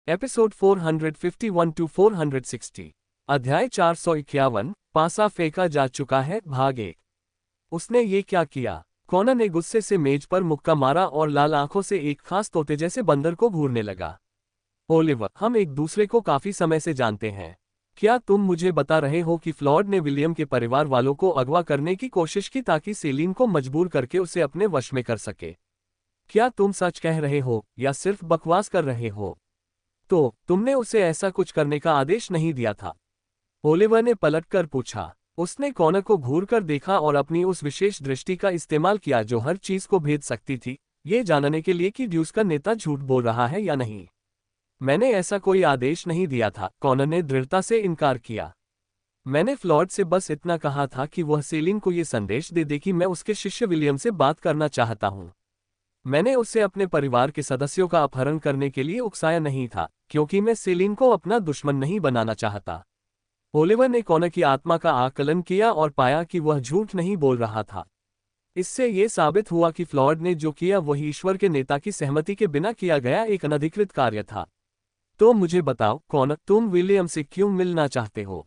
Episode 451 to 460। अध्याय 451। पासा फेंका जा चुका है, भाग 1। उसने ये क्या किया? कॉनर ने गुस्से से मेज पर मुक्का मारा और लाल आंखों से एक खास तोते जैसे बंदर को घूरने लगा। ओलिवर, हम एक दूसरे को काफी समय से जानते हैं। क्या तुम मुझे बता रहे हो कि फ्लॉयड ने विलियम के परिवार वालों को अगवा करने की कोशिश की ताकि सेलिन को मजबूर करके उसे अपने वश में कर सके? क्या तुम सच कह रहे हो या सिर्फ बकवास कर रहे हो? तो तुमने उसे ऐसा कुछ करने का आदेश नहीं दिया था? ओलिवर ने पलटकर पूछा। उसने कॉनर को घूरकर देखा और अपनी उस विशेष दृष्टि का इस्तेमाल किया जो हर चीज को भेद सकती थी, ये जानने के लिए कि ड्यूस का नेता झूठ बोल रहा है या नहीं। मैंने ऐसा कोई आदेश नहीं दिया था, कॉनर ने दृढ़ता से इनकार किया। मैंने फ्लॉयड से बस इतना कहा था कि वह सेलिन को ये संदेश दे दे कि मैं उसके शिष्य विलियम से बात करना चाहता हूँ। मैंने उसे अपने परिवार के सदस्यों का अपहरण करने के लिए उकसाया नहीं था, क्योंकि मैं सेलिन को अपना दुश्मन नहीं बनाना चाहता। ओलिवर ने कॉनर की आत्मा का आकलन किया और पाया कि वह झूठ नहीं बोल रहा था। इससे यह साबित हुआ कि फ्लॉयड ने जो किया वही ईश्वर के नेता की सहमति के बिना किया गया एक अनधिकृत कार्य था। तो मुझे बताओ कॉनर, तुम विलियम से क्यों मिलना चाहते हो?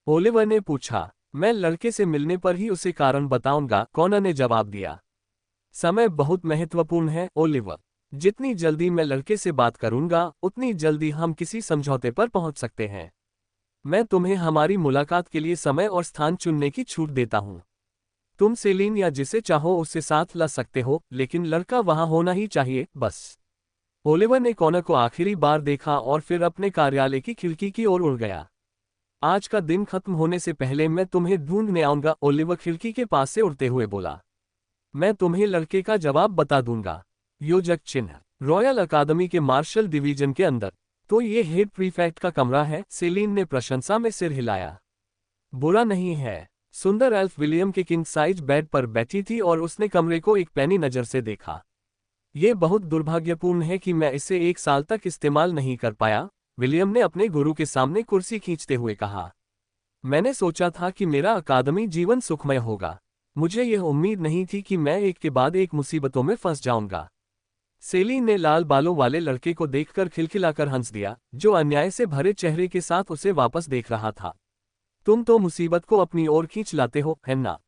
ओलिवर ने पूछा। मैं लड़के से मिलने पर ही उसे कारण बताऊंगा, कॉनर ने जवाब दिया। समय बहुत महत्वपूर्ण है ओलिवर। जितनी जल्दी मैं लड़के से बात करूंगा उतनी जल्दी हम किसी समझौते पर पहुंच सकते हैं। मैं तुम्हें हमारी मुलाकात के लिए समय और स्थान चुनने की छूट देता हूं। तुम सेलिन या जिसे चाहो उससे साथ ला सकते हो, लेकिन लड़का वहां होना ही चाहिए, बस। ओलिवर ने कॉनर को आखिरी बार देखा और फिर अपने कार्यालय की खिड़की की ओर उड़ गया। आज का दिन खत्म होने से पहले मैं तुम्हें ढूंढने आऊंगा, ओलिवर खिड़की के पास से उड़ते हुए बोला। मैं तुम्हें लड़के का जवाब बता दूंगा। योजक चिन्ह, रॉयल अकादमी के मार्शल डिवीजन के अंदर। तो ये हेड प्रीफेक्ट का कमरा है, सेलिन ने प्रशंसा में सिर हिलाया। बुरा नहीं है। सुंदर एल्फ विलियम के किंग साइज बेड पर बैठी थी और उसने कमरे को एक पैनी नजर से देखा। ये बहुत दुर्भाग्यपूर्ण है कि मैं इसे 1 साल तक इस्तेमाल नहीं कर पाया, विलियम ने अपने गुरु के सामने कुर्सी खींचते हुए कहा। मैंने सोचा था कि मेरा अकादमी जीवन सुखमय होगा। मुझे यह उम्मीद नहीं थी कि मैं एक के बाद एक मुसीबतों में फंस जाऊंगा। सेलिन ने लाल बालों वाले लड़के को देखकर खिलखिलाकर हंस दिया, जो अन्याय से भरे चेहरे के साथ उसे वापस देख रहा था। तुम तो मुसीबत को अपनी ओर खींच लाते हो, है ना?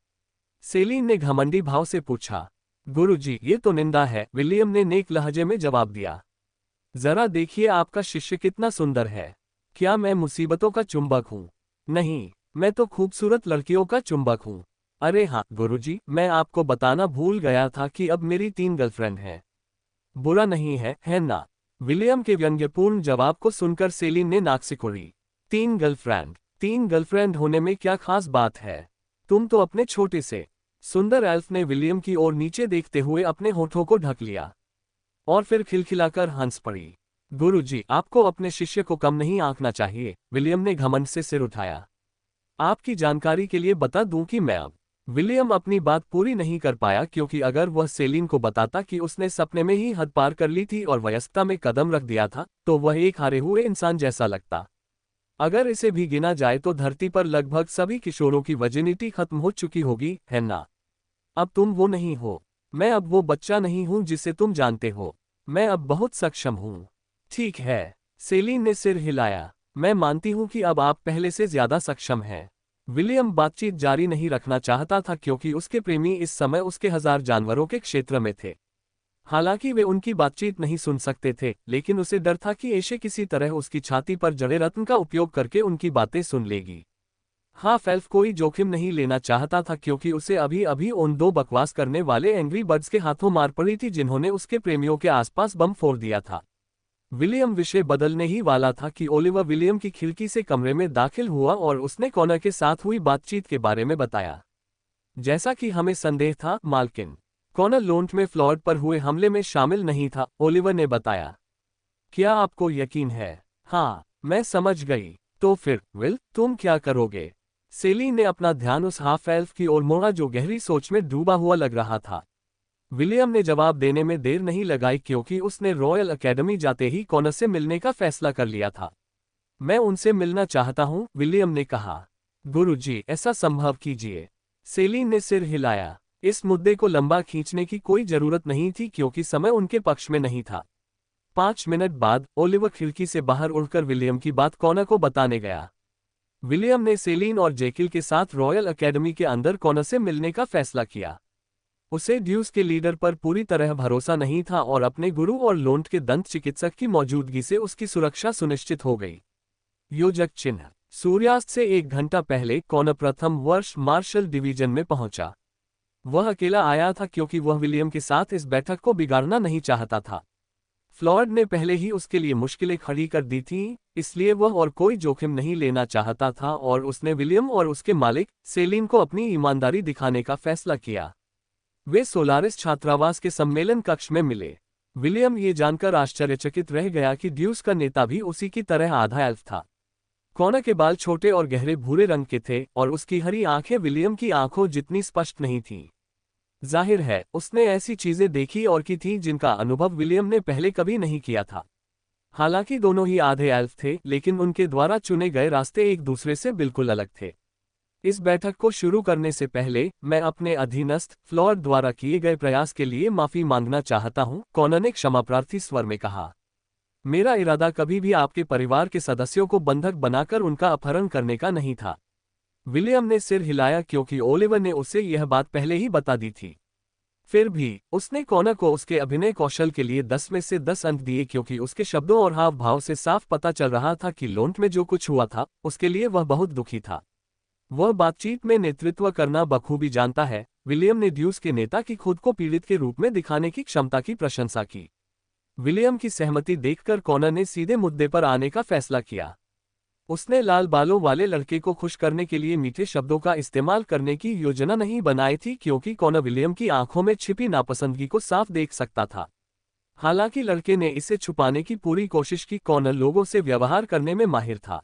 सेलिन ने घमंडी भाव से पूछा। गुरुजी, ये तो निंदा है, विलियम ने नेक लहजे में जवाब दिया। जरा देखिए आपका शिष्य कितना सुंदर है। क्या मैं मुसीबतों का चुंबक हूँ? नहीं, मैं तो खूबसूरत लड़कियों का चुंबक हूँ। अरे हाँ गुरुजी, मैं आपको बताना भूल गया था कि अब मेरी 3 गर्लफ्रेंड हैं। बुरा नहीं है ना? विलियम के व्यंग्यपूर्ण जवाब को सुनकर सेलिन ने नाक सिकुड़ी। 3 गर्लफ्रेंड? 3 गर्लफ्रेंड होने में क्या खास बात है? तुम तो अपने छोटे से। सुंदर एल्फ ने विलियम की ओर नीचे देखते हुए अपने होठों को ढक लिया और फिर खिलखिलाकर हंस पड़ी। गुरुजी, आपको अपने शिष्य को कम नहीं आंकना चाहिए, विलियम ने घमंड से सिर उठाया। आपकी जानकारी के लिए बता दूं कि मैं अब। विलियम अपनी बात पूरी नहीं कर पाया, क्योंकि अगर वह सेलिन को बताता कि उसने सपने में ही हद पार कर ली थी और वयस्कता में कदम रख दिया था, तो वह एक हारे हुए इंसान जैसा लगता। अगर इसे भी गिना जाए तो धरती पर लगभग सभी किशोरों की वर्जिनिटी खत्म हो चुकी होगी, है ना? अब तुम वो नहीं हो। मैं अब वो बच्चा नहीं हूं जिसे तुम जानते हो। मैं अब बहुत सक्षम हूं। ठीक है, सेलिन ने सिर हिलाया। मैं मानती हूं कि अब आप पहले से ज्यादा सक्षम हैं। विलियम बातचीत जारी नहीं रखना चाहता था, क्योंकि उसके प्रेमी इस समय उसके 1000 जानवरों के क्षेत्र में थे। हालांकि वे उनकी बातचीत नहीं सुन सकते थे, लेकिन उसे डर था कि ऐशे किसी तरह उसकी छाती पर जड़े रत्न का उपयोग करके उनकी बातें सुन लेगी। हाफ एल्फ कोई जोखिम नहीं लेना चाहता था, क्योंकि उसे अभी अभी उन 2 बकवास करने वाले एंग्री बर्ड्स के हाथों मार पड़ी थी जिन्होंने उसके प्रेमियों के आसपास बम फोड़ दिया था। विलियम विषय बदलने ही वाला था कि ओलिवर विलियम की खिड़की से कमरे में दाखिल हुआ और उसने कॉनर के साथ हुई बातचीत के बारे में बताया। जैसा कि हमें संदेह था, मालकिन, कॉनर लोन्ट में फ्लॉयड पर हुए हमले में शामिल नहीं था, ओलिवर ने बताया। क्या आपको यकीन है? हाँ, मैं समझ गई। तो फिर विल, तुम क्या करोगे? सेलिन ने अपना ध्यान उस हाफ एल्फ की ओर मोड़ा जो गहरी सोच में डूबा हुआ लग रहा था। विलियम ने जवाब देने में देर नहीं लगाई, क्योंकि उसने रॉयल अकेडमी जाते ही कॉनर से मिलने का फैसला कर लिया था। मैं उनसे मिलना चाहता हूं, विलियम ने कहा। गुरुजी, ऐसा संभव कीजिए। सेलिन ने सिर हिलाया। इस मुद्दे को लंबा खींचने की कोई जरूरत नहीं थी, क्योंकि समय उनके पक्ष में नहीं था। 5 मिनट बाद ओलिवर खिड़की से बाहर उड़कर विलियम की बात कॉनर को बताने गया। विलियम ने सेलिन और जेकिल के साथ रॉयल अकेडमी के अंदर कॉनर से मिलने का फैसला किया। उसे ड्यूस के लीडर पर पूरी तरह भरोसा नहीं था और अपने गुरु और लोंट के दंत चिकित्सक की मौजूदगी से उसकी सुरक्षा सुनिश्चित हो गई। योजक चिन्ह। सूर्यास्त से 1 घंटा पहले कॉनर प्रथम वर्ष मार्शल डिवीजन में पहुंचा। वह अकेला आया था क्योंकि वह विलियम के साथ इस बैठक को बिगाड़ना नहीं चाहता था। फ्लॉयड ने पहले ही उसके लिए मुश्किलें खड़ी कर दी थीं, इसलिए वह और कोई जोखिम नहीं लेना चाहता था और उसने विलियम और उसके मालिक सेलिन को अपनी ईमानदारी दिखाने का फैसला किया। वे सोलारिस छात्रावास के सम्मेलन कक्ष में मिले। विलियम ये जानकर आश्चर्यचकित रह गया कि ड्यूस का नेता भी उसी की तरह आधा एल्फ था। कॉनर के बाल छोटे और गहरे भूरे रंग के थे और उसकी हरी आंखें विलियम की आंखों जितनी स्पष्ट नहीं थीं। जाहिर है उसने ऐसी चीजें देखी और की थीं जिनका अनुभव विलियम ने पहले कभी नहीं किया था। हालांकि दोनों ही आधे एल्फ थे, लेकिन उनके द्वारा चुने गए रास्ते एक दूसरे से बिल्कुल अलग थे। इस बैठक को शुरू करने से पहले मैं अपने अधीनस्थ फ्लॉयड द्वारा किए गए प्रयास के लिए माफी मांगना चाहता हूं, कॉनर ने क्षमाप्रार्थी स्वर में कहा। मेरा इरादा कभी भी आपके परिवार के सदस्यों को बंधक बनाकर उनका अपहरण करने का नहीं था। विलियम ने सिर हिलाया क्योंकि ओलिवर ने उसे यह बात पहले ही बता दी थी। फिर भी उसने कॉनर को उसके अभिनय कौशल के लिए 10 में से 10 अंक दिए क्योंकि उसके शब्दों और हाव भाव से साफ पता चल रहा था कि लोंट में जो कुछ हुआ था उसके लिए वह बहुत दुखी था। वह बातचीत में नेतृत्व करना बखूबी जानता है। विलियम ने ड्यूस के नेता की खुद को पीड़ित के रूप में दिखाने की क्षमता की प्रशंसा की। विलियम की सहमति देखकर कॉनर ने सीधे मुद्दे पर आने का फैसला किया। उसने लाल बालों वाले लड़के को खुश करने के लिए मीठे शब्दों का इस्तेमाल करने की योजना नहीं बनाई थी क्योंकि कॉनर विलियम की आंखों में छिपी नापसंदगी को साफ देख सकता था। हालांकि लड़के ने इसे छुपाने की पूरी कोशिश की। कॉनर लोगों से व्यवहार करने में माहिर था।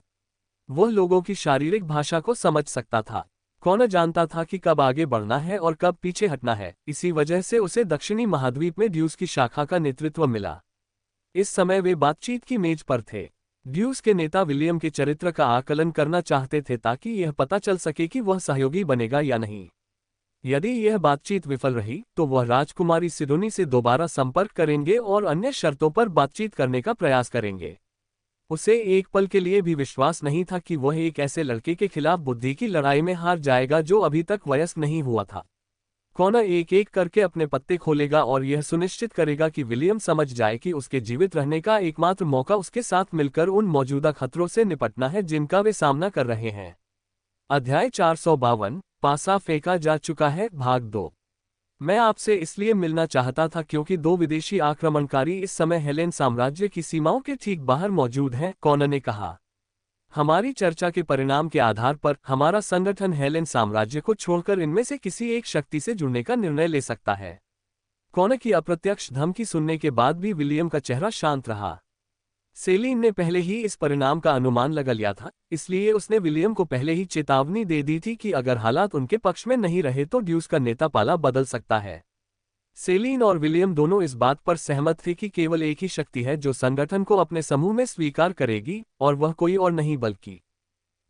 वह लोगों की शारीरिक भाषा को समझ सकता था। कॉनर जानता था कि कब आगे बढ़ना है और कब पीछे हटना है। इसी वजह से उसे दक्षिणी महाद्वीप में ड्यूस की शाखा का नेतृत्व मिला। इस समय वे बातचीत की मेज पर थे। ड्यूस के नेता विलियम के चरित्र का आकलन करना चाहते थे ताकि यह पता चल सके कि वह सहयोगी बनेगा या नहीं। यदि यह बातचीत विफल रही तो वह राजकुमारी सिडोनी से दोबारा संपर्क करेंगे और अन्य शर्तों पर बातचीत करने का प्रयास करेंगे। उसे एक पल के लिए भी विश्वास नहीं था कि वह एक ऐसे लड़के के खिलाफ बुद्धि की लड़ाई में हार जाएगा जो अभी तक वयस्क नहीं हुआ था। कॉनर एक एक करके अपने पत्ते खोलेगा और यह सुनिश्चित करेगा कि विलियम समझ जाए कि उसके जीवित रहने का एकमात्र मौका उसके साथ मिलकर उन मौजूदा खतरों से निपटना है जिनका वे सामना कर रहे हैं। अध्याय 452 पासा फेंका जा चुका है, भाग 2। मैं आपसे इसलिए मिलना चाहता था क्योंकि 2 विदेशी आक्रमणकारी इस समय हेलेन साम्राज्य की सीमाओं के ठीक बाहर मौजूद हैं, कॉनर ने कहा। हमारी चर्चा के परिणाम के आधार पर हमारा संगठन हेलेन साम्राज्य को छोड़कर इनमें से किसी एक शक्ति से जुड़ने का निर्णय ले सकता है। कॉनर की अप्रत्यक्ष धमकी सुनने के बाद भी विलियम का चेहरा शांत रहा। सेलिन ने पहले ही इस परिणाम का अनुमान लगा लिया था, इसलिए उसने विलियम को पहले ही चेतावनी दे दी थी कि अगर हालात उनके पक्ष में नहीं रहे तो ड्यूस का नेता पाला बदल सकता है। सेलिन और विलियम दोनों इस बात पर सहमत थे कि केवल एक ही शक्ति है जो संगठन को अपने समूह में स्वीकार करेगी, और वह कोई और नहीं बल्कि।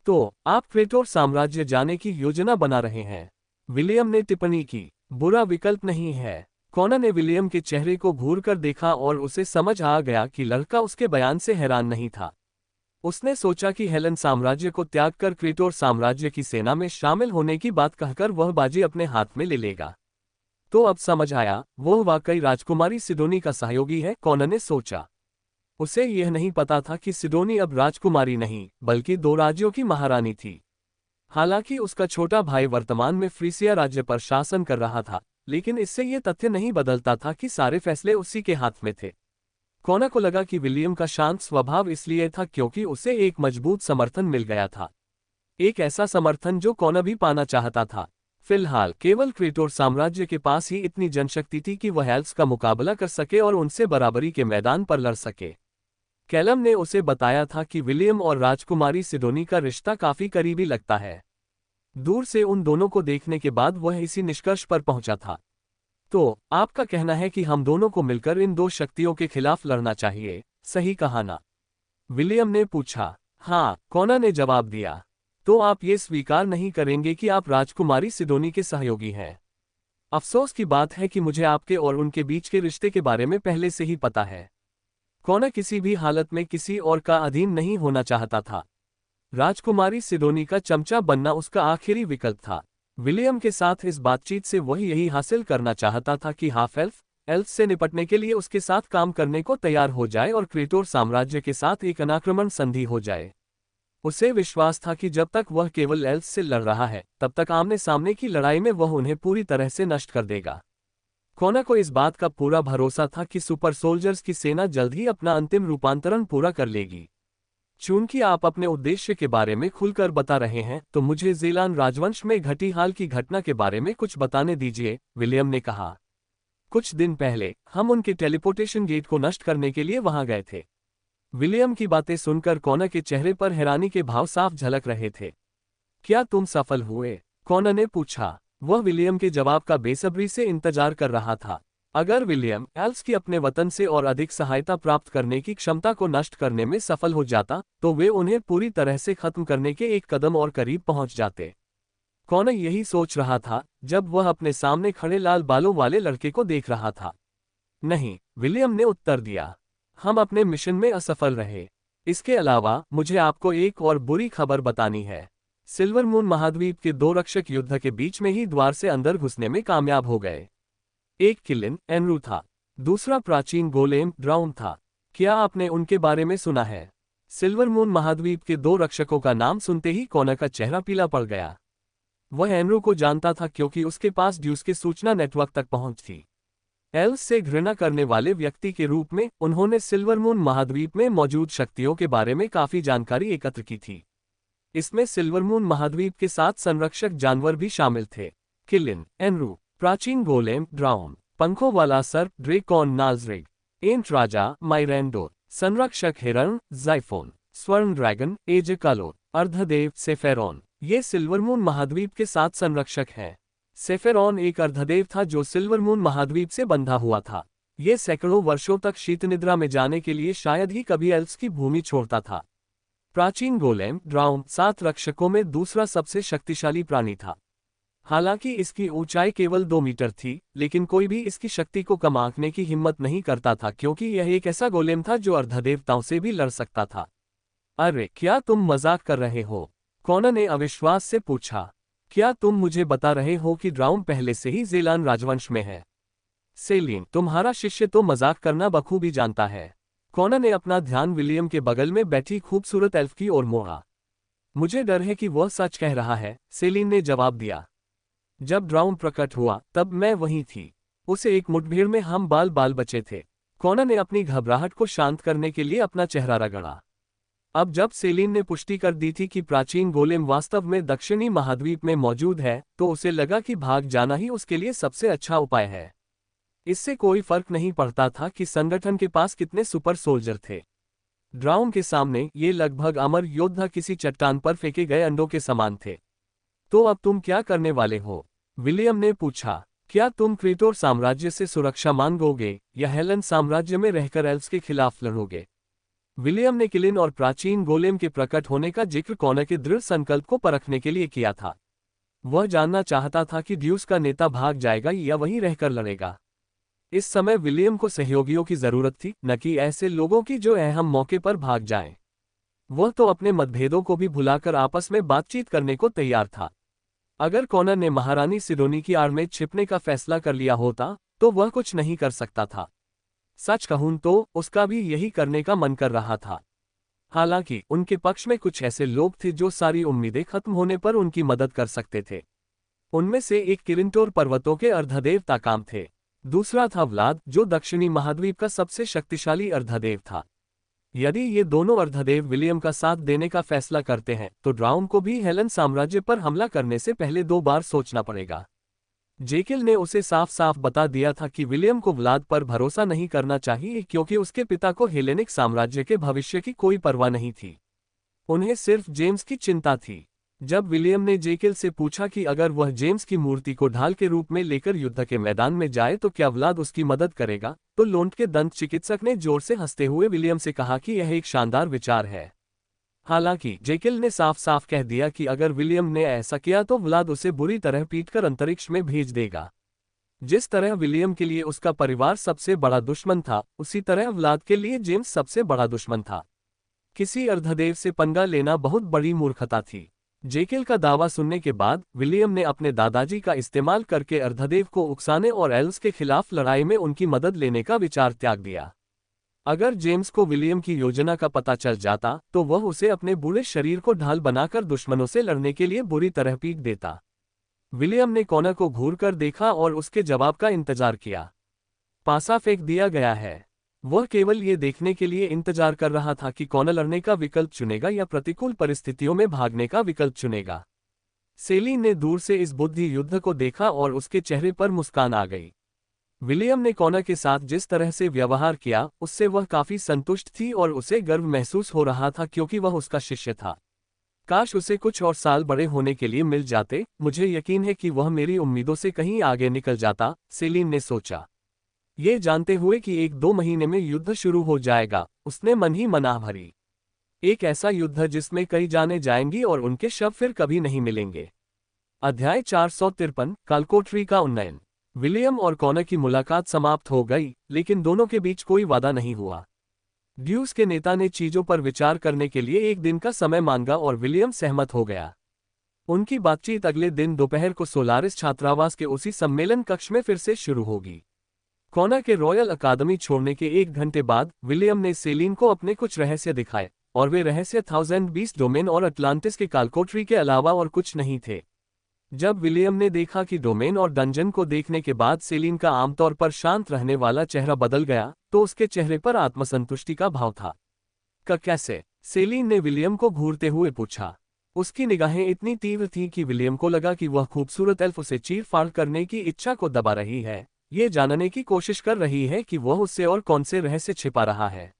तो आप क्रेटोर साम्राज्य जाने की योजना बना रहे हैं, विलियम ने टिप्पणी की। बुरा विकल्प नहीं है। कॉनर ने विलियम के चेहरे को घूरकर देखा और उसे समझ आ गया कि लड़का उसके बयान से हैरान नहीं था। उसने सोचा कि हेलेन साम्राज्य को त्याग कर क्रेटोर साम्राज्य की सेना में शामिल होने की बात कहकर वह बाजी अपने हाथ में ले लेगा। तो अब समझ आया, वह वाकई राजकुमारी सिडोनी का सहयोगी है, कॉनर ने सोचा। उसे यह नहीं पता था कि सिडोनी अब राजकुमारी नहीं बल्कि 2 राज्यों की महारानी थी। हालांकि उसका छोटा भाई वर्तमान में फ्रीसिया राज्य पर शासन कर रहा था, लेकिन इससे यह तथ्य नहीं बदलता था कि सारे फैसले उसी के हाथ में थे। कॉनर को लगा कि विलियम का शांत स्वभाव इसलिए था क्योंकि उसे एक मजबूत समर्थन मिल गया था, एक ऐसा समर्थन जो कॉनर भी पाना चाहता था। फिलहाल केवल क्रेटोर साम्राज्य के पास ही इतनी जनशक्ति थी कि वह एल्फ्स का मुकाबला कर सके और उनसे बराबरी के मैदान पर लड़ सके। कैलम ने उसे बताया था कि विलियम और राजकुमारी सिडोनी का रिश्ता काफी करीबी लगता है। दूर से उन दोनों को देखने के बाद वह इसी निष्कर्ष पर पहुंचा था। तो आपका कहना है कि हम दोनों को मिलकर इन 2 शक्तियों के खिलाफ लड़ना चाहिए, सही कहा ना? विलियम ने पूछा। हाँ, कॉनर ने जवाब दिया। तो आप ये स्वीकार नहीं करेंगे कि आप राजकुमारी सिडोनी के सहयोगी हैं? अफसोस की बात है कि मुझे आपके और उनके बीच के रिश्ते के बारे में पहले से ही पता है। कॉनर किसी भी हालत में किसी और का अधीन नहीं होना चाहता था। राजकुमारी सिडोनी का चमचा बनना उसका आखिरी विकल्प था। विलियम के साथ इस बातचीत से वह यही हासिल करना चाहता था कि हाफ एल्फ से निपटने के लिए उसके साथ काम करने को तैयार हो जाए और क्रेटोर साम्राज्य के साथ एक अनाक्रमण संधि हो जाए। उसे विश्वास था कि जब तक वह केवल एल्फ से लड़ रहा है तब तक आमने सामने की लड़ाई में वह उन्हें पूरी तरह से नष्ट कर देगा। कॉनर को इस बात का पूरा भरोसा था कि सुपर सोल्जर्स की सेना जल्द ही अपना अंतिम रूपांतरण पूरा कर लेगी। चूंकि आप अपने उद्देश्य के बारे में खुलकर बता रहे हैं तो मुझे ज़ेलान राजवंश में घटी हाल की घटना के बारे में कुछ बताने दीजिए, विलियम ने कहा। कुछ दिन पहले हम उनके टेलीपोर्टेशन गेट को नष्ट करने के लिए वहां गए थे। विलियम की बातें सुनकर कॉनर के चेहरे पर हैरानी के भाव साफ झलक रहे थे। क्या तुम सफल हुए? कॉनर ने पूछा। वह विलियम के जवाब का बेसब्री से इंतजार कर रहा था। अगर विलियम एल्व्स की अपने वतन से और अधिक सहायता प्राप्त करने की क्षमता को नष्ट करने में सफल हो जाता तो वे उन्हें पूरी तरह से खत्म करने के एक कदम और करीब पहुंच जाते। कॉनर यही सोच रहा था जब वह अपने सामने खड़े लाल बालों वाले लड़के को देख रहा था। नहीं, विलियम ने उत्तर दिया। हम अपने मिशन में असफल रहे। इसके अलावा मुझे आपको एक और बुरी खबर बतानी है। सिल्वर मून महाद्वीप के 2 रक्षक युद्ध के बीच में ही द्वार से अंदर घुसने में कामयाब हो गए। एक किलिन एनरू था, दूसरा प्राचीन गोलेम ड्राउन था। क्या आपने उनके बारे में सुना है? सिल्वर मून महाद्वीप के 2 रक्षकों का नाम सुनते ही कॉनर का चेहरा पीला पड़ गया। वह एनरू को जानता था क्योंकि उसके पास ड्यूस के सूचना नेटवर्क तक पहुंच थी। एल्व्स से घृणा करने वाले व्यक्ति के रूप में उन्होंने सिल्वर मून महाद्वीप में मौजूद शक्तियों के बारे में काफी जानकारी एकत्र की थी। इसमें सिल्वर मून महाद्वीप के 7 संरक्षक जानवर भी शामिल थे। किलिन एनरू, प्राचीन गोलेम ड्राउन, पंखों वाला सर्प ड्रेकॉन नाजरिग, एंट राजा माइरेंडोर, संरक्षक हिरण ज़ाइफोन, स्वर्ण ड्रैगन एजेकालोर, अर्धदेव सेफेरॉन। ये सिल्वर मून महाद्वीप के 7 संरक्षक हैं। सेफेरॉन एक अर्धदेव था जो सिल्वर मून महाद्वीप से बंधा हुआ था। ये सैकड़ों वर्षों तक शीत निद्रा में जाने के लिए शायद ही कभी एल्व्स की भूमि छोड़ता था। प्राचीन गोलेम ड्राउन 7 रक्षकों में दूसरा सबसे शक्तिशाली प्राणी था। हालांकि इसकी ऊंचाई केवल 2 मीटर थी, लेकिन कोई भी इसकी शक्ति को कम आंकने की हिम्मत नहीं करता था क्योंकि यह एक ऐसा गोलेम था जो अर्धदेवताओं से भी लड़ सकता था। अरे, क्या तुम मजाक कर रहे हो? कॉनर ने अविश्वास से पूछा। क्या तुम मुझे बता रहे हो कि ड्राउन पहले से ही ज़ेलान राजवंश में है? सेलिन, तुम्हारा शिष्य तो मजाक करना बखूबी जानता है। कॉनर ने अपना ध्यान विलियम के बगल में बैठी खूबसूरत एल्फ की ओर मोड़ा। मुझे डर है कि वह सच कह रहा है, सेलिन ने जवाब दिया। जब ड्राउन प्रकट हुआ तब मैं वहीं थी। उसे एक मुठभेड़ में हम बाल बाल बचे थे। कॉनर ने अपनी घबराहट को शांत करने के लिए अपना चेहरा रगड़ा। अब जब सेलिन ने पुष्टि कर दी थी कि प्राचीन गोलेम वास्तव में दक्षिणी महाद्वीप में मौजूद है तो उसे लगा कि भाग जाना ही उसके लिए सबसे अच्छा उपाय है। इससे कोई फर्क नहीं पड़ता था कि संगठन के पास कितने सुपर सोल्जर थे। ड्राउन के सामने ये लगभग अमर योद्धा किसी चट्टान पर फेंके गए अंडों के समान थे। तो अब तुम क्या करने वाले हो? विलियम ने पूछा। क्या तुम क्रेटोर साम्राज्य से सुरक्षा मांगोगे या हेलन साम्राज्य में रहकर एल्व्स के खिलाफ लड़ोगे? विलियम ने किलिन और प्राचीन गोलेम के प्रकट होने का जिक्र कॉनर के दृढ़ संकल्प को परखने के लिए किया था। वह जानना चाहता था कि ड्यूस का नेता भाग जाएगा या वहीं रहकर लड़ेगा। इस समय विलियम को सहयोगियों की जरूरत थी, न कि ऐसे लोगों की जो अहम मौके पर भाग जाएं। वह तो अपने मतभेदों को भी भुलाकर आपस में बातचीत करने को तैयार था। अगर कॉनर ने महारानी सिडोनी की आड़ में छिपने का फैसला कर लिया होता तो वह कुछ नहीं कर सकता था। सच कहूं तो उसका भी यही करने का मन कर रहा था। हालांकि उनके पक्ष में कुछ ऐसे लोग थे जो सारी उम्मीदें खत्म होने पर उनकी मदद कर सकते थे। उनमें से एक किरिंटोर पर्वतों के अर्धदेव ताकाम थे। दूसरा था व्लाद, जो दक्षिणी महाद्वीप का सबसे शक्तिशाली अर्धदेव था। यदि ये दोनों अर्धदेव विलियम का साथ देने का फैसला करते हैं तो ड्राउन को भी हेलन साम्राज्य पर हमला करने से पहले 2 बार सोचना पड़ेगा। जेकिल ने उसे साफ साफ बता दिया था कि विलियम को व्लाद पर भरोसा नहीं करना चाहिए क्योंकि उसके पिता को हेलेनिक साम्राज्य के भविष्य की कोई परवाह नहीं थी। उन्हें सिर्फ जेम्स की चिंता थी। जब विलियम ने जेकिल से पूछा कि अगर वह जेम्स की मूर्ति को ढाल के रूप में लेकर युद्ध के मैदान में जाए तो क्या व्लाद उसकी मदद करेगा, तो लोंट के दंत चिकित्सक ने जोर से हंसते हुए विलियम से कहा कि यह एक शानदार विचार है। हालांकि जेकिल ने साफ साफ कह दिया कि अगर विलियम ने ऐसा किया तो व्लाद उसे बुरी तरह पीटकर अंतरिक्ष में भेज देगा। जिस तरह विलियम के लिए उसका परिवार सबसे बड़ा दुश्मन था, उसी तरह व्लाद के लिए जेम्स सबसे बड़ा दुश्मन था। किसी अर्धदेव से पंगा लेना बहुत बड़ी मूर्खता थी। जेकेल का दावा सुनने के बाद विलियम ने अपने दादाजी का इस्तेमाल करके अर्धदेव को उकसाने और एल्व्स के खिलाफ लड़ाई में उनकी मदद लेने का विचार त्याग दिया। अगर जेम्स को विलियम की योजना का पता चल जाता तो वह उसे अपने बूढ़े शरीर को ढाल बनाकर दुश्मनों से लड़ने के लिए बुरी तरह पीट देता। विलियम ने कॉनर को घूरकर देखा और उसके जवाब का इंतजार किया। पासा फेंक दिया गया है। वह केवल ये देखने के लिए इंतजार कर रहा था कि कॉनर लड़ने का विकल्प चुनेगा या प्रतिकूल परिस्थितियों में भागने का विकल्प चुनेगा। सेलिन ने दूर से इस बुद्धि युद्ध को देखा और उसके चेहरे पर मुस्कान आ गई। विलियम ने कॉनर के साथ जिस तरह से व्यवहार किया उससे वह काफी संतुष्ट थी और उसे गर्व महसूस हो रहा था क्योंकि वह उसका शिष्य था। काश उसे कुछ और साल बड़े होने के लिए मिल जाते, मुझे यकीन है कि वह मेरी उम्मीदों से कहीं आगे निकल जाता, सेलिन ने सोचा। ये जानते हुए कि 1-2 महीने में युद्ध शुरू हो जाएगा, उसने मन ही मन आह भरी। एक ऐसा युद्ध जिसमें कई जाने जाएंगी और उनके शव फिर कभी नहीं मिलेंगे। अध्याय 453 कालकोठरी का उन्नयन। विलियम और कॉनर की मुलाकात समाप्त हो गई, लेकिन दोनों के बीच कोई वादा नहीं हुआ। ड्यूस के नेता ने चीजों पर विचार करने के लिए एक दिन का समय मांगा और विलियम सहमत हो गया। उनकी बातचीत अगले दिन दोपहर को सोलारिस छात्रावास के उसी सम्मेलन कक्ष में फिर से शुरू होगी। कॉनर के रॉयल अकादमी छोड़ने के 1 घंटे बाद विलियम ने सेलिन को अपने कुछ रहस्य दिखाए, और वे रहस्य 1020 डोमेन और अटलांटिस के कालकोठरी के अलावा और कुछ नहीं थे। जब विलियम ने देखा कि डोमेन और डंजन को देखने के बाद सेलिन का आमतौर पर शांत रहने वाला चेहरा बदल गया, तो उसके चेहरे पर आत्मसंतुष्टि का भाव था। कैसे? सेलिन ने विलियम को घूरते हुए पूछा। उसकी निगाहें इतनी तीव्र थीं कि विलियम को लगा कि वह खूबसूरत एल्फ उसे चीर-फाड़ करने की इच्छा को दबा रही है, ये जानने की कोशिश कर रही है कि वह उससे और कौन से रहस्य छिपा रहा है।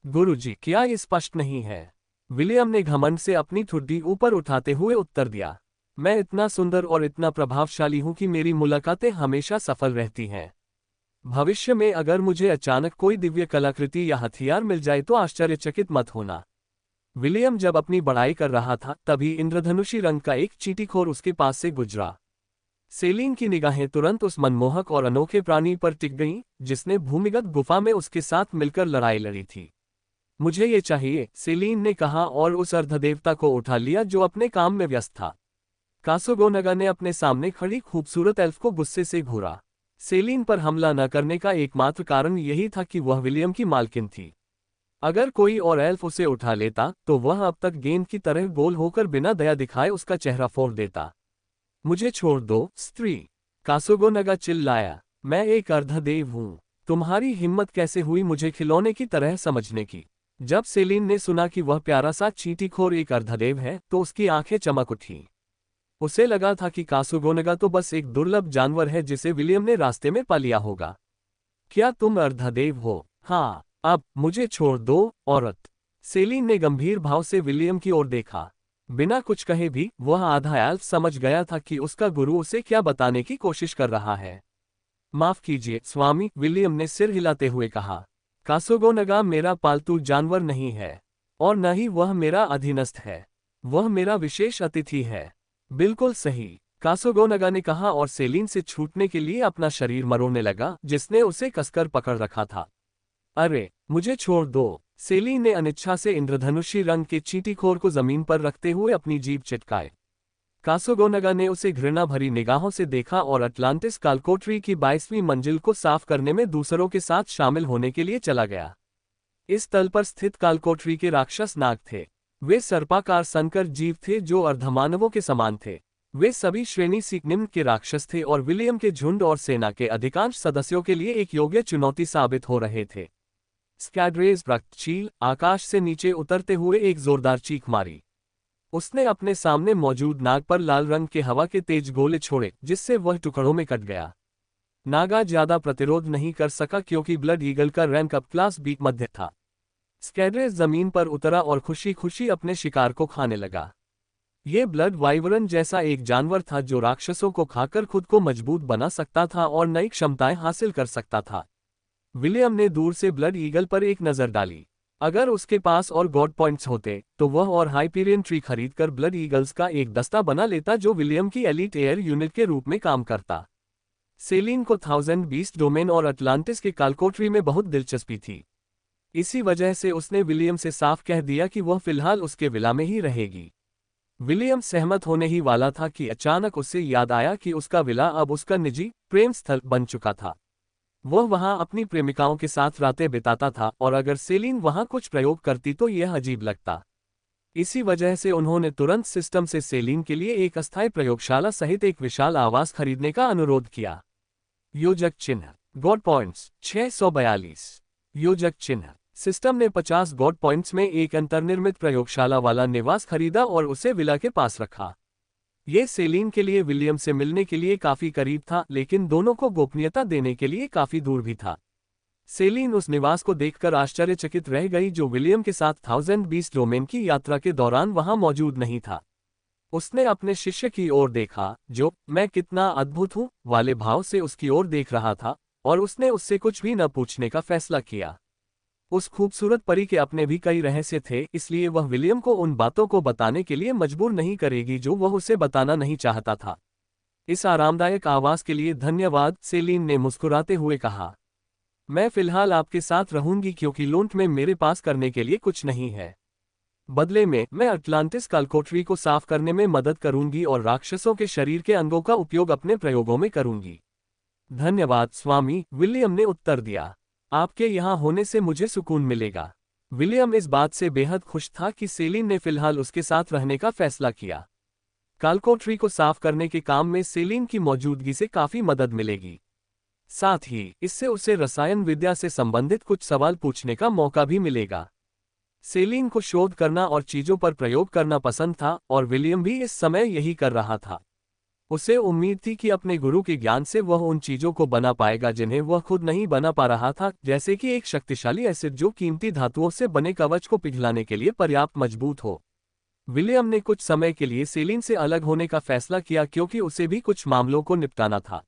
गुरुजी, क्या ये स्पष्ट नहीं है? विलियम ने घमंड से अपनी ठुड्डी ऊपर उठाते हुए उत्तर दिया। मैं इतना सुंदर और इतना प्रभावशाली हूं कि मेरी मुलाकातें हमेशा सफल रहती हैं। भविष्य में अगर मुझे अचानक कोई दिव्य कलाकृति या हथियार मिल जाए तो आश्चर्यचकित मत होना। विलियम जब अपनी बड़ाई कर रहा था तभी इंद्रधनुषी रंग का एक चींटीखोर उसके पास से गुजरा। सेलिन की निगाहें तुरंत उस मनमोहक और अनोखे प्राणी पर टिक गईं, जिसने भूमिगत गुफा में उसके साथ मिलकर लड़ाई लड़ी थी। मुझे ये चाहिए, सेलिन ने कहा और उस अर्धदेवता को उठा लिया जो अपने काम में व्यस्त था। कासुगोनगा ने अपने सामने खड़ी खूबसूरत एल्फ को गुस्से से घूरा। सेलिन पर हमला न करने का एकमात्र कारण यही था कि वह विलियम की मालकिन थी। अगर कोई और एल्फ उसे उठा लेता तो वह अब तक गेंद की तरह गोल होकर बिना दया दिखाए उसका चेहरा फोड़ देता। मुझे छोड़ दो, स्त्री, कासुगोनगा चिल्लाया। मैं एक अर्धदेव हूँ। तुम्हारी हिम्मत कैसे हुई मुझे खिलौने की तरह समझने की? जब सेलिन ने सुना कि वह प्यारा सा चींटीखोर एक अर्धदेव है तो उसकी आंखें चमक उठीं। उसे लगा था कि कासुगोनगा तो बस एक दुर्लभ जानवर है जिसे विलियम ने रास्ते में पा लिया होगा। क्या तुम अर्धदेव हो? हाँ। अब मुझे छोड़ दो, औरत। सेलिन ने गंभीर भाव से विलियम की ओर देखा। बिना कुछ कहे भी वह आधा एल्फ समझ गया था कि उसका गुरु उसे क्या बताने की कोशिश कर रहा है। माफ कीजिए स्वामी, विलियम ने सिर हिलाते हुए कहा। कासुगोनगा मेरा पालतू जानवर नहीं है, और न ही वह मेरा अधीनस्थ है। वह मेरा विशेष अतिथि है। बिल्कुल सही, कासुगोनगा ने कहा और सेलिन से छूटने के लिए अपना शरीर मरोड़ने लगा, जिसने उसे कसकर पकड़ रखा था। अरे, मुझे छोड़ दो। सेलिन ने अनिच्छा से इंद्रधनुषी रंग के चींटीखोर को जमीन पर रखते हुए अपनी जीभ चिटकाए। कासुगोनगा ने उसे घृणा भरी निगाहों से देखा और अटलांटिस कालकोठरी की 22वीं मंजिल को साफ करने में दूसरों के साथ शामिल होने के लिए चला गया। इस तल पर स्थित कालकोठरी के राक्षस नाग थे। वे सर्पाकार संकर जीव थे जो अर्धमानवों के समान थे। वे सभी श्रेणी सी निम्न के राक्षस थे और विलियम के झुंड और सेना के अधिकांश सदस्यों के लिए एक योग्य चुनौती साबित हो रहे थे। स्कैड्रेज रक्तचील आकाश से नीचे उतरते हुए एक जोरदार चीख मारी। उसने अपने सामने मौजूद नाग पर लाल रंग के हवा के तेज गोले छोड़े, जिससे वह टुकड़ों में कट गया। नागा ज्यादा प्रतिरोध नहीं कर सका क्योंकि ब्लड ईगल का रैंक अप क्लास बी मध्य था। स्कैड्रेज जमीन पर उतरा और खुशी खुशी अपने शिकार को खाने लगा। ये ब्लड वाइवरन जैसा एक जानवर था जो राक्षसों को खाकर खुद को मजबूत बना सकता था और नई क्षमताएं हासिल कर सकता था। विलियम ने दूर से ब्लड ईगल पर एक नजर डाली। अगर उसके पास और गॉड पॉइंट्स होते तो वह और हाइपीरियन ट्री खरीदकर ब्लड ईगल्स का एक दस्ता बना लेता जो विलियम की एलीट एयर यूनिट के रूप में काम करता। सेलिन को 1020 डोमेन और अटलांटिस के कालकोटरी में बहुत दिलचस्पी थी। इसी वजह से उसने विलियम से साफ कह दिया कि वह फिलहाल उसके विला में ही रहेगी। विलियम सहमत होने ही वाला था कि अचानक उसे याद आया कि उसका विला अब उसका निजी प्रेम स्थल बन चुका था। वह वहां अपनी प्रेमिकाओं के साथ रातें बिताता था और अगर सेलिन वहां कुछ प्रयोग करती तो यह अजीब लगता। इसी वजह से उन्होंने तुरंत सिस्टम से सेलिन के लिए एक अस्थायी प्रयोगशाला सहित एक विशाल आवास खरीदने का अनुरोध किया। योजक चिन्ह गॉड पॉइंट्स 642। योजक चिन्ह सिस्टम ने 50 गॉड पॉइंट्स में एक अंतर्निर्मित प्रयोगशाला वाला निवास खरीदा और उसे विला के पास रखा। यह सेलिन के लिए विलियम से मिलने के लिए काफी करीब था, लेकिन दोनों को गोपनीयता देने के लिए काफी दूर भी था। सेलिन उस निवास को देखकर आश्चर्यचकित रह गई जो विलियम के साथ 1020 डोमेन की यात्रा के दौरान वहां मौजूद नहीं था। उसने अपने शिष्य की ओर देखा, जो मैं कितना अद्भुत हूं वाले भाव से उसकी ओर देख रहा था, और उसने उससे कुछ भी न पूछने का फैसला किया। उस खूबसूरत परी के अपने भी कई रहस्य थे, इसलिए वह विलियम को उन बातों को बताने के लिए मजबूर नहीं करेगी जो वह उसे बताना नहीं चाहता था। इस आरामदायक आवास के लिए धन्यवाद, सेलिन ने मुस्कुराते हुए कहा। मैं फिलहाल आपके साथ रहूंगी क्योंकि लूंट में मेरे पास करने के लिए कुछ नहीं है। बदले में मैं अटलांटिस कालकोटरी को साफ करने में मदद करूंगी और राक्षसों के शरीर के अंगों का उपयोग अपने प्रयोगों में करूंगी। धन्यवाद स्वामी, विलियम ने उत्तर दिया। आपके यहाँ होने से मुझे सुकून मिलेगा। विलियम इस बात से बेहद खुश था कि सेलिन ने फिलहाल उसके साथ रहने का फैसला किया। कालकोटरी को साफ करने के काम में सेलिन की मौजूदगी से काफी मदद मिलेगी। साथ ही इससे उसे रसायन विद्या से संबंधित कुछ सवाल पूछने का मौका भी मिलेगा। सेलिन को शोध करना और चीजों पर प्रयोग करना पसंद था और विलियम भी इस समय यही कर रहा था। उसे उम्मीद थी कि अपने गुरु के ज्ञान से वह उन चीजों को बना पाएगा जिन्हें वह खुद नहीं बना पा रहा था, जैसे कि एक शक्तिशाली एसिड जो कीमती धातुओं से बने कवच को पिघलाने के लिए पर्याप्त मजबूत हो। विलियम ने कुछ समय के लिए सेलिन से अलग होने का फैसला किया क्योंकि उसे भी कुछ मामलों को निपटाना था।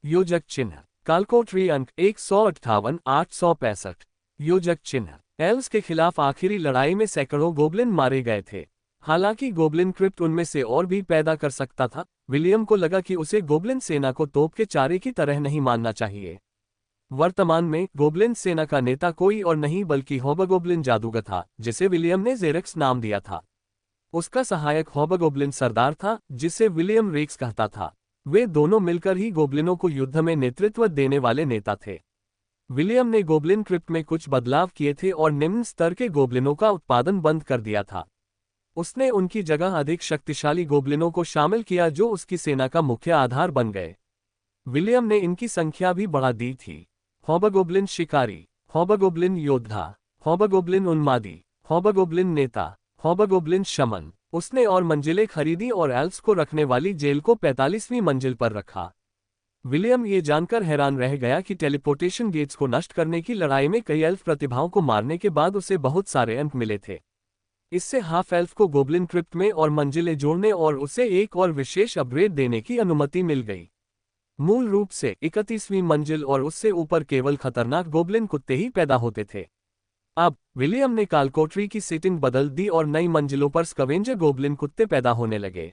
योजक चिन्ह कालकोटरी अंक 158 865। योजक चिन्ह एल्व्स के खिलाफ आखिरी लड़ाई में सैकड़ों गोब्लिन मारे गए थे। हालांकि गोब्लिन क्रिप्ट उनमें से और भी पैदा कर सकता था, विलियम को लगा कि उसे गोब्लिन सेना को तोप के चारे की तरह नहीं मानना चाहिए। वर्तमान में गोब्लिन सेना का नेता कोई और नहीं बल्कि हॉबगोब्लिन जादूगर था, जिसे विलियम ने जेरेक्स नाम दिया था। उसका सहायक हॉबगोब्लिन सरदार था, जिसे विलियम रेक्स कहता था। वे दोनों मिलकर ही गोब्लिनों को युद्ध में नेतृत्व देने वाले नेता थे। विलियम ने गोब्लिन क्रिप्ट में कुछ बदलाव किए थे और निम्न स्तर के गोब्लिनों का उत्पादन बंद कर दिया था। उसने उनकी जगह अधिक शक्तिशाली गोब्लिनों को शामिल किया जो उसकी सेना का मुख्य आधार बन गए। विलियम ने इनकी संख्या भी बढ़ा दी थी। हॉबगोब्लिन शिकारी, हॉबगोब्लिन योद्धा, हॉबगोब्लिन उन्मादी, हॉबगोब्लिन नेता, हॉबगोब्लिन शमन। उसने और मंजिलें खरीदी और एल्व्स को रखने वाली जेल को 45वीं मंजिल पर रखा। विलियम ये जानकर हैरान रह गया कि टेलीपोर्टेशन गेट्स को नष्ट करने की लड़ाई में कई एल्फ प्रतिभाओं को मारने के बाद उसे बहुत सारे अंक मिले थे। इससे हाफ एल्फ को गोब्लिन क्रिप्ट में और मंजिलें जोड़ने और उसे एक और विशेष अपग्रेड देने की अनुमति मिल गई। मूल रूप से 31वीं मंजिल और उससे ऊपर केवल खतरनाक गोब्लिन कुत्ते ही पैदा होते थे। अब विलियम ने कालकोटरी की सेटिंग बदल दी और नई मंजिलों पर स्कवेंजर गोब्लिन कुत्ते पैदा होने लगे।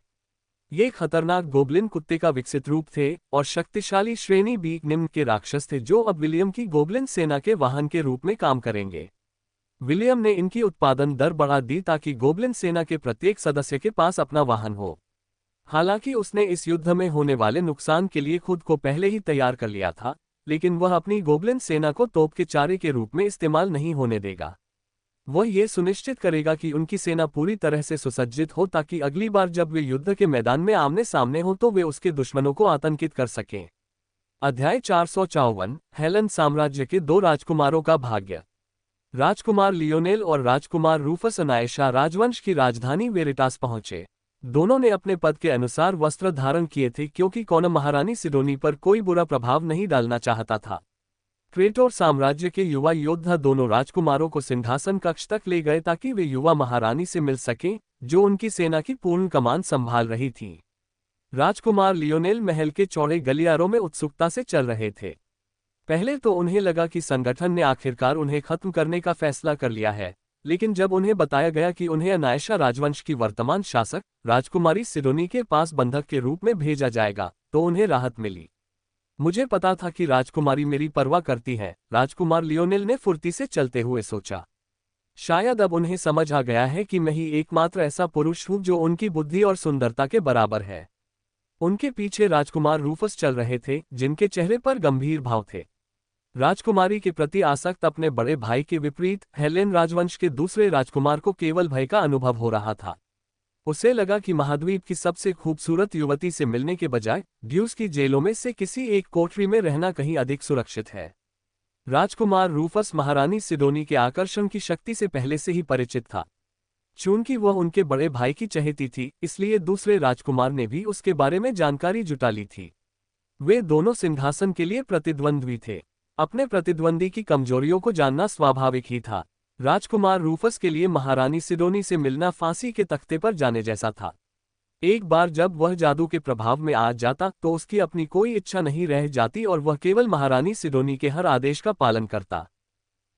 ये खतरनाक गोब्लिन कुत्ते का विकसित रूप थे और शक्तिशाली श्रेणी बी निम्न के राक्षस थे जो अब विलियम की गोब्लिन सेना के वाहन के रूप में काम करेंगे। विलियम ने इनकी उत्पादन दर बढ़ा दी ताकि गोब्लिन सेना के प्रत्येक सदस्य के पास अपना वाहन हो। हालांकि उसने इस युद्ध में होने वाले नुकसान के लिए खुद को पहले ही तैयार कर लिया था, लेकिन वह अपनी गोब्लिन सेना को तोप के चारे के रूप में इस्तेमाल नहीं होने देगा। वह ये सुनिश्चित करेगा कि उनकी सेना पूरी तरह से सुसज्जित हो ताकि अगली बार जब वे युद्ध के मैदान में आमने सामने हो तो वे उसके दुश्मनों को आतंकित कर सकें। अध्याय 454 हेलन साम्राज्य के दो राजकुमारों का भाग्य। राजकुमार लियोनेल और राजकुमार रूफस अनायशा राजवंश की राजधानी वेरिटास पहुंचे। दोनों ने अपने पद के अनुसार वस्त्र धारण किए थे क्योंकि कौन महारानी सिडोनी पर कोई बुरा प्रभाव नहीं डालना चाहता था। क्रेटोर साम्राज्य के युवा योद्धा दोनों राजकुमारों को सिंहासन कक्ष तक ले गए ताकि वे युवा महारानी से मिल सकें, जो उनकी सेना की पूर्ण कमान संभाल रही थी। राजकुमार लियोनेल महल के चौड़े गलियारों में उत्सुकता से चल रहे थे। पहले तो उन्हें लगा कि संगठन ने आखिरकार उन्हें खत्म करने का फैसला कर लिया है, लेकिन जब उन्हें बताया गया कि उन्हें अनायशा राजवंश की वर्तमान शासक राजकुमारी सिडोनी के पास बंधक के रूप में भेजा जाएगा, तो उन्हें राहत मिली। मुझे पता था कि राजकुमारी मेरी परवाह करती है, राजकुमार लियोनेल ने फुर्ती से चलते हुए सोचा। शायद अब उन्हें समझ आ गया है कि मैं ही एकमात्र ऐसा पुरुष हूं जो उनकी बुद्धि और सुंदरता के बराबर है। उनके पीछे राजकुमार रूफस चल रहे थे, जिनके चेहरे पर गंभीर भाव थे। राजकुमारी के प्रति आसक्त अपने बड़े भाई के विपरीत हेलेन राजवंश के दूसरे राजकुमार को केवल भय का अनुभव हो रहा था। उसे लगा कि महाद्वीप की सबसे खूबसूरत युवती से मिलने के बजाय ड्यूस की जेलों में से किसी एक कोठरी में रहना कहीं अधिक सुरक्षित है। राजकुमार रूफस महारानी सिडोनी के आकर्षण की शक्ति से पहले से ही परिचित था। चूंकि वह उनके बड़े भाई की चहेती थी, इसलिए दूसरे राजकुमार ने भी उसके बारे में जानकारी जुटा ली थी। वे दोनों सिंहासन के लिए प्रतिद्वंद्वी थे। अपने प्रतिद्वंदी की कमजोरियों को जानना स्वाभाविक ही था। राजकुमार रूफस के लिए महारानी सिडोनी से मिलना फांसी के तख्ते पर जाने जैसा था। एक बार जब वह जादू के प्रभाव में आ जाता तो उसकी अपनी कोई इच्छा नहीं रह जाती और वह केवल महारानी सिडोनी के हर आदेश का पालन करता।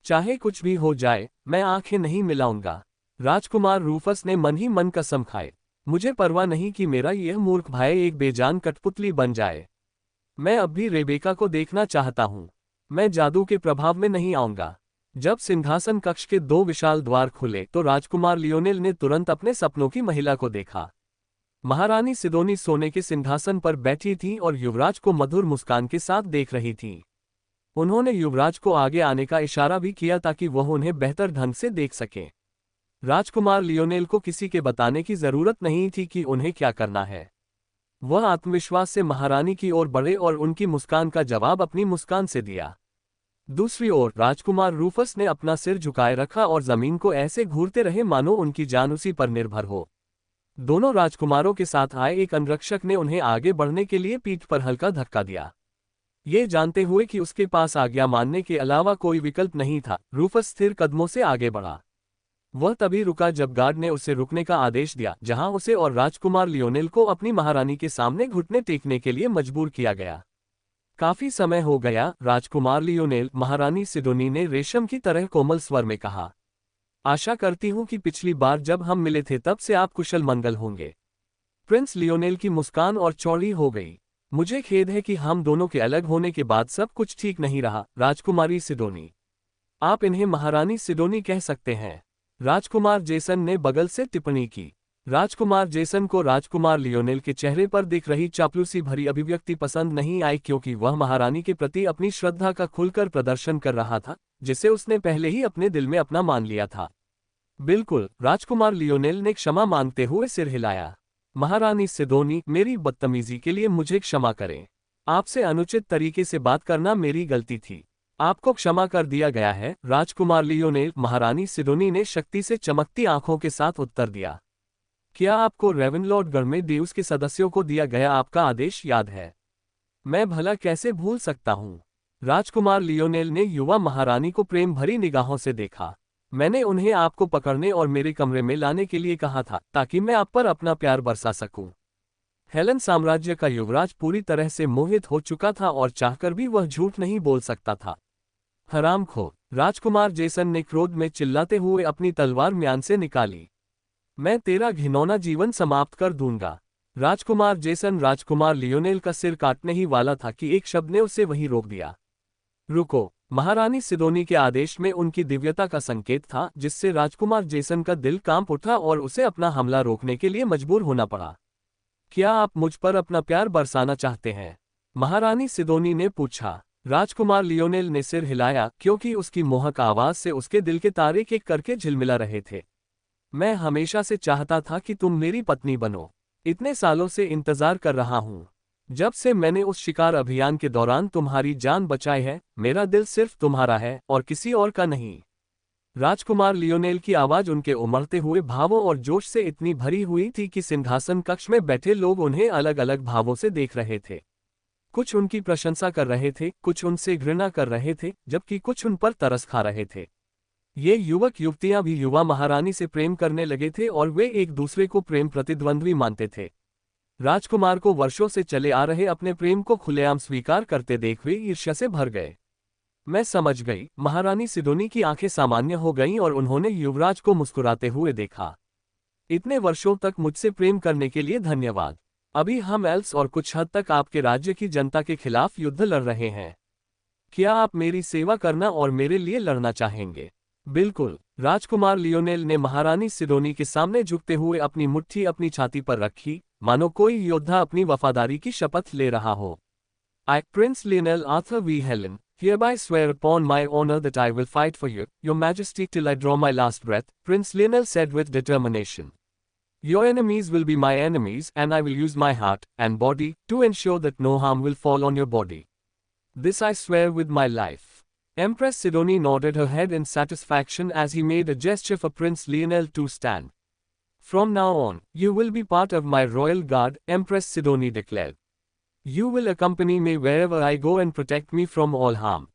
चाहे कुछ भी हो जाए, मैं आंखें नहीं मिलाऊंगा। राजकुमार रूफस ने मन ही मन कसम खाए। मुझे परवाह नहीं कि मेरा यह मूर्ख भाई एक बेजान कठपुतली बन जाए। मैं अब भी रेबेका को देखना चाहता हूं। मैं जादू के प्रभाव में नहीं आऊंगा। जब सिंहासन कक्ष के दो विशाल द्वार खुले तो राजकुमार लियोनेल ने तुरंत अपने सपनों की महिला को देखा। महारानी सिडोनी सोने के सिंहासन पर बैठी थी और युवराज को मधुर मुस्कान के साथ देख रही थी। उन्होंने युवराज को आगे आने का इशारा भी किया ताकि वह उन्हें बेहतर ढंग से देख सके। राजकुमार लियोनेल को किसी के बताने की जरूरत नहीं थी कि उन्हें क्या करना है। वह आत्मविश्वास से महारानी की ओर बढ़े और उनकी मुस्कान का जवाब अपनी मुस्कान से दिया। दूसरी ओर राजकुमार रूफस ने अपना सिर झुकाए रखा और जमीन को ऐसे घूरते रहे मानो उनकी जान उसी पर निर्भर हो। दोनों राजकुमारों के साथ आए एक अंगरक्षक ने उन्हें आगे बढ़ने के लिए पीठ पर हल्का धक्का दिया। ये जानते हुए कि उसके पास आज्ञा मानने के अलावा कोई विकल्प नहीं था, रूफस स्थिर कदमों से आगे बढ़ा। वह तभी रुका जब गार्ड ने उसे रुकने का आदेश दिया, जहां उसे और राजकुमार लियोनेल को अपनी महारानी के सामने घुटने टेकने के लिए मजबूर किया गया। काफी समय हो गया, राजकुमार लियोनेल, महारानी सिडोनी ने रेशम की तरह कोमल स्वर में कहा। आशा करती हूं कि पिछली बार जब हम मिले थे तब से आप कुशल मंगल होंगे। प्रिंस लियोनेल की मुस्कान और चौड़ी हो गई। मुझे खेद है कि हम दोनों के अलग होने के बाद सब कुछ ठीक नहीं रहा, राजकुमारी सिडोनी। आप इन्हें महारानी सिडोनी कह सकते हैं। राजकुमार जेसन ने बगल से टिप्पणी की। राजकुमार जेसन को राजकुमार लियोनेल के चेहरे पर दिख रही चापलूसी भरी अभिव्यक्ति पसंद नहीं आई, क्योंकि वह महारानी के प्रति अपनी श्रद्धा का खुलकर प्रदर्शन कर रहा था, जिसे उसने पहले ही अपने दिल में अपना मान लिया था। बिल्कुल, राजकुमार लियोनेल ने क्षमा मांगते हुए सिर हिलाया। महारानी सिडोनी, मेरी बदतमीजी के लिए मुझे क्षमा करें। आपसे अनुचित तरीके से बात करना मेरी गलती थी। आपको क्षमा कर दिया गया है, राजकुमार लियोनेल, महारानी सिडोनी ने शक्ति से चमकती आंखों के साथ उत्तर दिया। क्या आपको रेवेनलॉर्ड गढ़ में ड्यूस के सदस्यों को दिया गया आपका आदेश याद है? मैं भला कैसे भूल सकता हूँ। राजकुमार लियोनेल ने युवा महारानी को प्रेम भरी निगाहों से देखा। मैंने उन्हें आपको पकड़ने और मेरे कमरे में लाने के लिए कहा था, ताकि मैं आप पर अपना प्यार बरसा सकूं। हेलन साम्राज्य का युवराज पूरी तरह से मोहित हो चुका था और चाहकर भी वह झूठ नहीं बोल सकता था। हरामखोर, राजकुमार जेसन ने क्रोध में चिल्लाते हुए अपनी तलवार म्यान से निकाली। मैं तेरा घिनौना जीवन समाप्त कर दूंगा। राजकुमार जेसन राजकुमार लियोनेल का सिर काटने ही वाला था कि एक शब्द ने उसे वहीं रोक दिया। रुको। महारानी सिडोनी के आदेश में उनकी दिव्यता का संकेत था, जिससे राजकुमार जेसन का दिल कांप उठा और उसे अपना हमला रोकने के लिए मजबूर होना पड़ा। क्या आप मुझ पर अपना प्यार बरसाना चाहते हैं? महारानी सिडोनी ने पूछा। राजकुमार लियोनेल ने सिर हिलाया, क्योंकि उसकी मोहक आवाज से उसके दिल के तारे एक करके झिलमिला रहे थे। मैं हमेशा से चाहता था कि तुम मेरी पत्नी बनो। इतने सालों से इंतजार कर रहा हूं। जब से मैंने उस शिकार अभियान के दौरान तुम्हारी जान बचाई है, मेरा दिल सिर्फ तुम्हारा है और किसी और का नहीं। राजकुमार लियोनेल की आवाज उनके उमड़ते हुए भावों और जोश से इतनी भरी हुई थी कि सिंहासन कक्ष में बैठे लोग उन्हें अलग अलग भावों से देख रहे थे। कुछ उनकी प्रशंसा कर रहे थे, कुछ उनसे घृणा कर रहे थे, जबकि कुछ उन पर तरस खा रहे थे। ये युवक युवतियां भी युवा महारानी से प्रेम करने लगे थे और वे एक दूसरे को प्रेम प्रतिद्वंद्वी मानते थे। राजकुमार को वर्षों से चले आ रहे अपने प्रेम को खुलेआम स्वीकार करते देख वे ईर्ष्या से भर गए। मैं समझ गई। महारानी सिडोनी की आंखें सामान्य हो गईं और उन्होंने युवराज को मुस्कुराते हुए देखा। इतने वर्षों तक मुझसे प्रेम करने के लिए धन्यवाद। अभी हम एल्स और कुछ हद तक आपके राज्य की जनता के खिलाफ युद्ध लड़ रहे हैं। क्या आप मेरी सेवा करना और मेरे लिए लड़ना चाहेंगे? बिल्कुल। राजकुमार लियोनेल ने महारानी सिडोनी के सामने झुकते हुए अपनी मुट्ठी अपनी छाती पर रखी, मानो कोई योद्धा अपनी वफादारी की शपथ ले रहा हो। I, Prince Lionel Arthur V. Helen, hereby swear upon my honor that I will fight for you, your majesty till I draw my last breath, Prince Lionel said with determination. Your enemies will be my enemies and I will use my heart and body to ensure that no harm will fall on your body. This I swear with my life. Empress Sidonie nodded her head in satisfaction as he made a gesture for Prince Lionel to stand. From now on, you will be part of my royal guard, Empress Sidonie declared. You will accompany me wherever I go and protect me from all harm.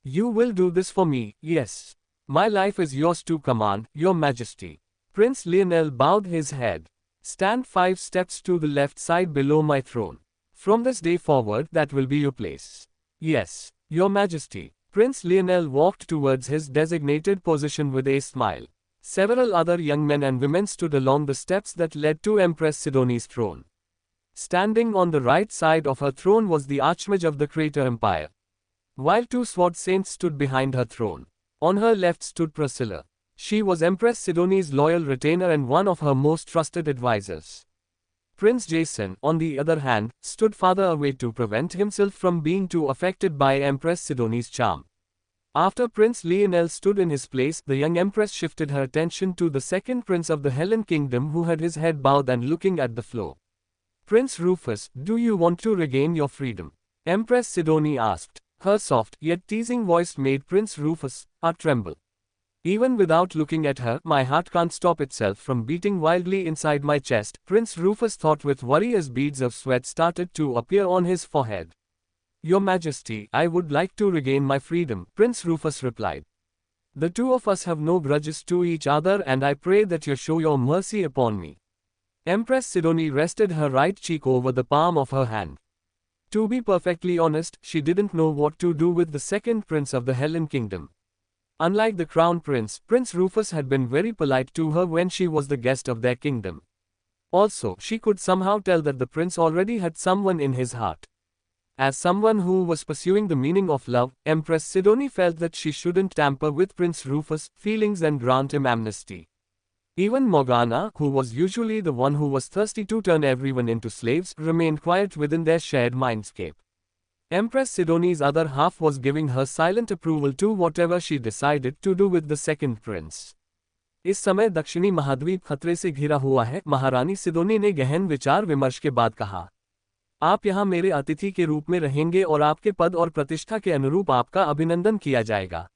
You will do this for me, yes. My life is yours to command, your majesty. Prince Lionel bowed his head. Stand 5 steps to the left side below my throne. From this day forward that will be your place. Yes, your majesty. Prince Lionel walked towards his designated position with a smile. Several other young men and women stood along the steps that led to Empress Sidonie's throne. Standing on the right side of her throne was the Archmage of the Crater Empire, while 2 sword saints stood behind her throne. On her left stood Priscilla. She was Empress Sidonie's loyal retainer and one of her most trusted advisors. Prince Jason, on the other hand, stood farther away to prevent himself from being too affected by Empress Sidonie's charm. After Prince Lionel stood in his place, the young empress shifted her attention to the second prince of the Hellen Kingdom who had his head bowed and looking at the floor. Prince Rufus, do you want to regain your freedom? Empress Sidonie asked. Her soft, yet teasing voice made Prince Rufus' heart tremble. Even without looking at her, my heart can't stop itself from beating wildly inside my chest, Prince Rufus thought with worry as beads of sweat started to appear on his forehead. Your Majesty, I would like to regain my freedom, Prince Rufus replied. The 2 of us have no grudges to each other and I pray that you show your mercy upon me. Empress Sidonie rested her right cheek over the palm of her hand. To be perfectly honest, she didn't know what to do with the second prince of the Hellen Kingdom. Unlike the crown prince, Prince Rufus had been very polite to her when she was the guest of their kingdom. Also, she could somehow tell that the prince already had someone in his heart. As someone who was pursuing the meaning of love, Empress Sidonie felt that she shouldn't tamper with Prince Rufus' feelings and grant him amnesty. Even Morgana, who was usually the one who was thirsty to turn everyone into slaves, remained quiet within their shared mindscape. Empress Sidonie's other half was giving her silent approval to whatever she decided to do with the second prince. इस समय दक्षिणी महाद्वीप खतरे से घिरा हुआ है, महारानी सिडोनी ने गहन विचार विमर्श के बाद कहा। आप यहाँ मेरे अतिथि के रूप में रहेंगे और आपके पद और प्रतिष्ठा के अनुरूप आपका अभिनंदन किया जाएगा।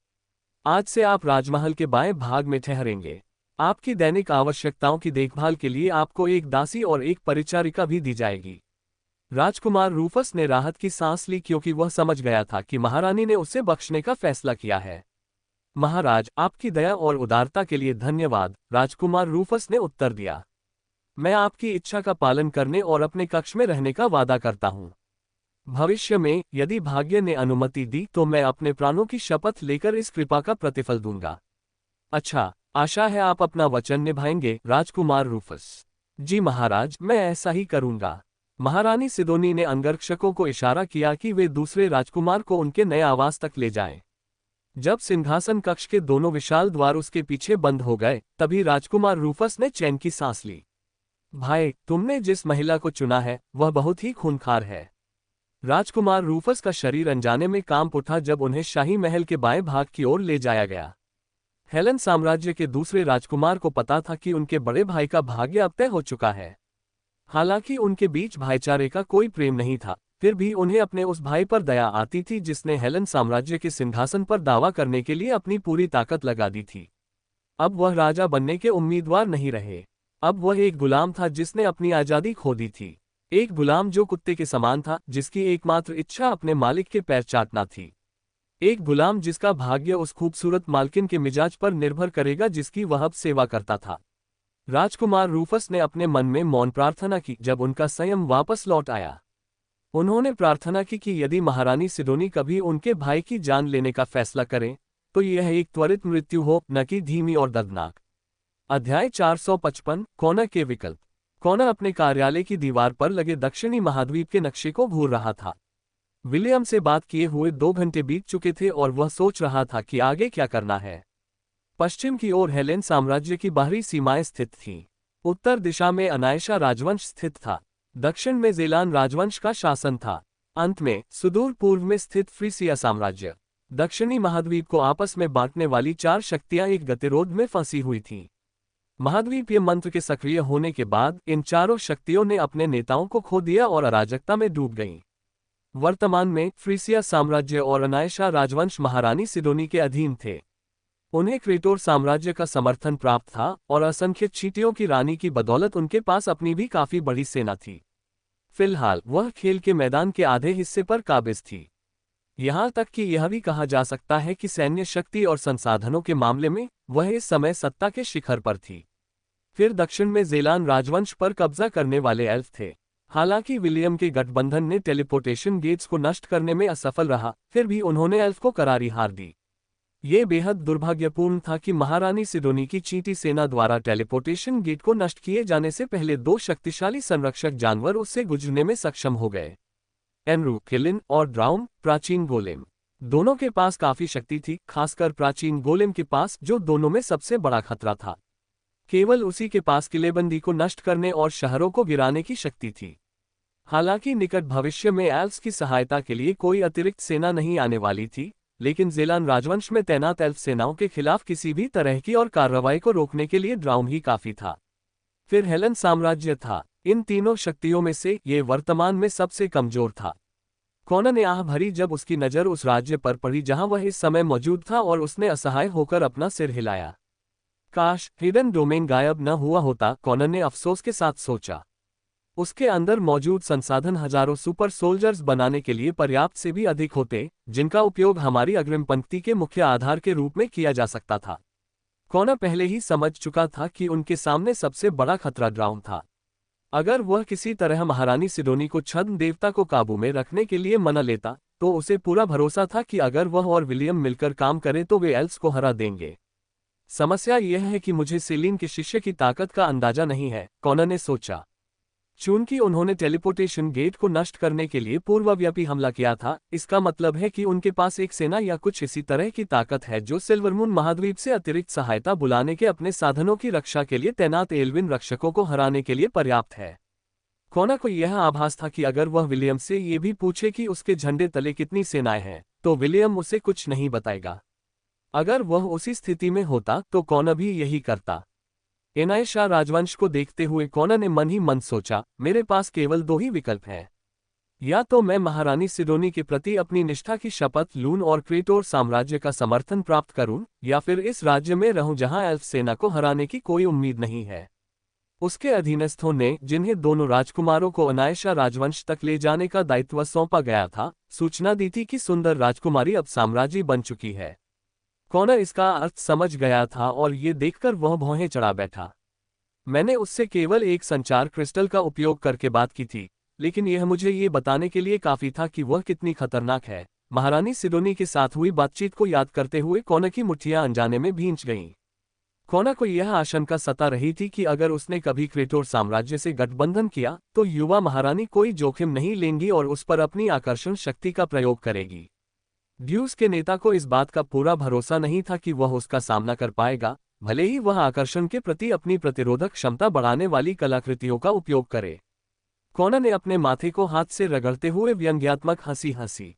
आज से आप राजमहल के बाएं भाग में ठहरेंगे। आपकी दैनिक आवश्यकताओं की देखभाल के लिए आपको एक दासी और एक परिचारिका भी दी जाएगी। राजकुमार रूफस ने राहत की सांस ली क्योंकि वह समझ गया था कि महारानी ने उसे बख्शने का फैसला किया है। महाराज, आपकी दया और उदारता के लिए धन्यवाद, राजकुमार रूफस ने उत्तर दिया। मैं आपकी इच्छा का पालन करने और अपने कक्ष में रहने का वादा करता हूँ। भविष्य में, यदि भाग्य ने अनुमति दी तो मैं अपने प्राणों की शपथ लेकर इस कृपा का प्रतिफल दूंगा। अच्छा, आशा है आप अपना वचन निभाएंगे, राजकुमार रूफस। जी महाराज, मैं ऐसा ही करूंगा। महारानी सिडोनी ने अंगरक्षकों को इशारा किया कि वे दूसरे राजकुमार को उनके नए आवास तक ले जाएं। जब सिंहासन कक्ष के दोनों विशाल द्वार उसके पीछे बंद हो गए, तभी राजकुमार रूफस ने चैन की सांस ली। भाई, तुमने जिस महिला को चुना है, वह बहुत ही खूंखार है। राजकुमार रूफस का शरीर अनजाने में कांप उठा जब उन्हें शाही महल के बाएं भाग की ओर ले जाया गया। हेलन साम्राज्य के दूसरे राजकुमार को पता था कि उनके बड़े भाई का भाग्य अब तय हो चुका है। हालांकि उनके बीच भाईचारे का कोई प्रेम नहीं था, फिर भी उन्हें अपने उस भाई पर दया आती थी जिसने हेलन साम्राज्य के सिंहासन पर दावा करने के लिए अपनी पूरी ताकत लगा दी थी। अब वह राजा बनने के उम्मीदवार नहीं रहे। अब वह एक गुलाम था जिसने अपनी आज़ादी खो दी थी। एक गुलाम जो कुत्ते के समान था, जिसकी एकमात्र इच्छा अपने मालिक के पैर चाटना थी। एक गुलाम जिसका भाग्य उस खूबसूरत मालकिन के मिजाज पर निर्भर करेगा जिसकी वह अब सेवा करता था। राजकुमार रूफस ने अपने मन में मौन प्रार्थना की जब उनका संयम वापस लौट आया। उन्होंने प्रार्थना की कि यदि महारानी सिडोनी कभी उनके भाई की जान लेने का फैसला करें, तो यह एक त्वरित मृत्यु हो, न कि धीमी और दर्दनाक। अध्याय 455, कोना के विकल्प। कॉनर अपने कार्यालय की दीवार पर लगे दक्षिणी महाद्वीप के नक्शे को घूर रहा था। विलियम से बात किए हुए 2 घंटे बीत चुके थे और वह सोच रहा था कि आगे क्या करना है। पश्चिम की ओर हेलेन साम्राज्य की बाहरी सीमाएं स्थित थीं। उत्तर दिशा में अनायशा राजवंश स्थित था। दक्षिण में ज़ेलान राजवंश का शासन था। अंत में सुदूर पूर्व में स्थित फ्रीसिया साम्राज्य। दक्षिणी महाद्वीप को आपस में बांटने वाली 4 शक्तियां एक गतिरोध में फंसी हुई थीं। महाद्वीपीय मंत्र के सक्रिय होने के बाद इन चारों शक्तियों ने अपने नेताओं को खो दिया और अराजकता में डूब गईं। वर्तमान में फ्रीसिया साम्राज्य और अनायशा राजवंश महारानी सिडोनी के अधीन थे। उन्हें क्रेटोर साम्राज्य का समर्थन प्राप्त था और असंख्य चींटियों की रानी की बदौलत उनके पास अपनी भी काफी बड़ी सेना थी। फिलहाल वह खेल के मैदान के आधे हिस्से पर काबिज थी। यहाँ तक कि यह भी कहा जा सकता है कि सैन्य शक्ति और संसाधनों के मामले में वह इस समय सत्ता के शिखर पर थी। फिर दक्षिण में ज़ेलान राजवंश पर कब्जा करने वाले एल्फ थे। हालांकि विलियम के गठबंधन ने टेलीपोर्टेशन गेट्स को नष्ट करने में असफल रहा, फिर भी उन्होंने एल्फ को करारी हार दी। ये बेहद दुर्भाग्यपूर्ण था कि महारानी सिडोनी की चींटी सेना द्वारा टेलीपोर्टेशन गेट को नष्ट किए जाने से पहले 2 शक्तिशाली संरक्षक जानवर उससे गुजरने में सक्षम हो गए। एनरू, किलिन और ड्राउम, प्राचीन गोलेम, दोनों के पास काफी शक्ति थी, खासकर प्राचीन गोलेम के पास, जो दोनों में सबसे बड़ा खतरा था। केवल उसी के पास किलेबंदी को नष्ट करने और शहरों को गिराने की शक्ति थी। हालांकि निकट भविष्य में एल्फ्स की सहायता के लिए कोई अतिरिक्त सेना नहीं आने वाली थी, लेकिन ज़ेलान राजवंश में तैनात एल्फ सेनाओं के खिलाफ किसी भी तरह की और कार्रवाई को रोकने के लिए ड्राउम ही काफी था। फिर हेलन साम्राज्य था। इन तीनों शक्तियों में से ये वर्तमान में सबसे कमजोर था। कॉनर ने आह भरी जब उसकी नज़र उस राज्य पर पड़ी जहां वह इस समय मौजूद था और उसने असहाय होकर अपना सिर हिलाया। काश हिडन डोमेन गायब न हुआ होता, कॉनर ने अफसोस के साथ सोचा। उसके अंदर मौजूद संसाधन हजारों सुपर सोल्जर्स बनाने के लिए पर्याप्त से भी अधिक होते, जिनका उपयोग हमारी अग्रिम पंक्ति के मुख्य आधार के रूप में किया जा सकता था। कॉनर पहले ही समझ चुका था कि उनके सामने सबसे बड़ा खतरा ड्राउम था। अगर वह किसी तरह महारानी सिडोनी को छद्म देवता को काबू में रखने के लिए मना लेता, तो उसे पूरा भरोसा था कि अगर वह और विलियम मिलकर काम करें तो वे एल्फ्स को हरा देंगे। समस्या यह है कि मुझे सेलिन के शिष्य की ताकत का अंदाजा नहीं है, कॉनर ने सोचा। चूंकि उन्होंने टेलीपोर्टेशन गेट को नष्ट करने के लिए पूर्वव्यापी हमला किया था, इसका मतलब है कि उनके पास एक सेना या कुछ इसी तरह की ताकत है जो सिल्वरमून महाद्वीप से अतिरिक्त सहायता बुलाने के अपने साधनों की रक्षा के लिए तैनात एल्विन रक्षकों को हराने के लिए पर्याप्त है। कॉनर को यह आभास था कि अगर वह विलियम से ये भी पूछे कि उसके झंडे तले कितनी सेनाएं हैं, तो विलियम उसे कुछ नहीं बताएगा। अगर वह उसी स्थिति में होता तो कॉनर भी यही करता। एनायशा राजवंश को देखते हुए कॉनर ने मन ही मन सोचा, मेरे पास केवल 2 ही विकल्प हैं। या तो मैं महारानी सिडोनी के प्रति अपनी निष्ठा की शपथ लूं और क्रेटोर साम्राज्य का समर्थन प्राप्त करूं, या फिर इस राज्य में रहूं जहां एल्फ सेना को हराने की कोई उम्मीद नहीं है। उसके अधीनस्थों ने, जिन्हें दोनों राजकुमारों को अनायशा राजवंश तक ले जाने का दायित्व सौंपा गया था, सूचना दी थी कि सुंदर राजकुमारी अब साम्राज्य बन चुकी है। कॉनर इसका अर्थ समझ गया था और ये देखकर वह भौहें चढ़ा बैठा। मैंने उससे केवल एक संचार क्रिस्टल का उपयोग करके बात की थी, लेकिन यह मुझे ये बताने के लिए काफी था कि वह कितनी खतरनाक है। महारानी सिडोनी के साथ हुई बातचीत को याद करते हुए कॉनर की मुट्ठियां अनजाने में भींच गईं। कॉनर को यह आशंका सता रही थी कि अगर उसने कभी क्रेटोर साम्राज्य से गठबंधन किया तो युवा महारानी कोई जोखिम नहीं लेंगी और उस पर अपनी आकर्षण शक्ति का प्रयोग करेगी। ड्यूस के नेता को इस बात का पूरा भरोसा नहीं था कि वह उसका सामना कर पाएगा, भले ही वह आकर्षण के प्रति अपनी प्रतिरोधक क्षमता बढ़ाने वाली कलाकृतियों का उपयोग करे। कॉनर ने अपने माथे को हाथ से रगड़ते हुए व्यंग्यात्मक हंसी हंसी।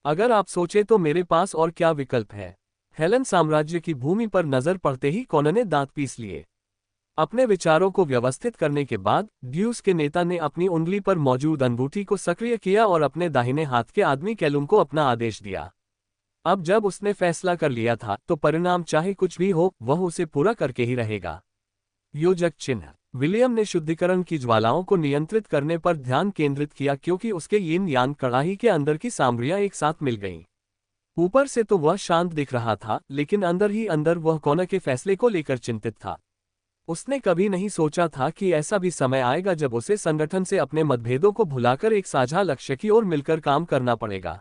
अगर आप सोचे तो मेरे पास और क्या विकल्प है। हेलन साम्राज्य की भूमि पर नजर पड़ते ही कॉनर ने दांत पीस लिए। अपने विचारों को व्यवस्थित करने के बाद ड्यूस के नेता ने अपनी उंगली पर मौजूद अंगूठी को सक्रिय किया और अपने दाहिने हाथ के आदमी कैलुम को अपना आदेश दिया। अब जब उसने फैसला कर लिया था तो परिणाम चाहे कुछ भी हो, वह उसे पूरा करके ही रहेगा। योजक चिन्ह। विलियम ने शुद्धिकरण की ज्वालाओं को नियंत्रित करने पर ध्यान केंद्रित किया क्योंकि उसके यिन यान कड़ाही के अंदर की सामग्रियां एक साथ मिल गईं। ऊपर से तो वह शांत दिख रहा था, लेकिन अंदर ही अंदर वह कॉनर के फैसले को लेकर चिंतित था। उसने कभी नहीं सोचा था कि ऐसा भी समय आएगा जब उसे संगठन से अपने मतभेदों को भुलाकर एक साझा लक्ष्य की ओर मिलकर काम करना पड़ेगा।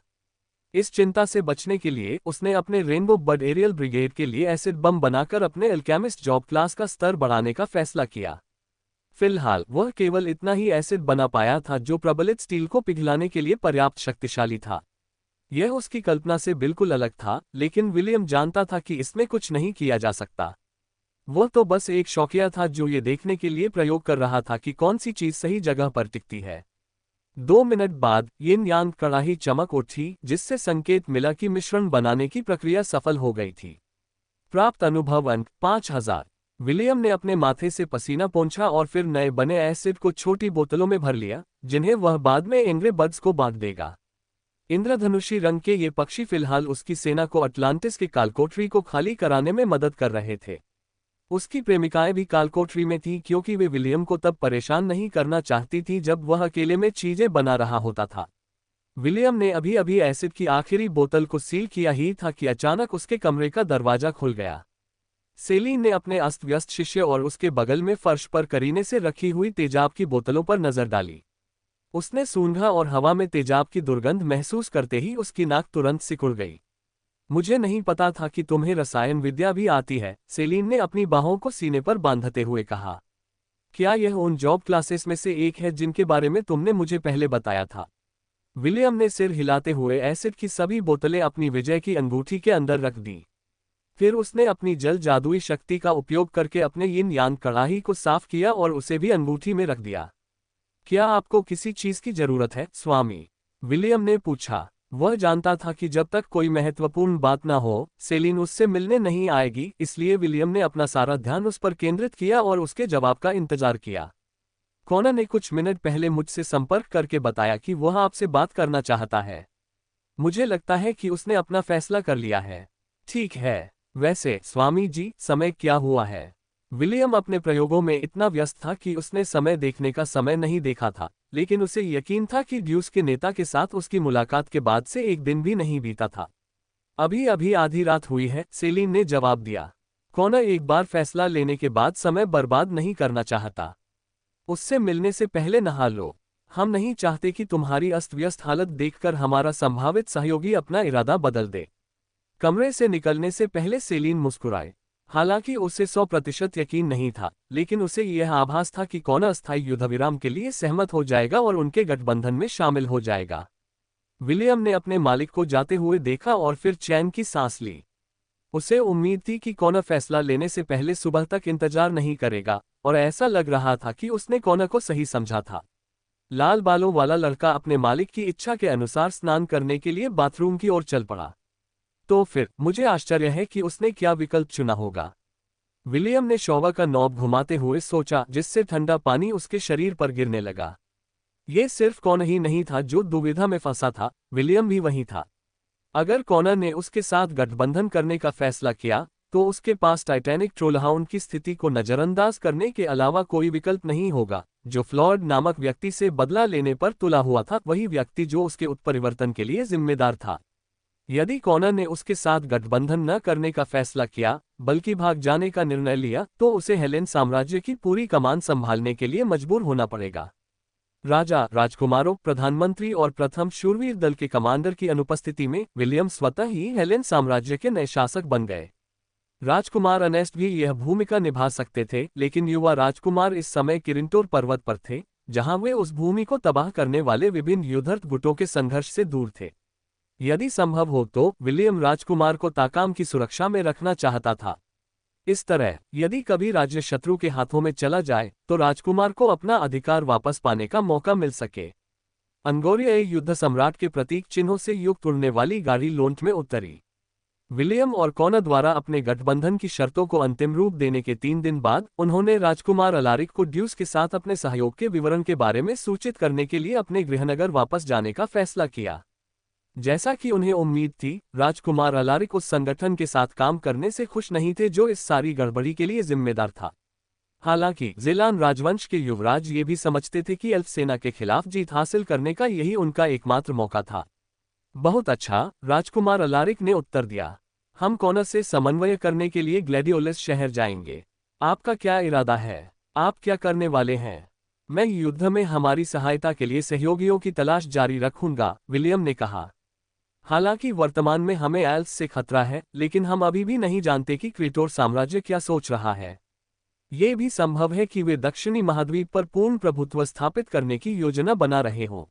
इस चिंता से बचने के लिए उसने अपने रेनबो बड एरियल ब्रिगेड के लिए एसिड बम बनाकर अपने एल्केमिस्ट जॉब क्लास का स्तर बढ़ाने का फैसला किया। फिलहाल वह केवल इतना ही एसिड बना पाया था जो प्रबलित स्टील को पिघलाने के लिए पर्याप्त शक्तिशाली था। यह उसकी कल्पना से बिल्कुल अलग था, लेकिन विलियम जानता था कि इसमें कुछ नहीं किया जा सकता। वह तो बस एक शौकिया था जो ये देखने के लिए प्रयोग कर रहा था कि कौन सी चीज सही जगह पर टिकती है। 2 मिनट बाद यिन यांग कड़ाही चमक उठी, जिससे संकेत मिला कि मिश्रण बनाने की प्रक्रिया सफल हो गई थी। प्राप्त अनुभव अंक 5000। विलियम ने अपने माथे से पसीना पोंछा और फिर नए बने एसिड को छोटी बोतलों में भर लिया, जिन्हें वह बाद में एंग्रे बर्ड्स को बांट देगा। इंद्रधनुषी रंग के ये पक्षी फिलहाल उसकी सेना को अटलांटिस के कालकोठरी को खाली कराने में मदद कर रहे थे। उसकी प्रेमिकाएं भी कालकोठरी में थीं क्योंकि वे विलियम को तब परेशान नहीं करना चाहती थीं जब वह अकेले में चीजें बना रहा होता था। विलियम ने अभी अभी एसिड की आखिरी बोतल को सील किया ही था कि अचानक उसके कमरे का दरवाजा खुल गया। सेलीन ने अपने अस्त व्यस्त शिष्य और उसके बगल में फर्श पर करीने से रखी हुई तेजाब की बोतलों पर नजर डाली। उसने सूंघा और हवा में तेजाब की दुर्गंध महसूस करते ही उसकी नाक तुरंत सिकुड़ गई। मुझे नहीं पता था कि तुम्हें रसायन विद्या भी आती है, सेलीन ने अपनी बाहों को सीने पर बांधते हुए कहा। क्या यह उन जॉब क्लासेस में से एक है जिनके बारे में तुमने मुझे पहले बताया था? विलियम ने सिर हिलाते हुए एसिड की सभी बोतलें अपनी विजय की अंगूठी के अंदर रख दी। फिर उसने अपनी जल जादुई शक्ति का उपयोग करके अपने यिन यांग कड़ाही को साफ किया और उसे भी अंगूठी में रख दिया। क्या आपको किसी चीज की जरूरत है, स्वामी? विलियम ने पूछा। वह जानता था कि जब तक कोई महत्वपूर्ण बात ना हो, सेलीन उससे मिलने नहीं आएगी, इसलिए विलियम ने अपना सारा ध्यान उस पर केंद्रित किया और उसके जवाब का इंतजार किया। कॉनर ने कुछ मिनट पहले मुझसे संपर्क करके बताया कि वह आपसे बात करना चाहता है। मुझे लगता है कि उसने अपना फैसला कर लिया है। ठीक है। वैसे स्वामी जी, समय क्या हुआ है? विलियम अपने प्रयोगों में इतना व्यस्त था कि उसने समय देखने का समय नहीं देखा था, लेकिन उसे यकीन था कि ड्यूस के नेता के साथ उसकी मुलाकात के बाद से एक दिन भी नहीं बीता था। अभी अभी आधी रात हुई है, सेलीन ने जवाब दिया। कॉनर एक बार फैसला लेने के बाद समय बर्बाद नहीं करना चाहता। उससे मिलने से पहले नहा लो। हम नहीं चाहते कि तुम्हारी अस्त व्यस्त हालत देखकर हमारा संभावित सहयोगी अपना इरादा बदल दे। कमरे से निकलने से पहले सेलीन मुस्कुराए। हालांकि उसे 100% यकीन नहीं था, लेकिन उसे यह आभास था कि कॉनर अस्थायी युद्धविराम के लिए सहमत हो जाएगा और उनके गठबंधन में शामिल हो जाएगा। विलियम ने अपने मालिक को जाते हुए देखा और फिर चैन की सांस ली। उसे उम्मीद थी कि कॉनर फैसला लेने से पहले सुबह तक इंतजार नहीं करेगा, और ऐसा लग रहा था कि उसने कॉनर को सही समझा था। लाल बालों वाला लड़का अपने मालिक की इच्छा के अनुसार स्नान करने के लिए बाथरूम की ओर चल पड़ा। तो फिर मुझे आश्चर्य है कि उसने क्या विकल्प चुना होगा। विलियम ने शॉवर का नॉब घुमाते हुए सोचा, जिससे ठंडा पानी उसके शरीर पर गिरने लगा। यह सिर्फ कॉनर ही नहीं था जो दुविधा में फंसा था, विलियम भी वही था। अगर कॉनर ने उसके साथ गठबंधन करने का फैसला किया, तो उसके पास टाइटैनिक ट्रोलहाउंड की स्थिति को नजरअंदाज करने के अलावा कोई विकल्प नहीं होगा। जो फ्लॉयड नामक व्यक्ति से बदला लेने पर तुला हुआ था, वही व्यक्ति जो उसके उत्परिवर्तन के लिए जिम्मेदार था। यदि कॉनर ने उसके साथ गठबंधन न करने का फैसला किया, बल्कि भाग जाने का निर्णय लिया, तो उसे हेलेन साम्राज्य की पूरी कमान संभालने के लिए मजबूर होना पड़ेगा। राजा, राजकुमारों, प्रधानमंत्री और प्रथम शूरवीर दल के कमांडर की अनुपस्थिति में विलियम स्वतः ही हेलेन साम्राज्य के नए शासक बन गए। राजकुमार अर्नेस्ट भी यह भूमिका निभा सकते थे, लेकिन युवा राजकुमार इस समय किरिंटोर पर्वत पर थे, जहां वे उस भूमि को तबाह करने वाले विभिन्न युद्धरत गुटों के संघर्ष से दूर थे। यदि संभव हो तो विलियम राजकुमार को ताकाम की सुरक्षा में रखना चाहता था। इस तरह यदि कभी राज्य शत्रु के हाथों में चला जाए, तो राजकुमार को अपना अधिकार वापस पाने का मौका मिल सके। अंगोरिया युद्ध सम्राट के प्रतीक चिन्हों से युक्त उड़ने वाली गाड़ी लोंट में उतरी। विलियम और कॉनर द्वारा अपने गठबंधन की शर्तों को अंतिम रूप देने के 3 दिन बाद, उन्होंने राजकुमार अलारिक को ड्यूस के साथ अपने सहयोग के विवरण के बारे में सूचित करने के लिए अपने गृहनगर वापस जाने का फैसला किया। जैसा कि उन्हें उम्मीद थी, राजकुमार अलारिक उस संगठन के साथ काम करने से खुश नहीं थे जो इस सारी गड़बड़ी के लिए जिम्मेदार था। हालांकि ज़ेलान राजवंश के युवराज ये भी समझते थे कि एल्फ सेना के खिलाफ जीत हासिल करने का यही उनका एकमात्र मौका था। बहुत अच्छा, राजकुमार अलारिक ने उत्तर दिया। हम कॉनर से समन्वय करने के लिए ग्लैडियोलस शहर जाएंगे। आपका क्या इरादा है? आप क्या करने वाले हैं? मैं युद्ध में हमारी सहायता के लिए सहयोगियों की तलाश जारी रखूंगा, विलियम ने कहा। हालांकि वर्तमान में हमें एल्फ से खतरा है, लेकिन हम अभी भी नहीं जानते कि क्रिटोर साम्राज्य क्या सोच रहा है। ये भी संभव है कि वे दक्षिणी महाद्वीप पर पूर्ण प्रभुत्व स्थापित करने की योजना बना रहे हों।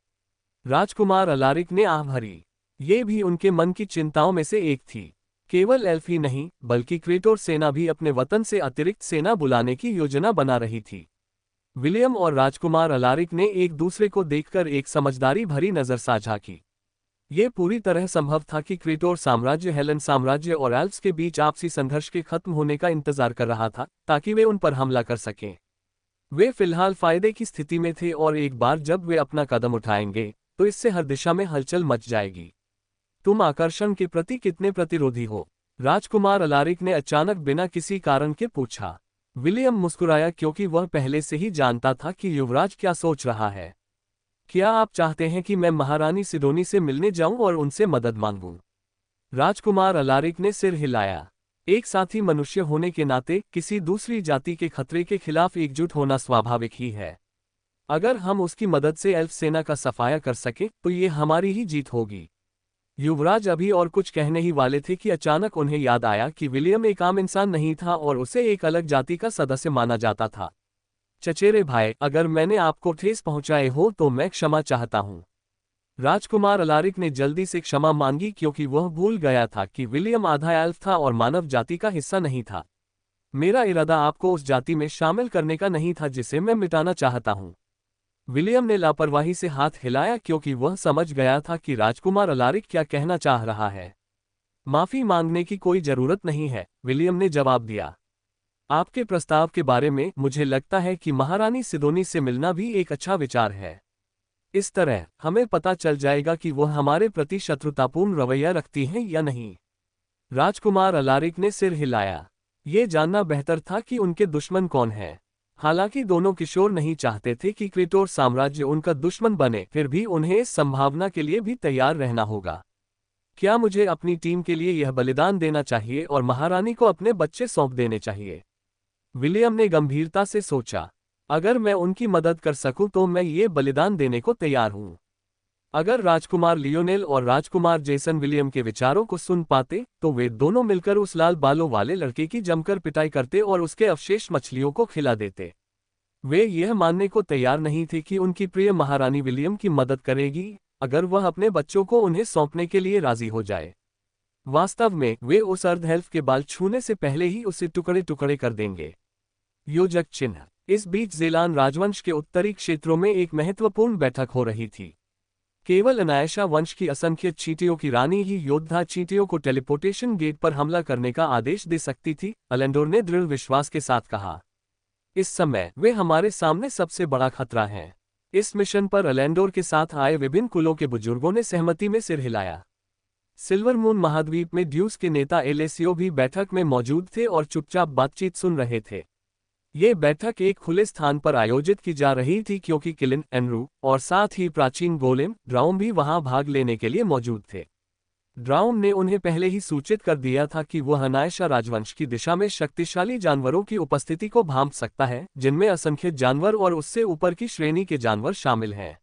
राजकुमार अलारिक ने आह भरी। ये भी उनके मन की चिंताओं में से एक थी। केवल एल्फ ही नहीं, बल्कि क्रेटोर सेना भी अपने वतन से अतिरिक्त सेना बुलाने की योजना बना रही थी। विलियम और राजकुमार अलारिक ने एक दूसरे को देखकर एक समझदारी भरी नजर साझा की। ये पूरी तरह संभव था कि क्रेटोर साम्राज्य हेलेन साम्राज्य और एल्फ्स के बीच आपसी संघर्ष के खत्म होने का इंतजार कर रहा था, ताकि वे उन पर हमला कर सकें। वे फिलहाल फायदे की स्थिति में थे और एक बार जब वे अपना कदम उठाएंगे, तो इससे हर दिशा में हलचल मच जाएगी। तुम आकर्षण के प्रति कितने प्रतिरोधी हो? राजकुमार अलारिक ने अचानक बिना किसी कारण के पूछा। विलियम मुस्कुराया क्योंकि वह पहले से ही जानता था कि युवराज क्या सोच रहा है। क्या आप चाहते हैं कि मैं महारानी सिडोनी से मिलने जाऊं और उनसे मदद मांगूं? राजकुमार अलारिक ने सिर हिलाया। एक साथी मनुष्य होने के नाते किसी दूसरी जाति के खतरे के खिलाफ एकजुट होना स्वाभाविक ही है। अगर हम उसकी मदद से एल्फ सेना का सफाया कर सके तो ये हमारी ही जीत होगी। युवराज अभी और कुछ कहने ही वाले थे कि अचानक उन्हें याद आया कि विलियम एक आम इंसान नहीं था और उसे एक अलग जाति का सदस्य माना जाता था। चचेरे भाई, अगर मैंने आपको ठेस पहुंचाए हो तो मैं क्षमा चाहता हूं। राजकुमार अलारिक ने जल्दी से क्षमा मांगी क्योंकि वह भूल गया था कि विलियम आधा एल्फ था और मानव जाति का हिस्सा नहीं था। मेरा इरादा आपको उस जाति में शामिल करने का नहीं था जिसे मैं मिटाना चाहता हूं। विलियम ने लापरवाही से हाथ हिलाया क्योंकि वह समझ गया था कि राजकुमार अलारिक क्या कहना चाह रहा है। माफी मांगने की कोई जरूरत नहीं है, विलियम ने जवाब दिया। आपके प्रस्ताव के बारे में मुझे लगता है कि महारानी सिडोनी से मिलना भी एक अच्छा विचार है। इस तरह हमें पता चल जाएगा कि वह हमारे प्रति शत्रुतापूर्ण रवैया रखती हैं या नहीं। राजकुमार अलारिक ने सिर हिलाया। ये जानना बेहतर था कि उनके दुश्मन कौन हैं। हालांकि दोनों किशोर नहीं चाहते थे कि क्रेटोर साम्राज्य उनका दुश्मन बने, फिर भी उन्हें इस संभावना के लिए भी तैयार रहना होगा। क्या मुझे अपनी टीम के लिए यह बलिदान देना चाहिए और महारानी को अपने बच्चे सौंप देने चाहिए? विलियम ने गंभीरता से सोचा। अगर मैं उनकी मदद कर सकूं तो मैं ये बलिदान देने को तैयार हूं। अगर राजकुमार लियोनेल और राजकुमार जेसन विलियम के विचारों को सुन पाते तो वे दोनों मिलकर उस लाल बालों वाले लड़के की जमकर पिटाई करते और उसके अवशेष मछलियों को खिला देते। वे यह मानने को तैयार नहीं थे कि उनकी प्रिय महारानी विलियम की मदद करेगी अगर वह अपने बच्चों को उन्हें सौंपने के लिए राजी हो जाए। वास्तव में वे उस अर्धएल्फ के बाल छूने से पहले ही उसे टुकड़े टुकड़े कर देंगे। योजक चिन्ह। इस बीच ज़ेलान राजवंश के उत्तरी क्षेत्रों में एक महत्वपूर्ण बैठक हो रही थी। केवल अनायशा वंश की असंख्य चींटियों की रानी ही योद्धा चींटियों को टेलीपोर्टेशन गेट पर हमला करने का आदेश दे सकती थी, अलेंडोर ने दृढ़ विश्वास के साथ कहा। इस समय वे हमारे सामने सबसे बड़ा खतरा हैं। इस मिशन पर अलेंडोर के साथ आए विभिन्न कुलों के बुजुर्गों ने सहमति में सिर हिलाया। सिल्वर मून महाद्वीप में ड्यूस के नेता एलेसियो भी बैठक में मौजूद थे और चुपचाप बातचीत सुन रहे थे। ये बैठक एक खुले स्थान पर आयोजित की जा रही थी क्योंकि किलिन, एनरू और साथ ही प्राचीन गोलेम ड्राउम भी वहां भाग लेने के लिए मौजूद थे। ड्राउम ने उन्हें पहले ही सूचित कर दिया था कि वह अनायशा राजवंश की दिशा में शक्तिशाली जानवरों की उपस्थिति को भांप सकता है, जिनमें असंख्य जानवर और उससे ऊपर की श्रेणी के जानवर शामिल हैं।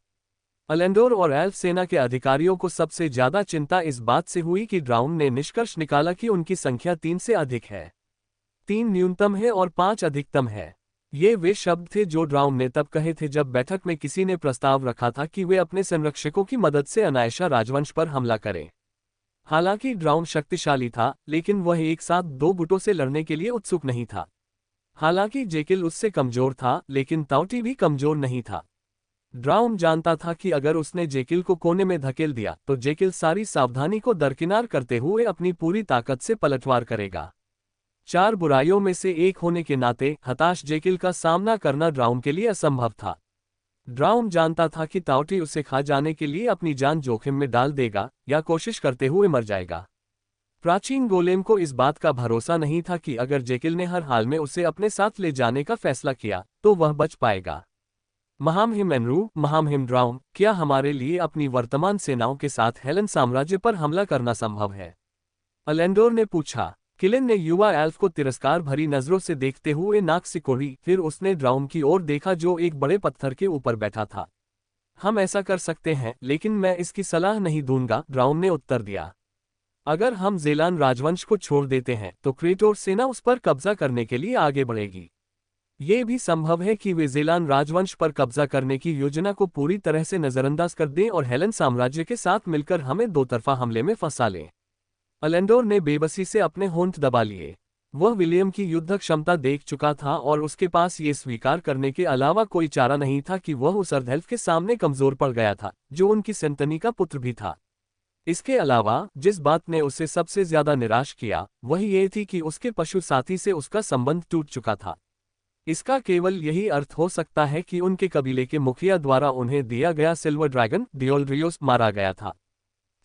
अलेंडोर और एल्फ सेना के अधिकारियों को सबसे ज्यादा चिंता इस बात से हुई कि ड्राउम ने निष्कर्ष निकाला कि उनकी संख्या 3 से अधिक है। 3 न्यूनतम है और 5 अधिकतम है। ये वे शब्द थे जो ड्राउम ने तब कहे थे जब बैठक में किसी ने प्रस्ताव रखा था कि वे अपने संरक्षकों की मदद से अनायशा राजवंश पर हमला करें। हालांकि ड्राउम शक्तिशाली था, लेकिन वह एक साथ 2 गुटों से लड़ने के लिए उत्सुक नहीं था। हालांकि जेकिल उससे कमजोर था, लेकिन ताउटी भी कमजोर नहीं था। ड्राउम जानता था कि अगर उसने जेकिल को कोने में धकेल दिया तो जेकिल सारी सावधानी को दरकिनार करते हुए अपनी पूरी ताकत से पलटवार करेगा। 4 बुराइयों में से एक होने के नाते हताश जेकिल का सामना करना ड्राउम के लिए असंभव था। ड्राउम जानता था कि ताउटी उसे खा जाने के लिए अपनी जान जोखिम में डाल देगा या कोशिश करते हुए मर जाएगा। प्राचीन गोलेम को इस बात का भरोसा नहीं था कि अगर जेकिल ने हर हाल में उसे अपने साथ ले जाने का फैसला किया तो वह बच पाएगा। महामहिम एनरू, महामहिम ड्राउम, क्या हमारे लिए अपनी वर्तमान सेनाओं के साथ हेलेन साम्राज्य पर हमला करना संभव है? अलेंडोर ने पूछा। किलिन ने युवा एल्फ को तिरस्कार भरी नजरों से देखते हुए नाक सिकोड़ी, फिर उसने ड्राउम की ओर देखा जो एक बड़े पत्थर के ऊपर बैठा था। हम ऐसा कर सकते हैं, लेकिन मैं इसकी सलाह नहीं दूंगा, ड्राउम ने उत्तर दिया। अगर हम ज़ेलान राजवंश को छोड़ देते हैं तो क्रेटोर सेना उस पर कब्जा करने के लिए आगे बढ़ेगी। ये भी संभव है कि वे ज़ेलान राजवंश पर कब्जा करने की योजना को पूरी तरह से नज़रअंदाज कर दें और हेलेन साम्राज्य के साथ मिलकर हमें दो तरफा हमले में फंसा लें। अलेंडोर ने बेबसी से अपने होंठ दबा लिए। वह विलियम की युद्ध क्षमता देख चुका था और उसके पास ये स्वीकार करने के अलावा कोई चारा नहीं था कि वह उस अर्धएल्फ के सामने कमजोर पड़ गया था, जो उनकी संतनी का पुत्र भी था। इसके अलावा जिस बात ने उसे सबसे ज्यादा निराश किया वह ये थी कि उसके पशु साथी से उसका संबंध टूट चुका था। इसका केवल यही अर्थ हो सकता है कि उनके कबीले के मुखिया द्वारा उन्हें दिया गया सिल्वर ड्रैगन डियोलरियोस मारा गया था।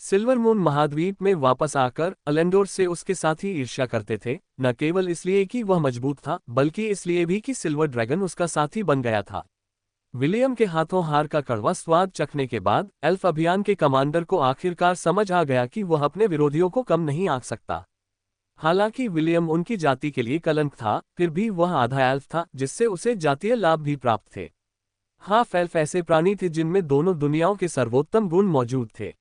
सिल्वर मून महाद्वीप में वापस आकर अलेंडोर से उसके साथी ईर्ष्या करते थे, न केवल इसलिए कि वह मजबूत था बल्कि इसलिए भी कि सिल्वर ड्रैगन उसका साथी बन गया था। विलियम के हाथों हार का कड़वा स्वाद चखने के बाद एल्फ अभियान के कमांडर को आखिरकार समझ आ गया कि वह अपने विरोधियों को कम नहीं आंक सकता। हालांकि विलियम उनकी जाति के लिए कलंक था, फिर भी वह आधा एल्फ था जिससे उसे जातीय लाभ भी प्राप्त थे। हाफ एल्फ ऐसे प्राणी थे जिनमें दोनों दुनियाओं के सर्वोत्तम गुण मौजूद थे।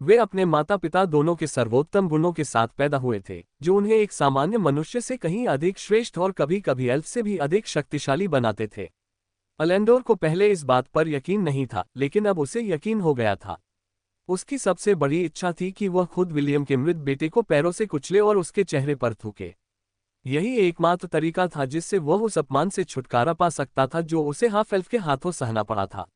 वे अपने माता पिता दोनों के सर्वोत्तम गुणों के साथ पैदा हुए थे, जो उन्हें एक सामान्य मनुष्य से कहीं अधिक श्रेष्ठ और कभी कभी एल्फ से भी अधिक शक्तिशाली बनाते थे। अलेंडोर को पहले इस बात पर यकीन नहीं था, लेकिन अब उसे यकीन हो गया था। उसकी सबसे बड़ी इच्छा थी कि वह खुद विलियम के मृत बेटे को पैरों से कुचले और उसके चेहरे पर थूके। यही एकमात्र तरीका था जिससे वह उस अपमान से छुटकारा पा सकता था जो उसे हाफ एल्फ के हाथों सहना पड़ा था।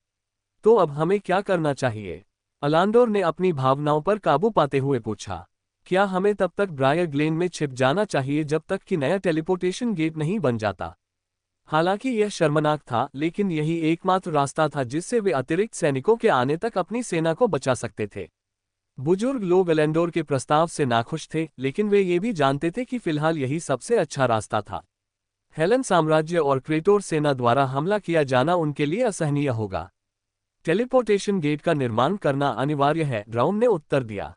तो अब हमें क्या करना चाहिए? अलांडोर ने अपनी भावनाओं पर काबू पाते हुए पूछा। क्या हमें तब तक ब्रायर ग्लेन में छिप जाना चाहिए जब तक कि नया टेलीपोर्टेशन गेट नहीं बन जाता? हालांकि यह शर्मनाक था, लेकिन यही एकमात्र रास्ता था जिससे वे अतिरिक्त सैनिकों के आने तक अपनी सेना को बचा सकते थे। बुजुर्ग लोग अलेंडोर के प्रस्ताव से नाखुश थे, लेकिन वे ये भी जानते थे कि फिलहाल यही सबसे अच्छा रास्ता था। हेलेन साम्राज्य और क्रेटोर सेना द्वारा हमला किया जाना उनके लिए असहनीय होगा। टेलीपोर्टेशन गेट का निर्माण करना अनिवार्य है, राउम ने उत्तर दिया।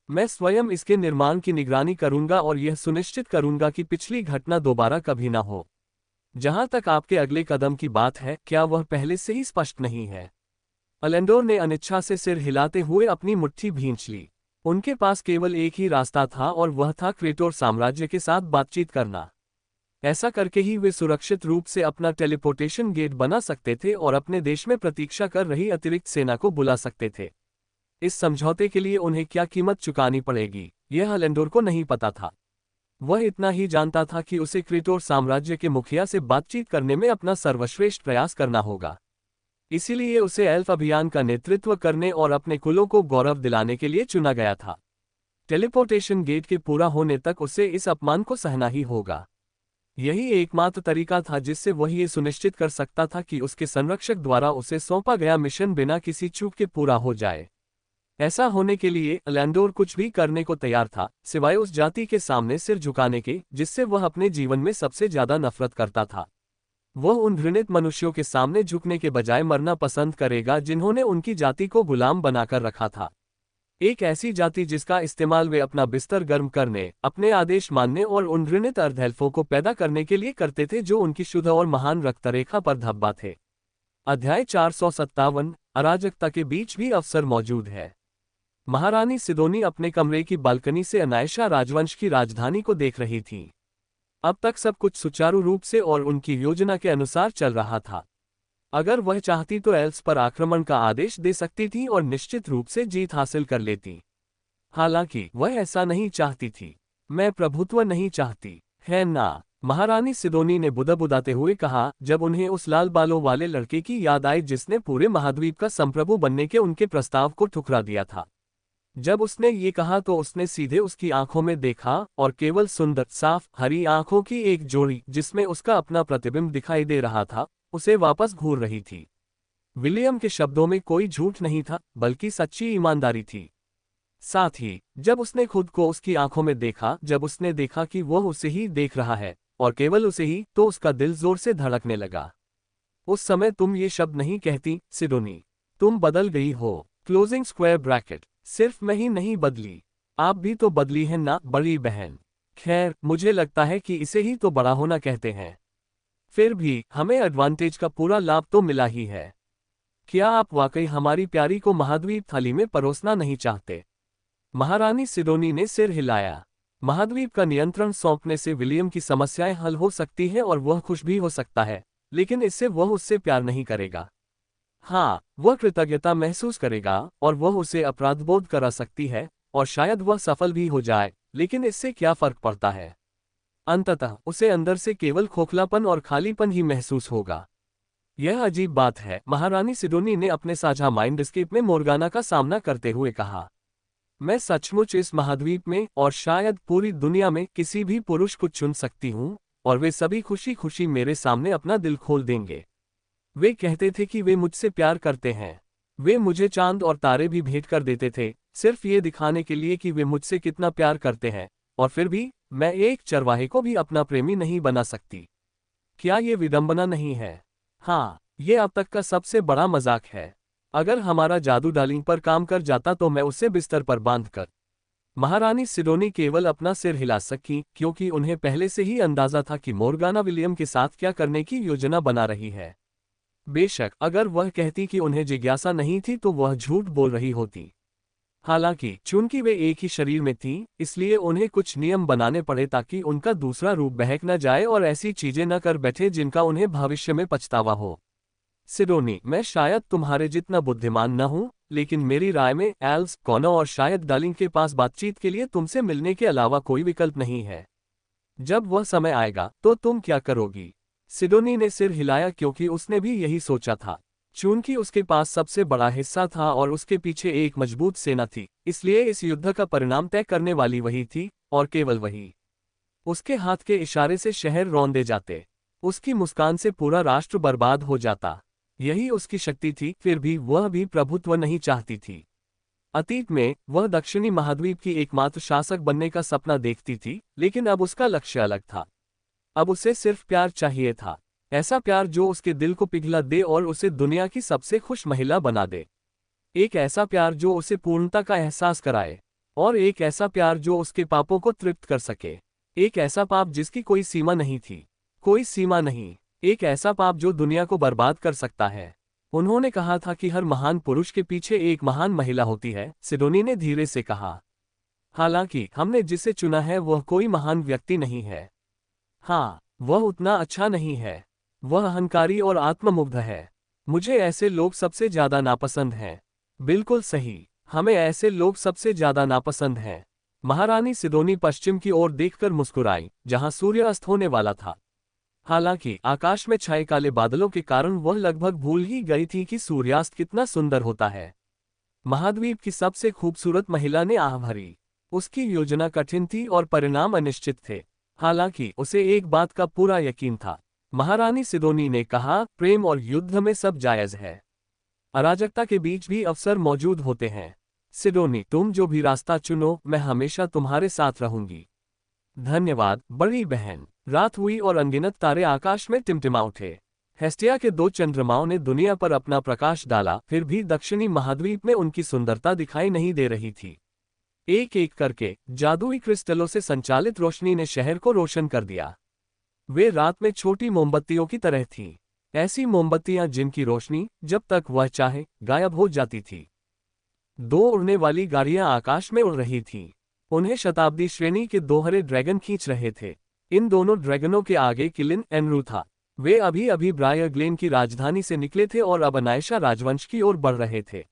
मैं स्वयं इसके निर्माण की निगरानी करूंगा और यह सुनिश्चित करूंगा कि पिछली घटना दोबारा कभी न हो। जहां तक आपके अगले कदम की बात है, क्या वह पहले से ही स्पष्ट नहीं है? अलेंडोर ने अनिच्छा से सिर हिलाते हुए अपनी मुट्ठी भींच ली। उनके पास केवल एक ही रास्ता था और वह था क्रेटोर साम्राज्य के साथ बातचीत करना। ऐसा करके ही वे सुरक्षित रूप से अपना टेलीपोर्टेशन गेट बना सकते थे और अपने देश में प्रतीक्षा कर रही अतिरिक्त सेना को बुला सकते थे। इस समझौते के लिए उन्हें क्या कीमत चुकानी पड़ेगी, यह अलेंडोर को नहीं पता था। वह इतना ही जानता था कि उसे क्रेटोर साम्राज्य के मुखिया से बातचीत करने में अपना सर्वश्रेष्ठ प्रयास करना होगा। इसीलिए उसे एल्फ अभियान का नेतृत्व करने और अपने कुलों को गौरव दिलाने के लिए चुना गया था। टेलीपोर्टेशन गेट के पूरा होने तक उसे इस अपमान को सहना ही होगा। यही एकमात्र तरीका था जिससे वह ये सुनिश्चित कर सकता था कि उसके संरक्षक द्वारा उसे सौंपा गया मिशन बिना किसी चूक के पूरा हो जाए। ऐसा होने के लिए अलेंडोर कुछ भी करने को तैयार था, सिवाय उस जाति के सामने सिर झुकाने के जिससे वह अपने जीवन में सबसे ज्यादा नफरत करता था। वह उन घृणित मनुष्यों के सामने झुकने के बजाय मरना पसंद करेगा जिन्होंने उनकी जाति को गुलाम बनाकर रखा था। एक ऐसी जाति जिसका इस्तेमाल वे अपना बिस्तर गर्म करने, अपने आदेश मानने और उन घृणित अर्धएल्फों को पैदा करने के लिए करते थे जो उनकी शुद्ध और महान रक्तरेखा पर धब्बा थे। अध्याय 457 अराजकता के बीच भी अवसर मौजूद है। महारानी सिदोनी अपने कमरे की बालकनी से अनायशा राजवंश की राजधानी को देख रही थी। अब तक सब कुछ सुचारू रूप से और उनकी योजना के अनुसार चल रहा था। अगर वह चाहती तो एल्फ्स पर आक्रमण का आदेश दे सकती थी और निश्चित रूप से जीत हासिल कर लेती। हालांकि वह ऐसा नहीं चाहती थी। मैं प्रभुत्व नहीं चाहती, है ना? महारानी सिदोनी ने बुदबुदाते हुए कहा, जब उन्हें उस लाल बालों वाले लड़के की याद आई जिसने पूरे महाद्वीप का संप्रभु बनने के उनके प्रस्ताव को ठुकरा दिया था। जब उसने ये कहा तो उसने सीधे उसकी आंखों में देखा और केवल सुंदर साफ हरी आंखों की एक जोड़ी जिसमें उसका अपना प्रतिबिंब दिखाई दे रहा था, उसे वापस घूर रही थी। विलियम के शब्दों में कोई झूठ नहीं था, बल्कि सच्ची ईमानदारी थी। साथ ही जब उसने खुद को उसकी आंखों में देखा, जब उसने देखा कि वह उसे ही देख रहा है और केवल उसे ही, तो उसका दिल जोर से धड़कने लगा। उस समय तुम ये शब्द नहीं कहती, सिडोनी। तुम बदल गई हो। Closing square bracket. सिर्फ मैं ही नहीं बदली, आप भी तो बदली हैं ना, बड़ी बहन। खैर, मुझे लगता है कि इसे ही तो बड़ा होना कहते हैं। फिर भी हमें एडवांटेज का पूरा लाभ तो मिला ही है। क्या आप वाकई हमारी प्यारी को महाद्वीप थाली में परोसना नहीं चाहते? महारानी सिडोनी ने सिर हिलाया। महाद्वीप का नियंत्रण सौंपने से विलियम की समस्याएं हल हो सकती हैं और वह खुश भी हो सकता है, लेकिन इससे वह उससे प्यार नहीं करेगा। हाँ, वह कृतज्ञता महसूस करेगा और वह उसे अपराधबोध करा सकती है, और शायद वह सफल भी हो जाए, लेकिन इससे क्या फर्क पड़ता है? अंततः उसे अंदर से केवल खोखलापन और खालीपन ही महसूस होगा। यह अजीब बात है, महारानी सिडोनी ने अपने साझा माइंड एस्केप में मोर्गाना का सामना करते हुए कहा। मैं सचमुच इस महाद्वीप में और शायद पूरी दुनिया में किसी भी पुरुष को चुन सकती हूँ, और वे सभी खुशी खुशी मेरे सामने अपना दिल खोल देंगे। वे कहते थे कि वे मुझसे प्यार करते हैं। वे मुझे चांद और तारे भी भेंट कर देते थे, सिर्फ ये दिखाने के लिए कि वे मुझसे कितना प्यार करते हैं, और फिर भी मैं एक चरवाहे को भी अपना प्रेमी नहीं बना सकती। क्या ये विडंबना नहीं है? हाँ, ये अब तक का सबसे बड़ा मजाक है। अगर हमारा जादू डार्लिंग पर काम कर जाता तो मैं उसे बिस्तर पर बांधकर। महारानी सिडोनी केवल अपना सिर हिला सकी, क्योंकि उन्हें पहले से ही अंदाजा था कि मोर्गाना विलियम के साथ क्या करने की योजना बना रही है। बेशक अगर वह कहती कि उन्हें जिज्ञासा नहीं थी तो वह झूठ बोल रही होती। हालांकि चूंकि वे एक ही शरीर में थीं, इसलिए उन्हें कुछ नियम बनाने पड़े ताकि उनका दूसरा रूप बहक न जाए और ऐसी चीजें न कर बैठे जिनका उन्हें भविष्य में पछतावा हो। सिडोनी, मैं शायद तुम्हारे जितना बुद्धिमान न हूं, लेकिन मेरी राय में एल्स, कॉनो और शायद डार्लिंग के पास बातचीत के लिए तुमसे मिलने के अलावा कोई विकल्प नहीं है। जब वह समय आएगा तो तुम क्या करोगी? सिडोनी ने सिर हिलाया क्योंकि उसने भी यही सोचा था। चूंकि उसके पास सबसे बड़ा हिस्सा था और उसके पीछे एक मजबूत सेना थी, इसलिए इस युद्ध का परिणाम तय करने वाली वही थी, और केवल वही। उसके हाथ के इशारे से शहर रौंदे जाते, उसकी मुस्कान से पूरा राष्ट्र बर्बाद हो जाता। यही उसकी शक्ति थी, फिर भी वह भी प्रभुत्व नहीं चाहती थी। अतीत में वह दक्षिणी महाद्वीप की एकमात्र शासक बनने का सपना देखती थी, लेकिन अब उसका लक्ष्य अलग था। अब उसे सिर्फ प्यार चाहिए था, ऐसा प्यार जो उसके दिल को पिघला दे और उसे दुनिया की सबसे खुश महिला बना दे। एक ऐसा प्यार जो उसे पूर्णता का एहसास कराए, और एक ऐसा प्यार जो उसके पापों को तृप्त कर सके। एक ऐसा पाप जिसकी कोई सीमा नहीं थी, कोई सीमा नहीं। एक ऐसा पाप जो दुनिया को बर्बाद कर सकता है। उन्होंने कहा था कि हर महान पुरुष के पीछे एक महान महिला होती है, सिडोनी ने धीरे से कहा। हालांकि हमने जिसे चुना है वह कोई महान व्यक्ति नहीं है। हाँ, वह उतना अच्छा नहीं है। वह अहंकारी और आत्ममुग्ध है। मुझे ऐसे लोग सबसे ज्यादा नापसंद हैं। बिल्कुल सही, हमें ऐसे लोग सबसे ज्यादा नापसंद हैं। महारानी सिडोनी पश्चिम की ओर देखकर मुस्कुराई, जहां सूर्य अस्त होने वाला था। हालांकि आकाश में छाए काले बादलों के कारण वह लगभग भूल ही गई थी कि सूर्यास्त कितना सुंदर होता है। महाद्वीप की सबसे खूबसूरत महिला ने आह भरी। उसकी योजना कठिन थी और परिणाम अनिश्चित थे। हालांकि उसे एक बात का पूरा यकीन था। महारानी सिडोनी ने कहा, प्रेम और युद्ध में सब जायज है। अराजकता के बीच भी अवसर मौजूद होते हैं। सिडोनी, तुम जो भी रास्ता चुनो, मैं हमेशा तुम्हारे साथ रहूंगी। धन्यवाद बड़ी बहन। रात हुई और अनगिनत तारे आकाश में टिमटिमा उठे। हेस्टिया के 2 चंद्रमाओं ने दुनिया पर अपना प्रकाश डाला, फिर भी दक्षिणी महाद्वीप में उनकी सुंदरता दिखाई नहीं दे रही थी। एक एक करके जादुई क्रिस्टलों से संचालित रोशनी ने शहर को रोशन कर दिया। वे रात में छोटी मोमबत्तियों की तरह थीं, ऐसी मोमबत्तियां जिनकी रोशनी जब तक वह चाहे गायब हो जाती थी। 2 उड़ने वाली गाड़ियां आकाश में उड़ रही थीं। उन्हें शताब्दी श्रेणी के 2 हरे ड्रैगन खींच रहे थे। इन दोनों ड्रैगनों के आगे किलिन एनरू था। वे अभी अभी ब्रायर ग्लेन की राजधानी से निकले थे और अब अनायशा राजवंश की ओर बढ़ रहे थे।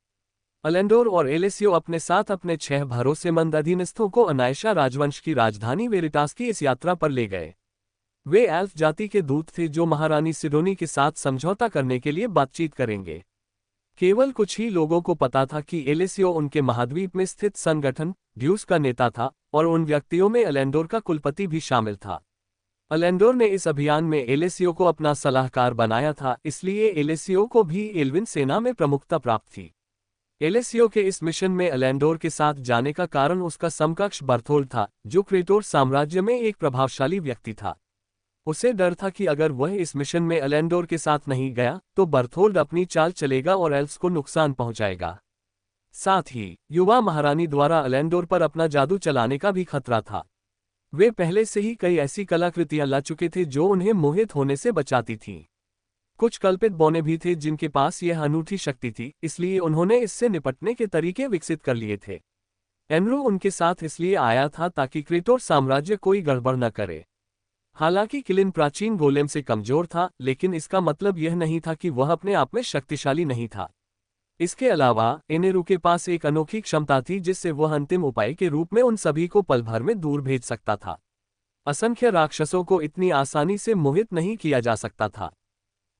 अलेंडोर और एलेसियो अपने साथ अपने 6 भरोसेमंद अधीनस्थों को अनायशा राजवंश की राजधानी वेरिटास की इस यात्रा पर ले गए। वे एल्फ जाति के दूत थे जो महारानी सिडोनी के साथ समझौता करने के लिए बातचीत करेंगे। केवल कुछ ही लोगों को पता था कि एलेसियो उनके महाद्वीप में स्थित संगठन ड्यूस का नेता था, और उन व्यक्तियों में अलेंडोर का कुलपति भी शामिल था। अलेंडोर ने इस अभियान में एलेसियो को अपना सलाहकार बनाया था, इसलिए एलेसियो को भी एल्विन सेना में प्रमुखता प्राप्त थी। एलेसियो के इस मिशन में अलेंडोर के साथ जाने का कारण उसका समकक्ष बर्थोल्ड था, जो क्रेटोर साम्राज्य में एक प्रभावशाली व्यक्ति था। उसे डर था कि अगर वह इस मिशन में अलेंडोर के साथ नहीं गया तो बर्थोल्ड अपनी चाल चलेगा और एल्व्स को नुकसान पहुंचाएगा। साथ ही युवा महारानी द्वारा अलेंडोर पर अपना जादू चलाने का भी खतरा था। वे पहले से ही कई ऐसी कलाकृतियां ला चुके थे जो उन्हें मोहित होने से बचाती थीं। कुछ कल्पित बौने भी थे जिनके पास यह अनूठी शक्ति थी, इसलिए उन्होंने इससे निपटने के तरीके विकसित कर लिए थे। एनरो उनके साथ इसलिए आया था ताकि क्रेटोर साम्राज्य कोई गड़बड़ न करे। हालांकि किलिन प्राचीन गोलेम से कमजोर था, लेकिन इसका मतलब यह नहीं था कि वह अपने आप में शक्तिशाली नहीं था। इसके अलावा एनेरू के पास एक अनोखी क्षमता थी जिससे वह अंतिम उपाय के रूप में उन सभी को पल भर में दूर भेज सकता था। असंख्य राक्षसों को इतनी आसानी से मोहित नहीं किया जा सकता था।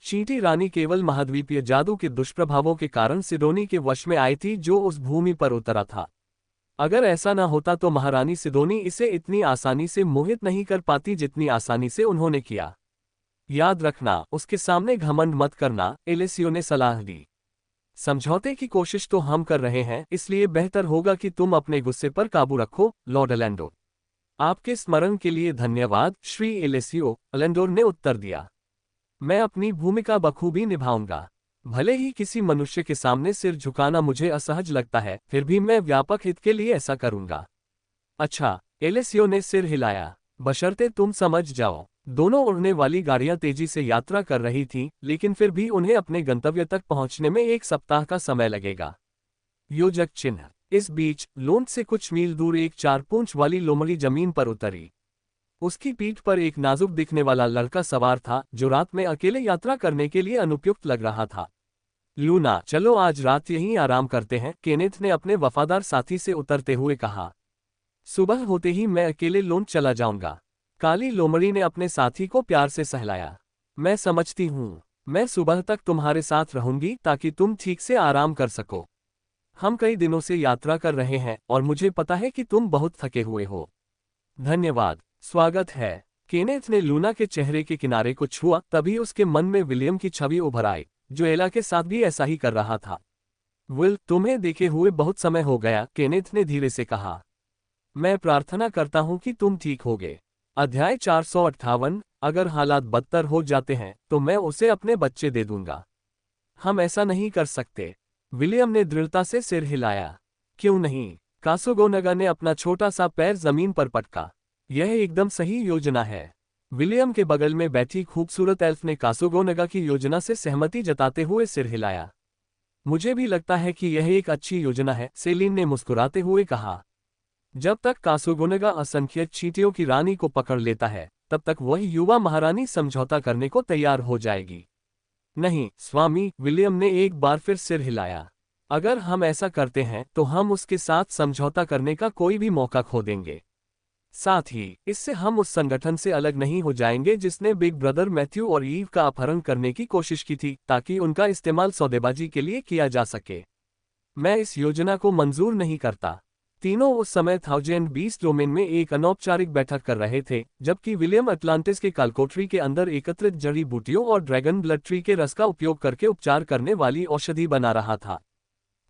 चींटी रानी केवल महाद्वीपीय जादू के दुष्प्रभावों के कारण सिडोनी के वश में आई थी जो उस भूमि पर उतरा था। अगर ऐसा न होता तो महारानी सिडोनी इसे इतनी आसानी से मोहित नहीं कर पाती जितनी आसानी से उन्होंने किया। याद रखना, उसके सामने घमंड मत करना, एलेसियो ने सलाह दी। समझौते की कोशिश तो हम कर रहे हैं, इसलिए बेहतर होगा कि तुम अपने गुस्से पर काबू रखो, लॉर्ड एलेंडोर। आपके स्मरण के लिए धन्यवाद, श्री एलेसियो, एलेंडोर ने उत्तर दिया। मैं अपनी भूमिका बखूबी निभाऊंगा। भले ही किसी मनुष्य के सामने सिर झुकाना मुझे असहज लगता है, फिर भी मैं व्यापक हित के लिए ऐसा करूंगा। अच्छा, एलेसियो ने सिर हिलाया। बशर्ते तुम समझ जाओ। दोनों उड़ने वाली गाड़ियां तेजी से यात्रा कर रही थीं, लेकिन फिर भी उन्हें अपने गंतव्य तक पहुंचने में 1 सप्ताह का समय लगेगा। योजक चिन्ह। इस बीच लोन से कुछ मील दूर एक 4 पूंछ वाली लोमड़ी जमीन पर उतरी। उसकी पीठ पर एक नाजुक दिखने वाला लड़का सवार था जो रात में अकेले यात्रा करने के लिए अनुपयुक्त लग रहा था। लूना, चलो आज रात यहीं आराम करते हैं, केनेथ ने अपने वफादार साथी से उतरते हुए कहा। सुबह होते ही मैं अकेले लोन चला जाऊंगा। काली लोमड़ी ने अपने साथी को प्यार से सहलाया। मैं समझती हूँ। मैं सुबह तक तुम्हारे साथ रहूंगी ताकि तुम ठीक से आराम कर सको। हम कई दिनों से यात्रा कर रहे हैं और मुझे पता है कि तुम बहुत थके हुए हो। धन्यवाद, स्वागत है। केनेथ ने लूना के चेहरे के किनारे को छुआ, तभी उसके मन में विलियम की छवि उभर आई, जो एला के साथ भी ऐसा ही कर रहा था। विल, तुम्हें देखे हुए बहुत समय हो गया, केनेथ ने धीरे से कहा। मैं प्रार्थना करता हूं कि तुम ठीक होगे। अध्याय 458। अगर हालात बदतर हो जाते हैं तो मैं उसे अपने बच्चे दे दूंगा। हम ऐसा नहीं कर सकते। विलियम ने दृढ़ता से सिर हिलाया। क्यों नहीं? कासोगोनगा ने अपना छोटा सा पैर जमीन पर पटका। यह एकदम सही योजना है। विलियम के बगल में बैठी खूबसूरत एल्फ ने कासोगोनगा की योजना से सहमति जताते हुए सिर हिलाया। मुझे भी लगता है कि यह एक अच्छी योजना है, सेलिन ने मुस्कुराते हुए कहा। जब तक कासोगोनगा असंख्य चींटियों की रानी को पकड़ लेता है, तब तक वह युवा महारानी समझौता करने को तैयार हो जाएगी। नहीं स्वामी, विलियम ने एक बार फिर सिर हिलाया। अगर हम ऐसा करते हैं तो हम उसके साथ समझौता करने का कोई भी मौका खो देंगे। साथ ही इससे हम उस संगठन से अलग नहीं हो जाएंगे जिसने बिग ब्रदर मैथ्यू और ईव का अपहरण करने की कोशिश की थी ताकि उनका इस्तेमाल सौदेबाजी के लिए किया जा सके। मैं इस योजना को मंजूर नहीं करता। तीनों उस समय 1020 डोमेन में एक अनौपचारिक बैठक कर रहे थे, जबकि विलियम अटलांटिस के कालकोटरी के अंदर एकत्रित जड़ी बूटियों और ड्रैगन ब्लड ट्री के रस का उपयोग करके उपचार करने वाली औषधि बना रहा था।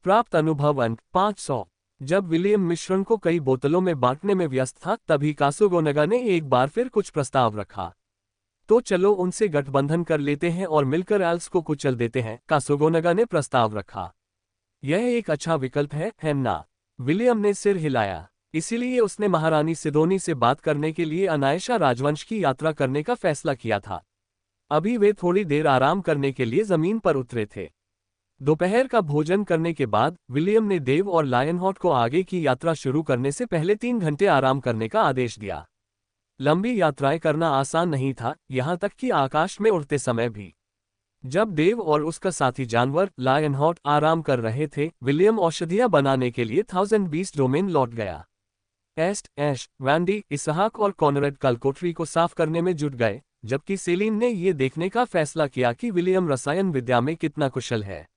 प्राप्त अनुभव अंक 500। जब विलियम मिश्रण को कई बोतलों में बांटने में व्यस्त था, तभी कासोगोनगा ने एक बार फिर कुछ प्रस्ताव रखा। तो चलो उनसे गठबंधन कर लेते हैं और मिलकर एल्स को कुचल देते हैं, कासोगोनगा ने प्रस्ताव रखा। यह एक अच्छा विकल्प है ना? विलियम ने सिर हिलाया। इसीलिए उसने महारानी सिडोनी से बात करने के लिए अनायशा राजवंश की यात्रा करने का फैसला किया था। अभी वे थोड़ी देर आराम करने के लिए जमीन पर उतरे थे। दोपहर का भोजन करने के बाद विलियम ने देव और लायनहॉट को आगे की यात्रा शुरू करने से पहले 3 घंटे आराम करने का आदेश दिया। लंबी यात्राएं करना आसान नहीं था, यहां तक कि आकाश में उड़ते समय भी। जब देव और उसका साथी जानवर लायनहॉट आराम कर रहे थे, विलियम औषधियां बनाने के लिए 1020 डोमेन लौट गया। ऐश, वैंडी, इसहाक और कॉनरेड कालकोटरी को साफ करने में जुट गए, जबकि सेलिन ने यह देखने का फैसला किया कि विलियम रसायन विद्या में कितना कुशल है।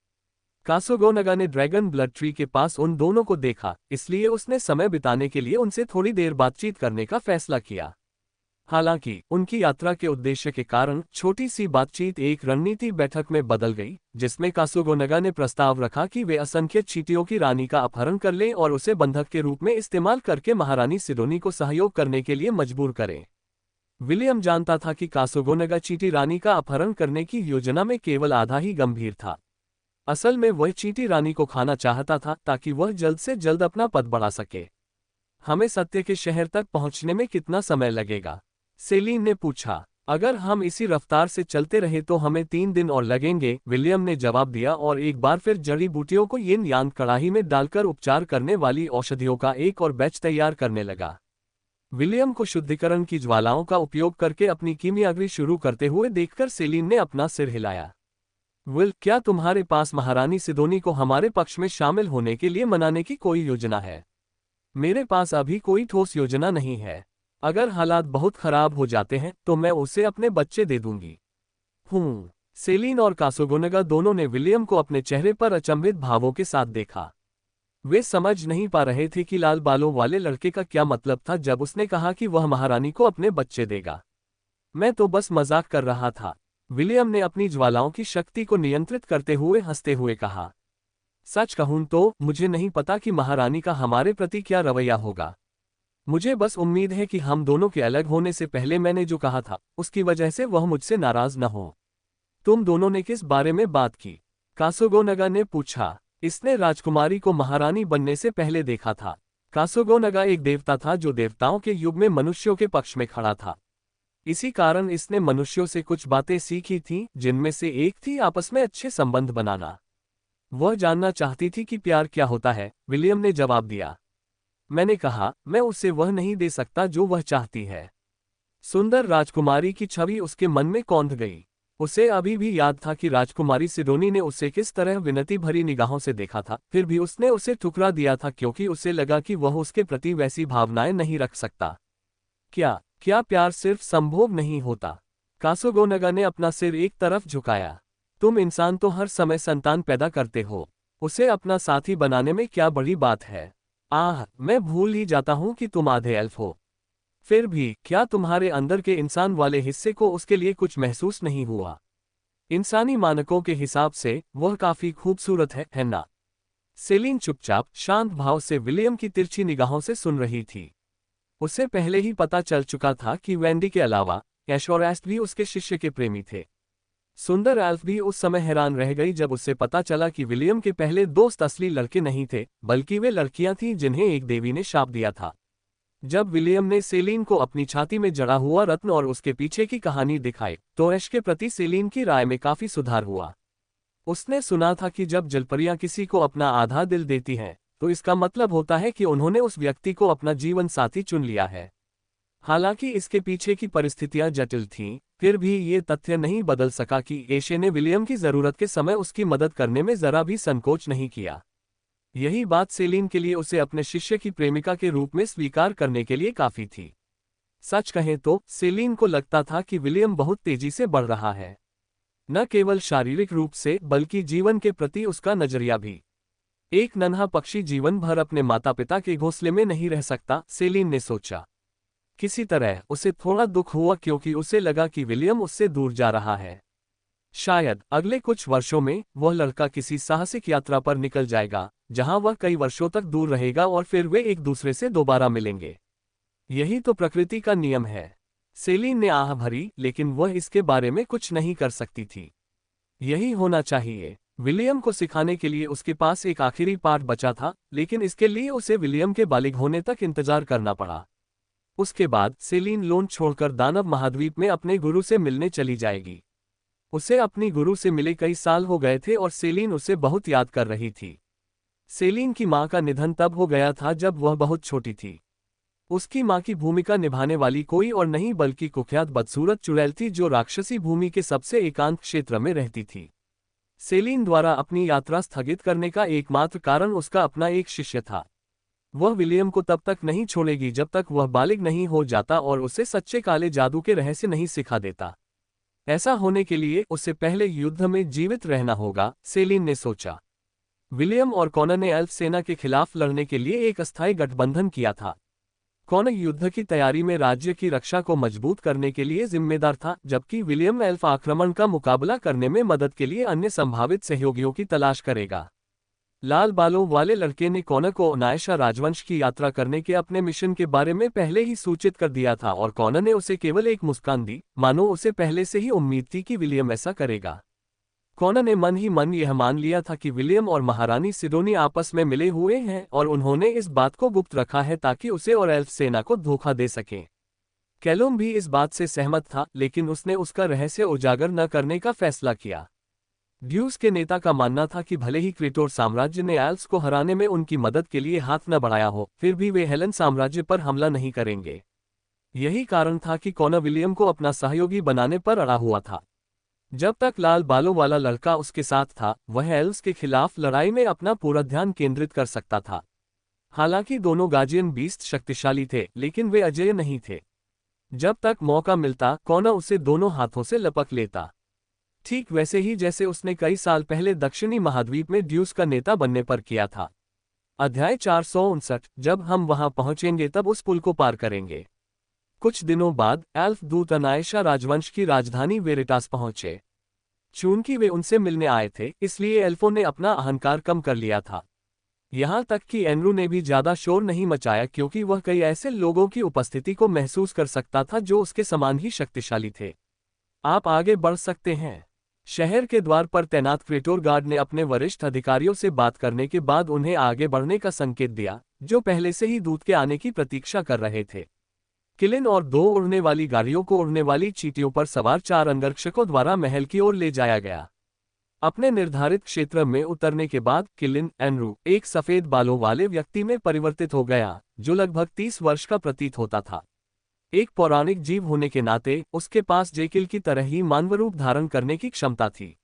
कासोगोनगा ने ड्रैगन ब्लड ट्री के पास उन दोनों को देखा, इसलिए उसने समय बिताने के लिए उनसे थोड़ी देर बातचीत करने का फैसला किया। हालांकि उनकी यात्रा के उद्देश्य के कारण छोटी सी बातचीत एक रणनीति बैठक में बदल गई, जिसमें कासोगोनगा ने प्रस्ताव रखा कि वे असंख्य चींटियों की रानी का अपहरण कर लें और उसे बंधक के रूप में इस्तेमाल करके महारानी सिडोनी को सहयोग करने के लिए मजबूर करें। विलियम जानता था कि कासोगोनगा चींटी रानी का अपहरण करने की योजना में केवल आधा ही गंभीर था। असल में वह चींटी रानी को खाना चाहता था ताकि वह जल्द से जल्द अपना पद बढ़ा सके। हमें सत्य के शहर तक पहुंचने में कितना समय लगेगा? सेलिन ने पूछा। अगर हम इसी रफ्तार से चलते रहे तो हमें 3 दिन और लगेंगे, विलियम ने जवाब दिया और एक बार फिर जड़ी बूटियों को यिन यांग कड़ाही में डालकर उपचार करने वाली औषधियों का एक और बैच तैयार करने लगा। विलियम को शुद्धिकरण की ज्वालाओं का उपयोग करके अपनी कीमियागरी शुरू करते हुए देखकर सेलिन ने अपना सिर हिलाया। विल, क्या तुम्हारे पास महारानी सिदोनी को हमारे पक्ष में शामिल होने के लिए मनाने की कोई योजना है? मेरे पास अभी कोई ठोस योजना नहीं है। अगर हालात बहुत खराब हो जाते हैं तो मैं उसे अपने बच्चे दे दूंगी। सेलिन और कासोगोनगा दोनों ने विलियम को अपने चेहरे पर अचंभित भावों के साथ देखा। वे समझ नहीं पा रहे थे कि लाल बालों वाले लड़के का क्या मतलब था जब उसने कहा कि वह महारानी को अपने बच्चे देगा। मैं तो बस मजाक कर रहा था, विलियम ने अपनी ज्वालाओं की शक्ति को नियंत्रित करते हुए हंसते हुए कहा। सच कहूं तो मुझे नहीं पता कि महारानी का हमारे प्रति क्या रवैया होगा। मुझे बस उम्मीद है कि हम दोनों के अलग होने से पहले मैंने जो कहा था उसकी वजह से वह मुझसे नाराज न हो। तुम दोनों ने किस बारे में बात की? कासोगोनगा ने पूछा। इसने राजकुमारी को महारानी बनने से पहले देखा था। कासोगोनगा एक देवता था जो देवताओं के युग में मनुष्यों के पक्ष में खड़ा था। इसी कारण इसने मनुष्यों से कुछ बातें सीखी थीं, जिनमें से एक थी आपस में अच्छे संबंध बनाना। वह जानना चाहती थी कि प्यार क्या होता है, विलियम ने जवाब दिया। मैंने कहा, मैं उसे वह नहीं दे सकता जो वह चाहती है। सुंदर राजकुमारी की छवि उसके मन में कौंध गई। उसे अभी भी याद था कि राजकुमारी सिडोनी ने उसे किस तरह विनती भरी निगाहों से देखा था, फिर भी उसने उसे ठुकरा दिया था क्योंकि उसे लगा कि वह उसके प्रति वैसी भावनाएं नहीं रख सकता। क्या प्यार सिर्फ संभोग नहीं होता? कासोगोनगा ने अपना सिर एक तरफ झुकाया। तुम इंसान तो हर समय संतान पैदा करते हो, उसे अपना साथी बनाने में क्या बड़ी बात है? मैं भूल ही जाता हूं कि तुम आधे एल्फ हो। फिर भी क्या तुम्हारे अंदर के इंसान वाले हिस्से को उसके लिए कुछ महसूस नहीं हुआ? इंसानी मानकों के हिसाब से वह काफी खूबसूरत है ना? सेलिन चुपचाप शांत भाव से विलियम की तिरछी निगाहों से सुन रही थी। उसे पहले ही पता चल चुका था कि वेंडी के अलावा ऐश और एस्ट भी उसके शिष्य के प्रेमी थे। सुंदर एल्फ भी उस समय हैरान रह गई जब उसे पता चला कि विलियम के पहले दोस्त असली लड़के नहीं थे, बल्कि वे लड़कियां थीं जिन्हें एक देवी ने शाप दिया था। जब विलियम ने सेलिन को अपनी छाती में जड़ा हुआ रत्न और उसके पीछे की कहानी दिखाई तो ऐश के प्रति सेलिन की राय में काफी सुधार हुआ। उसने सुना था कि जब जलपरियां किसी को अपना आधा दिल देती हैं तो इसका मतलब होता है कि उन्होंने उस व्यक्ति को अपना जीवन साथी चुन लिया है। हालांकि इसके पीछे की परिस्थितियां जटिल थीं, फिर भी ये तथ्य नहीं बदल सका कि ऐशे ने विलियम की जरूरत के समय उसकी मदद करने में जरा भी संकोच नहीं किया। यही बात सेलिन के लिए उसे अपने शिष्य की प्रेमिका के रूप में स्वीकार करने के लिए काफी थी। सच कहें तो सेलिन को लगता था कि विलियम बहुत तेजी से बढ़ रहा है, न केवल शारीरिक रूप से बल्कि जीवन के प्रति उसका नजरिया भी। एक नन्हा पक्षी जीवन भर अपने माता पिता के घोंसले में नहीं रह सकता, सेलिन ने सोचा। किसी तरह उसे थोड़ा दुख हुआ क्योंकि उसे लगा कि विलियम उससे दूर जा रहा है। शायद अगले कुछ वर्षों में वह लड़का किसी साहसिक यात्रा पर निकल जाएगा जहां वह कई वर्षों तक दूर रहेगा और फिर वे एक दूसरे से दोबारा मिलेंगे। यही तो प्रकृति का नियम है। सेलिन ने आह भरी, लेकिन वह इसके बारे में कुछ नहीं कर सकती थी। यही होना चाहिए। विलियम को सिखाने के लिए उसके पास एक आखिरी पाठ बचा था, लेकिन इसके लिए उसे विलियम के बालिग होने तक इंतजार करना पड़ा। उसके बाद सेलिन लोन छोड़कर दानव महाद्वीप में अपने गुरु से मिलने चली जाएगी। उसे अपनी गुरु से मिले कई साल हो गए थे और सेलिन उसे बहुत याद कर रही थी। सेलिन की मां का निधन तब हो गया था जब वह बहुत छोटी थी। उसकी मां की भूमिका निभाने वाली कोई और नहीं बल्कि कुख्यात बदसूरत चुड़ैल थी जो राक्षसी भूमि के सबसे एकांत क्षेत्र में रहती थी। सेलिन द्वारा अपनी यात्रा स्थगित करने का एकमात्र कारण उसका अपना एक शिष्य था। वह विलियम को तब तक नहीं छोड़ेगी जब तक वह बालिग नहीं हो जाता और उसे सच्चे काले जादू के रहस्य नहीं सिखा देता। ऐसा होने के लिए उसे पहले युद्ध में जीवित रहना होगा, सेलिन ने सोचा। विलियम और कॉनर ने एल्फ सेना के खिलाफ लड़ने के लिए एक अस्थायी गठबंधन किया था। कॉनर युद्ध की तैयारी में राज्य की रक्षा को मजबूत करने के लिए जिम्मेदार था, जबकि विलियम एल्फ आक्रमण का मुकाबला करने में मदद के लिए अन्य संभावित सहयोगियों की तलाश करेगा। लाल बालों वाले लड़के ने कॉनर को ओनायशा राजवंश की यात्रा करने के अपने मिशन के बारे में पहले ही सूचित कर दिया था और कॉनर ने उसे केवल एक मुस्कान दी, मानो उसे पहले से ही उम्मीद थी कि विलियम ऐसा करेगा। कॉनर ने मन ही मन यह मान लिया था कि विलियम और महारानी सिडोनी आपस में मिले हुए हैं और उन्होंने इस बात को गुप्त रखा है ताकि उसे और एल्फ सेना को धोखा दे सकें। कैलुम भी इस बात से सहमत था, लेकिन उसने उसका रहस्य उजागर न करने का फैसला किया। ड्यूस के नेता का मानना था कि भले ही क्रेटोर साम्राज्य ने एल्व्स को हराने में उनकी मदद के लिए हाथ न बढ़ाया हो, फिर भी वे हेलेन साम्राज्य पर हमला नहीं करेंगे। यही कारण था कि कॉनर विलियम को अपना सहयोगी बनाने पर अड़ा हुआ था। जब तक लाल बालों वाला लड़का उसके साथ था, वह एल्व्स के खिलाफ लड़ाई में अपना पूरा ध्यान केंद्रित कर सकता था। हालांकि दोनों गार्जियन बीस्ट शक्तिशाली थे, लेकिन वे अजेय नहीं थे। जब तक मौका मिलता, कॉनर उसे दोनों हाथों से लपक लेता, ठीक वैसे ही जैसे उसने कई साल पहले दक्षिणी महाद्वीप में ड्यूस का नेता बनने पर किया था। अध्याय 459। जब हम वहां पहुंचेंगे तब उस पुल को पार करेंगे। कुछ दिनों बाद एल्फ दूत अनायशा राजवंश की राजधानी वेरिटास पहुंचे। चूंकि वे उनसे मिलने आए थे, इसलिए एल्फों ने अपना अहंकार कम कर लिया था। यहां तक कि एनरू ने भी ज्यादा शोर नहीं मचाया, क्योंकि वह कई ऐसे लोगों की उपस्थिति को महसूस कर सकता था जो उसके समान ही शक्तिशाली थे। आप आगे बढ़ सकते हैं। शहर के द्वार पर तैनात क्रेटोर गार्ड ने अपने वरिष्ठ अधिकारियों से बात करने के बाद उन्हें आगे बढ़ने का संकेत दिया, जो पहले से ही दूत के आने की प्रतीक्षा कर रहे थे। किलिन और 2 उड़ने वाली गाड़ियों को उड़ने वाली चींटियों पर सवार 4 अंगरक्षकों द्वारा महल की ओर ले जाया गया। अपने निर्धारित क्षेत्र में उतरने के बाद किलिन एनरू एक सफेद बालों वाले व्यक्ति में परिवर्तित हो गया, जो लगभग 30 वर्ष का प्रतीत होता था। एक पौराणिक जीव होने के नाते उसके पास जेकिल की तरह ही मानवरूप धारण करने की क्षमता थी।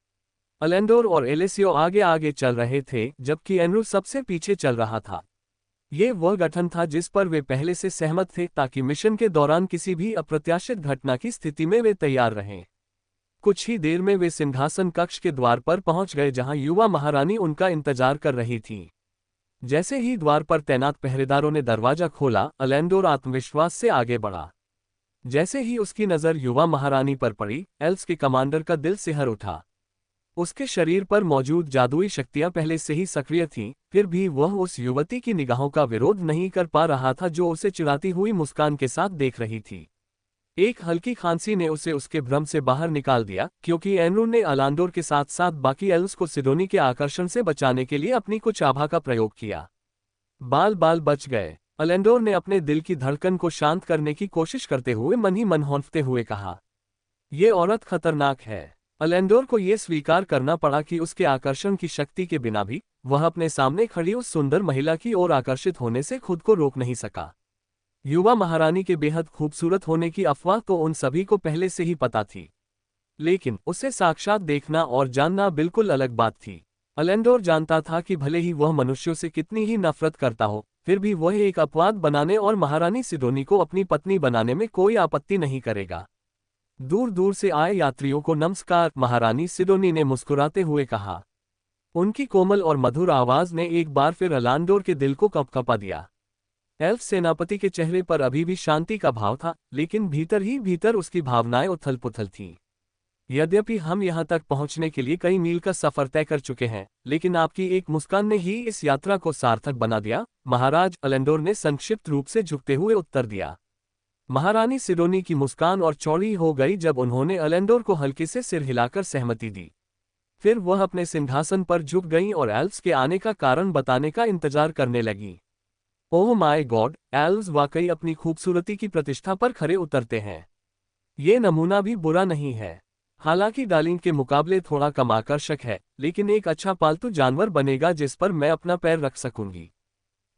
अलेंडोर और एलेसियो आगे आगे चल रहे थे, जबकि एनरू सबसे पीछे चल रहा था। ये वह गठन था जिस पर वे पहले से सहमत थे, ताकि मिशन के दौरान किसी भी अप्रत्याशित घटना की स्थिति में वे तैयार रहें। कुछ ही देर में वे सिंहासन कक्ष के द्वार पर पहुंच गए, जहां युवा महारानी उनका इंतजार कर रही थी। जैसे ही द्वार पर तैनात पहरेदारों ने दरवाजा खोला, अलेंडोर आत्मविश्वास से आगे बढ़ा। जैसे ही उसकी नज़र युवा महारानी पर पड़ी, एल्व्स के कमांडर का दिल सिहर उठा। उसके शरीर पर मौजूद जादुई शक्तियां पहले से ही सक्रिय थीं, फिर भी वह उस युवती की निगाहों का विरोध नहीं कर पा रहा था जो उसे चिढ़ाती हुई मुस्कान के साथ देख रही थी। एक हल्की खांसी ने उसे उसके भ्रम से बाहर निकाल दिया, क्योंकि एनरू ने अलांडोर के साथ साथ बाकी एल्व्स को सिडोनी के आकर्षण से बचाने के लिए अपनी कुछ आभा का प्रयोग किया। बाल बाल बच गए। अलेंडोर ने अपने दिल की धड़कन को शांत करने की कोशिश करते हुए मन ही मन हौंफते हुए कहा, ये औरत खतरनाक है। अलेंडोर को यह स्वीकार करना पड़ा कि उसके आकर्षण की शक्ति के बिना भी वह अपने सामने खड़ी उस सुंदर महिला की ओर आकर्षित होने से खुद को रोक नहीं सका। युवा महारानी के बेहद खूबसूरत होने की अफवाह तो उन सभी को पहले से ही पता थी, लेकिन उसे साक्षात देखना और जानना बिल्कुल अलग बात थी। अलेंडोर जानता था कि भले ही वह मनुष्यों से कितनी ही नफरत करता हो, फिर भी वह एक अपवाद बनाने और महारानी सिडोनी को अपनी पत्नी बनाने में कोई आपत्ति नहीं करेगा। दूर दूर से आए यात्रियों को नमस्कार, महारानी सिडोनी ने मुस्कुराते हुए कहा। उनकी कोमल और मधुर आवाज ने एक बार फिर अलांडोर के दिल को कंपकपा दिया। एल्फ सेनापति के चेहरे पर अभी भी शांति का भाव था, लेकिन भीतर ही भीतर उसकी भावनाएं उथल पुथल थीं। यद्यपि हम यहां तक पहुंचने के लिए कई मील का सफर तय कर चुके हैं, लेकिन आपकी एक मुस्कान ने ही इस यात्रा को सार्थक बना दिया, महाराज, अलेंडोर ने संक्षिप्त रूप से झुकते हुए उत्तर दिया। महारानी सिडोनी की मुस्कान और चौड़ी हो गई जब उन्होंने अलेंडोर को हल्के से सिर हिलाकर सहमति दी। फिर वह अपने सिंहासन पर झुक गईं और एल्व्स के आने का कारण बताने का इंतजार करने लगीं। ओह माय गॉड, एल्व्स वाकई अपनी खूबसूरती की प्रतिष्ठा पर खरे उतरते हैं। ये नमूना भी बुरा नहीं है। हालांकि डार्लिंग के मुकाबले थोड़ा कम आकर्षक है, लेकिन एक अच्छा पालतू जानवर बनेगा जिस पर मैं अपना पैर रख सकूंगी।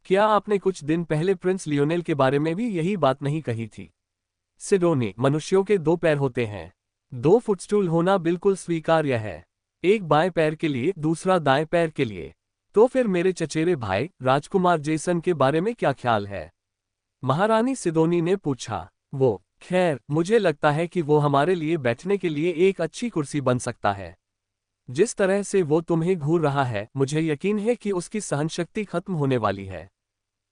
क्या आपने कुछ दिन पहले प्रिंस लियोनेल के बारे में भी यही बात नहीं कही थी? सिडोनी, मनुष्यों के 2 पैर होते हैं। 2 फुटस्टूल होना बिल्कुल स्वीकार्य है। एक बाएं पैर के लिए, दूसरा दाएं पैर के लिए। तो फिर मेरे चचेरे भाई राजकुमार जेसन के बारे में क्या ख्याल है? महारानी सिडोनी ने पूछा। वो, खैर, मुझे लगता है कि वो हमारे लिए बैठने के लिए एक अच्छी कुर्सी बन सकता है। जिस तरह से वो तुम्हें घूर रहा है, मुझे यकीन है कि उसकी सहनशक्ति खत्म होने वाली है।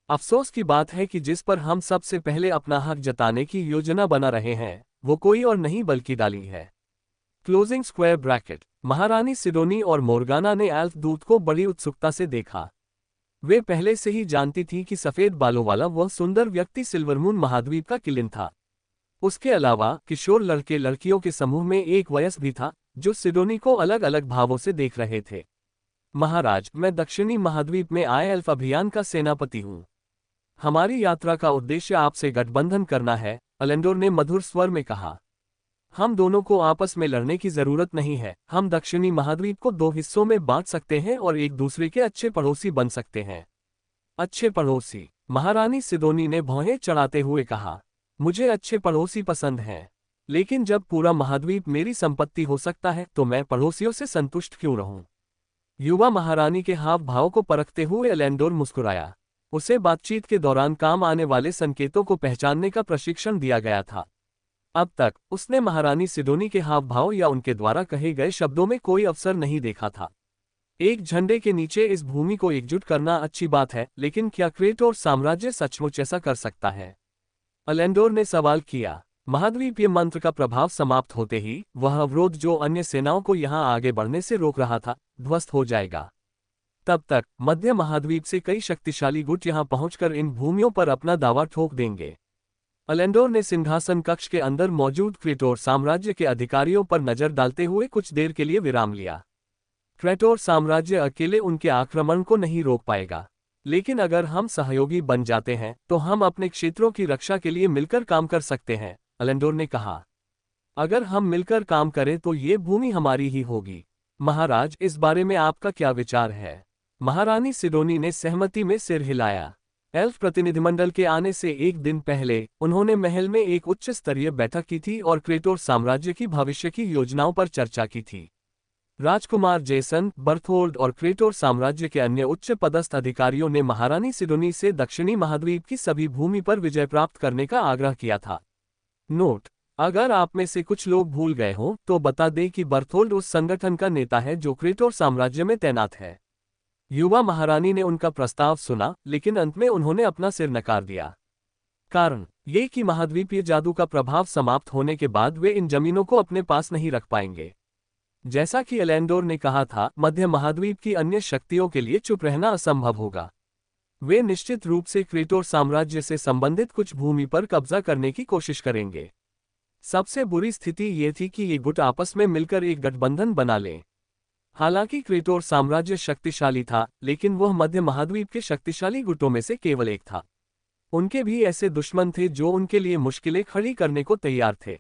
अफसोस की बात है कि जिस पर हम सबसे पहले अपना हक जताने की योजना बना रहे हैं, वो कोई और नहीं बल्कि डाली है। Closing square bracket. महारानी सिडोनी और मोर्गाना ने एल्फ दूत को बड़ी उत्सुकता से देखा। वे पहले से ही जानती थीं कि सफेद बालों वाला वह सुंदर व्यक्ति सिल्वरमून महाद्वीप का किलिन था। उसके अलावा किशोर लड़के लड़कियों के समूह में एक वयस्क भी था, जो सिडोनी को अलग अलग भावों से देख रहे थे। महाराज, मैं दक्षिणी महाद्वीप में आए एल्फ अभियान का सेनापति हूँ। हमारी यात्रा का उद्देश्य आपसे गठबंधन करना है, अलेंडोर ने मधुर स्वर में कहा। हम दोनों को आपस में लड़ने की जरूरत नहीं है, हम दक्षिणी महाद्वीप को 2 हिस्सों में बांट सकते हैं और एक दूसरे के अच्छे पड़ोसी बन सकते हैं। अच्छे पड़ोसी, महारानी सिडोनी ने भौहें चढ़ाते हुए कहा। मुझे अच्छे पड़ोसी पसंद हैं, लेकिन जब पूरा महाद्वीप मेरी संपत्ति हो सकता है तो मैं पड़ोसियों से संतुष्ट क्यों रहूं? युवा महारानी के हाव भाव को परखते हुए एलेंडोर मुस्कुराया। उसे बातचीत के दौरान काम आने वाले संकेतों को पहचानने का प्रशिक्षण दिया गया था। अब तक उसने महारानी सिडोनी के हाव भाव या उनके द्वारा कहे गए शब्दों में कोई अवसर नहीं देखा था। एक झंडे के नीचे इस भूमि को एकजुट करना अच्छी बात है, लेकिन क्या क्रेटोर साम्राज्य सचमुच ऐसा कर सकता है? अलेंडोर ने सवाल किया। महाद्वीपीय मंत्र का प्रभाव समाप्त होते ही वह अवरोध जो अन्य सेनाओं को यहां आगे बढ़ने से रोक रहा था, ध्वस्त हो जाएगा। तब तक मध्य महाद्वीप से कई शक्तिशाली गुट यहां पहुंचकर इन भूमियों पर अपना दावा ठोक देंगे। अलेंडोर ने सिंहासन कक्ष के अंदर मौजूद क्रेटोर साम्राज्य के अधिकारियों पर नजर डालते हुए कुछ देर के लिए विराम लिया। क्रेटोर साम्राज्य अकेले उनके आक्रमण को नहीं रोक पाएगा, लेकिन अगर हम सहयोगी बन जाते हैं तो हम अपने क्षेत्रों की रक्षा के लिए मिलकर काम कर सकते हैं, अलेंडोर ने कहा। अगर हम मिलकर काम करें तो ये भूमि हमारी ही होगी। महाराज, इस बारे में आपका क्या विचार है? महारानी सिडोनी ने सहमति में सिर हिलाया। एल्फ प्रतिनिधिमंडल के आने से एक दिन पहले उन्होंने महल में एक उच्च स्तरीय बैठक की थी और क्रेटोर साम्राज्य की भविष्य की योजनाओं पर चर्चा की थी। राजकुमार जेसन, बर्थोल्ड और क्रेटोर साम्राज्य के अन्य उच्च पदस्थ अधिकारियों ने महारानी सिडोनी से दक्षिणी महाद्वीप की सभी भूमि पर विजय प्राप्त करने का आग्रह किया था। नोट: अगर आप में से कुछ लोग भूल गए हों तो बता दें कि बर्थोल्ड उस संगठन का नेता है जो क्रेटोर साम्राज्य में तैनात है। युवा महारानी ने उनका प्रस्ताव सुना, लेकिन अंत में उन्होंने अपना सिर नकार दिया। कारण ये कि महाद्वीपीय जादू का प्रभाव समाप्त होने के बाद वे इन जमीनों को अपने पास नहीं रख पाएंगे। जैसा कि एलेंडोर ने कहा था, मध्य महाद्वीप की अन्य शक्तियों के लिए चुप रहना असंभव होगा। वे निश्चित रूप से क्रेटोर साम्राज्य से संबंधित कुछ भूमि पर कब्जा करने की कोशिश करेंगे। सबसे बुरी स्थिति ये थी कि ये गुट आपस में मिलकर एक गठबंधन बना लें। हालांकि क्रेटोर साम्राज्य शक्तिशाली था, लेकिन वह मध्य महाद्वीप के शक्तिशाली गुटों में से केवल एक था। उनके भी ऐसे दुश्मन थे जो उनके लिए मुश्किलें खड़ी करने को तैयार थे।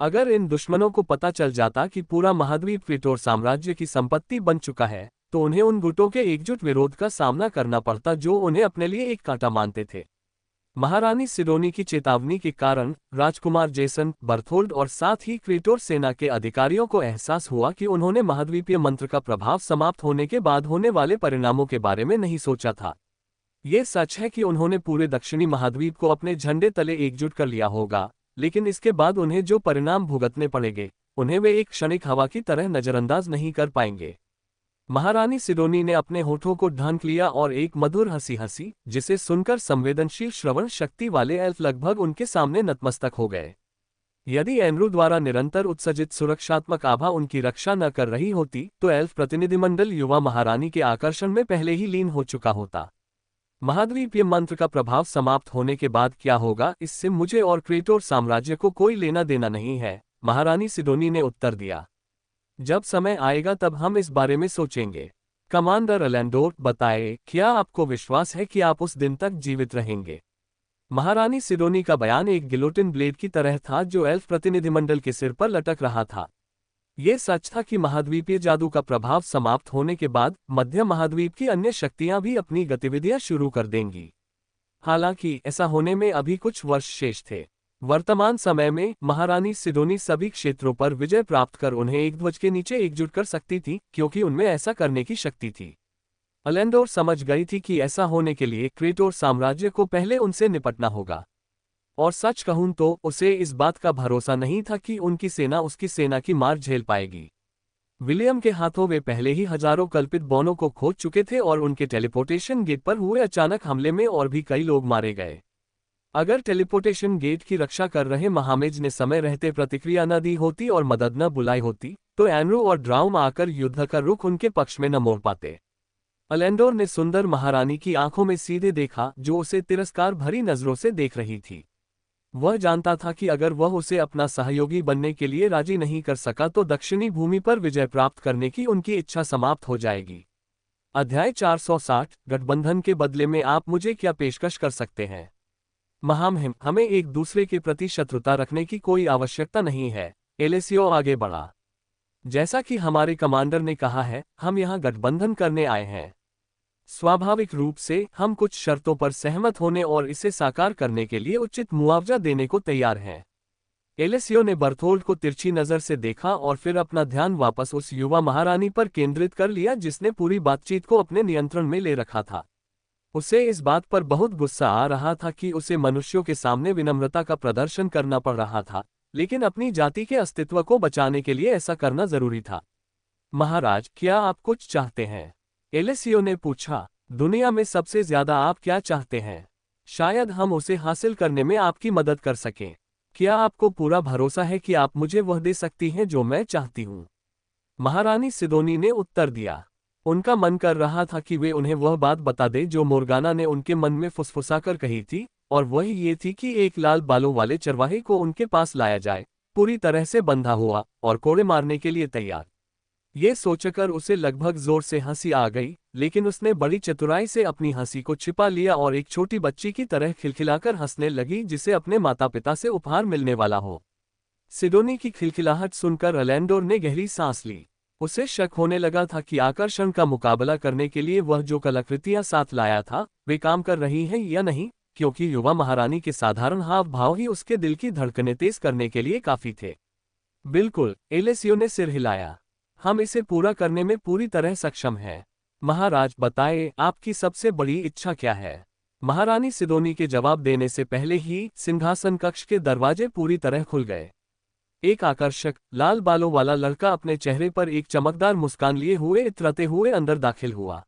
अगर इन दुश्मनों को पता चल जाता कि पूरा महाद्वीप क्रेटोर साम्राज्य की संपत्ति बन चुका है, तो उन्हें उन गुटों के एकजुट विरोध का सामना करना पड़ता जो उन्हें अपने लिए एक कांटा मानते थे। महारानी सिडोनी की चेतावनी के कारण राजकुमार जेसन, बर्थोल्ड और साथ ही क्रेटोर सेना के अधिकारियों को एहसास हुआ कि उन्होंने महाद्वीपीय मंत्र का प्रभाव समाप्त होने के बाद होने वाले परिणामों के बारे में नहीं सोचा था। ये सच है कि उन्होंने पूरे दक्षिणी महाद्वीप को अपने झंडे तले एकजुट कर लिया होगा, लेकिन इसके बाद उन्हें जो परिणाम भुगतने पड़ेंगे, उन्हें वे एक क्षणिक हवा की तरह नजरअंदाज नहीं कर पाएंगे। महारानी सिडोनी ने अपने होठों को ढांक लिया और एक मधुर हंसी हंसी, जिसे सुनकर संवेदनशील श्रवण शक्ति वाले एल्फ लगभग उनके सामने नतमस्तक हो गए। यदि एनरू द्वारा निरंतर उत्सर्जित सुरक्षात्मक आभा उनकी रक्षा न कर रही होती तो एल्फ प्रतिनिधिमंडल युवा महारानी के आकर्षण में पहले ही लीन हो चुका होता। महाद्वीपीय मंत्र का प्रभाव समाप्त होने के बाद क्या होगा, इससे मुझे और क्रेटोर साम्राज्य को कोई लेना देना नहीं है, महारानी सिडोनी ने उत्तर दिया। जब समय आएगा तब हम इस बारे में सोचेंगे। कमांडर एलेंडोर, बताएं, क्या आपको विश्वास है कि आप उस दिन तक जीवित रहेंगे? महारानी सिडोनी का बयान एक गिलोटिन ब्लेड की तरह था जो एल्फ प्रतिनिधिमंडल के सिर पर लटक रहा था। ये सच था कि महाद्वीपीय जादू का प्रभाव समाप्त होने के बाद मध्य महाद्वीप की अन्य शक्तियां भी अपनी गतिविधियां शुरू कर देंगी। हालांकि ऐसा होने में अभी कुछ वर्ष शेष थे। वर्तमान समय में महारानी सिडोनी सभी क्षेत्रों पर विजय प्राप्त कर उन्हें एक ध्वज के नीचे एकजुट कर सकती थी, क्योंकि उनमें ऐसा करने की शक्ति थी। एलेंडोर समझ गई थी कि ऐसा होने के लिए क्रेटोर साम्राज्य को पहले उनसे निपटना होगा। और सच कहूं तो उसे इस बात का भरोसा नहीं था कि उनकी सेना उसकी सेना की मार झेल पाएगी। विलियम के हाथों वे पहले ही हजारों कल्पित बौनों को खोज चुके थे और उनके टेलीपोर्टेशन गेट पर हुए अचानक हमले में और भी कई लोग मारे गए। अगर टेलीपोर्टेशन गेट की रक्षा कर रहे महामेज ने समय रहते प्रतिक्रिया न दी होती और मदद न बुलाई होती, तो एनरू और ड्राउम आकर युद्ध का रुख उनके पक्ष में न मोड़ पाते। एलेंडोर ने सुंदर महारानी की आंखों में सीधे देखा, जो उसे तिरस्कार भरी नजरों से देख रही थी। वह जानता था कि अगर वह उसे अपना सहयोगी बनने के लिए राजी नहीं कर सका तो दक्षिणी भूमि पर विजय प्राप्त करने की उनकी इच्छा समाप्त हो जाएगी। अध्याय 460, गठबंधन के बदले में आप मुझे क्या पेशकश कर सकते हैं? महामहिम, हमें एक दूसरे के प्रति शत्रुता रखने की कोई आवश्यकता नहीं है। एलेसियो आगे बढ़ा। जैसा कि हमारे कमांडर ने कहा है, हम यहाँ गठबंधन करने आए हैं। स्वाभाविक रूप से हम कुछ शर्तों पर सहमत होने और इसे साकार करने के लिए उचित मुआवजा देने को तैयार हैं। एलेसियो ने बर्थोल्ड को तिरछी नजर से देखा और फिर अपना ध्यान वापस उस युवा महारानी पर केंद्रित कर लिया जिसने पूरी बातचीत को अपने नियंत्रण में ले रखा था। उसे इस बात पर बहुत गुस्सा आ रहा था कि उसे मनुष्यों के सामने विनम्रता का प्रदर्शन करना पड़ रहा था, लेकिन अपनी जाति के अस्तित्व को बचाने के लिए ऐसा करना जरूरी था। महाराज, क्या आप कुछ चाहते हैं? एलेसियो ने पूछा। दुनिया में सबसे ज्यादा आप क्या चाहते हैं? शायद हम उसे हासिल करने में आपकी मदद कर सकें। क्या आपको पूरा भरोसा है कि आप मुझे वह दे सकती हैं जो मैं चाहती हूँ? महारानी सिदोनी ने उत्तर दिया। उनका मन कर रहा था कि वे उन्हें वह बात बता दे जो मोर्गाना ने उनके मन में फुसफुसाकर कही थी, और वही ये थी कि एक लाल बालों वाले चरवाहे को उनके पास लाया जाए, पूरी तरह से बंधा हुआ और कोड़े मारने के लिए तैयार। ये सोचकर उसे लगभग जोर से हंसी आ गई, लेकिन उसने बड़ी चतुराई से अपनी हंसी को छिपा लिया और एक छोटी बच्ची की तरह खिलखिलाकर हंसने लगी जिसे अपने माता पिता से उपहार मिलने वाला हो। सिडोनी की खिलखिलाहट सुनकर एलेंडोर ने गहरी सांस ली। उसे शक होने लगा था कि आकर्षण का मुकाबला करने के लिए वह जो कलाकृतियां साथ लाया था वे काम कर रही हैं या नहीं, क्योंकि युवा महारानी के साधारण हाव भाव ही उसके दिल की धड़कनें तेज करने के लिए काफी थे। बिल्कुल, एलेसियो ने सिर हिलाया। हम इसे पूरा करने में पूरी तरह सक्षम हैं। महाराज, बताएं, आपकी सबसे बड़ी इच्छा क्या है? महारानी सिदोनी के जवाब देने से पहले ही सिंहासन कक्ष के दरवाजे पूरी तरह खुल गए। एक आकर्षक लाल बालों वाला लड़का अपने चेहरे पर एक चमकदार मुस्कान लिए हुए इतराते हुए अंदर दाखिल हुआ।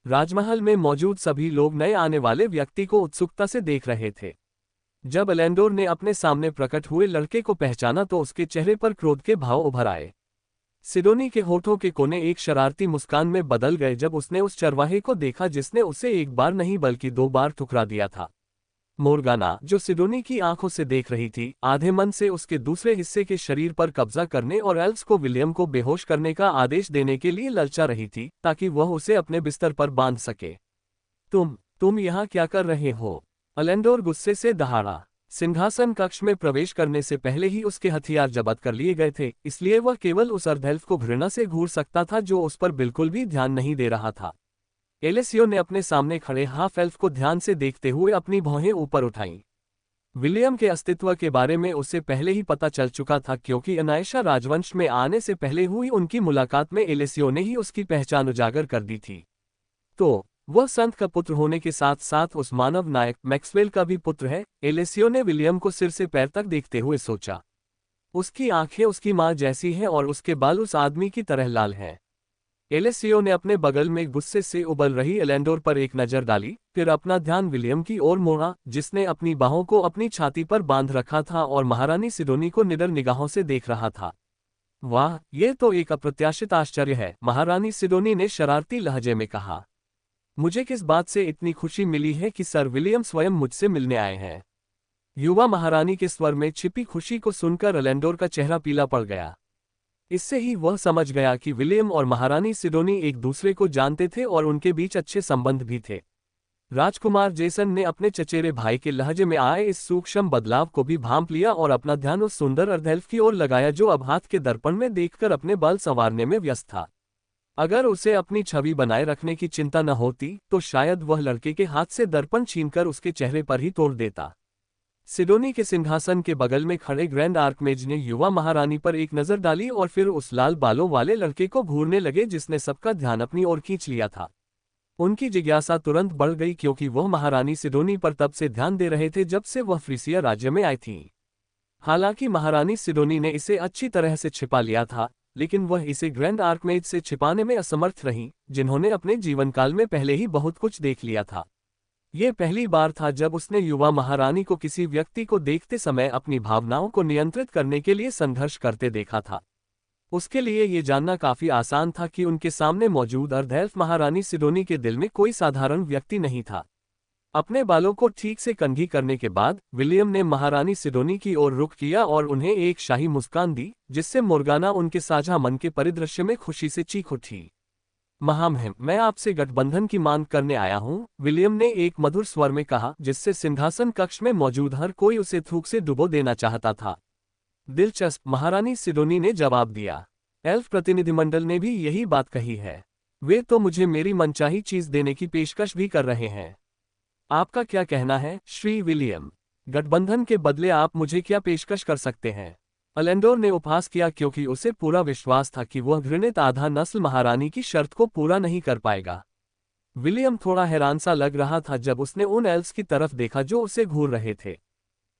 राजमहल में मौजूद सभी लोग नए आने वाले व्यक्ति को उत्सुकता से देख रहे थे। जब एलेंडोर ने अपने सामने प्रकट हुए लड़के को पहचाना तो उसके चेहरे पर क्रोध के भाव उभर आए। सिडोनी के होठों के कोने एक शरारती मुस्कान में बदल गए जब उसने उस चरवाहे को देखा जिसने उसे एक बार नहीं बल्कि 2 बार ठुकरा दिया था। मोर्गाना, जो सिडोनी की आंखों से देख रही थी, आधे मन से उसके दूसरे हिस्से के शरीर पर कब्जा करने और एल्स को विलियम को बेहोश करने का आदेश देने के लिए ललचा रही थी ताकि वह उसे अपने बिस्तर पर बांध सके। तुम यहाँ क्या कर रहे हो? एलेंडोर गुस्से से दहाड़ा। सिंहासन कक्ष में प्रवेश करने से पहले ही उसके हथियार जब्त कर लिए गए थे, इसलिए वह केवल उस अर्धएल्फ को घृणा से घूर सकता था जो उस पर बिल्कुल भी ध्यान नहीं दे रहा था। एलेसियो ने अपने सामने खड़े हाफ एल्फ को ध्यान से देखते हुए अपनी भौहें ऊपर उठाईं। विलियम के अस्तित्व के बारे में उसे पहले ही पता चल चुका था क्योंकि अनायशा राजवंश में आने से पहले हुई उनकी मुलाकात में एलेसियो ने ही उसकी पहचान उजागर कर दी थी। तो वह संत का पुत्र होने के साथ साथ उस मानव नायक मैक्सवेल का भी पुत्र है। एलेसियो ने विलियम को सिर से पैर तक देखते हुए सोचा। उसकी आंखें उसकी मां जैसी हैं और उसके बाल उस आदमी की तरह लाल हैं। एलेसियो ने अपने बगल में गुस्से से उबल रही एलेंडोर पर एक नजर डाली, फिर अपना ध्यान विलियम की ओर मोड़ा जिसने अपनी बाहों को अपनी छाती पर बांध रखा था और महारानी सिडोनी को निडर निगाहों से देख रहा था। वाह, यह तो एक अप्रत्याशित आश्चर्य है, महारानी सिडोनी ने शरारती लहजे में कहा। मुझे किस बात से इतनी खुशी मिली है कि सर विलियम स्वयं मुझसे मिलने आए हैं? युवा महारानी के स्वर में छिपी खुशी को सुनकर एलेंडोर का चेहरा पीला पड़ गया। इससे ही वह समझ गया कि विलियम और महारानी सिडोनी एक दूसरे को जानते थे और उनके बीच अच्छे संबंध भी थे। राजकुमार जेसन ने अपने चचेरे भाई के लहजे में आए इस सूक्ष्म बदलाव को भी भांप लिया और अपना ध्यान उस सुंदर अर्धएल्फ की ओर लगाया जो अब हाथ के दर्पण में देखकर अपने बाल संवारने में व्यस्त था। अगर उसे अपनी छवि बनाए रखने की चिंता न होती तो शायद वह लड़के के हाथ से दर्पण छीनकर उसके चेहरे पर ही तोड़ देता। सिडोनी के सिंहासन के बगल में खड़े ग्रैंड आर्कमेज ने युवा महारानी पर एक नजर डाली और फिर उस लाल बालों वाले लड़के को घूरने लगे जिसने सबका ध्यान अपनी ओर खींच लिया था। उनकी जिज्ञासा तुरंत बढ़ गई क्योंकि वह महारानी सिडोनी पर तब से ध्यान दे रहे थे जब से वह फ्रीसिया राज्य में आई थी। हालांकि महारानी सिडोनी ने इसे अच्छी तरह से छिपा लिया था, लेकिन वह इसे ग्रैंड आर्कमेज से छिपाने में असमर्थ रहीं, जिन्होंने अपने जीवनकाल में पहले ही बहुत कुछ देख लिया था। यह पहली बार था जब उसने युवा महारानी को किसी व्यक्ति को देखते समय अपनी भावनाओं को नियंत्रित करने के लिए संघर्ष करते देखा था। उसके लिए ये जानना काफी आसान था कि उनके सामने मौजूद अर्धएल्फ महारानी सिडोनी के दिल में कोई साधारण व्यक्ति नहीं था। अपने बालों को ठीक से कंघी करने के बाद विलियम ने महारानी सिडोनी की ओर रुख किया और उन्हें एक शाही मुस्कान दी जिससे मोर्गाना उनके साझा मन के परिदृश्य में खुशी से चीख उठी। महामहिम, मैं आपसे गठबंधन की मांग करने आया हूँ, विलियम ने एक मधुर स्वर में कहा, जिससे सिंहासन कक्ष में मौजूद हर कोई उसे थूक से डुबो देना चाहता था। दिलचस्प, महारानी सिडोनी ने जवाब दिया। एल्फ प्रतिनिधिमंडल ने भी यही बात कही है। वे तो मुझे मेरी मनचाही चीज देने की पेशकश भी कर रहे हैं। आपका क्या कहना है, श्री विलियम? गठबंधन के बदले आप मुझे क्या पेशकश कर सकते हैं? अलेंडोर ने उपहास किया, क्योंकि उसे पूरा विश्वास था कि वह घृणित आधा नस्ल महारानी की शर्त को पूरा नहीं कर पाएगा। विलियम थोड़ा हैरान सा लग रहा था जब उसने उन एल्व्स की तरफ देखा जो उसे घूर रहे थे।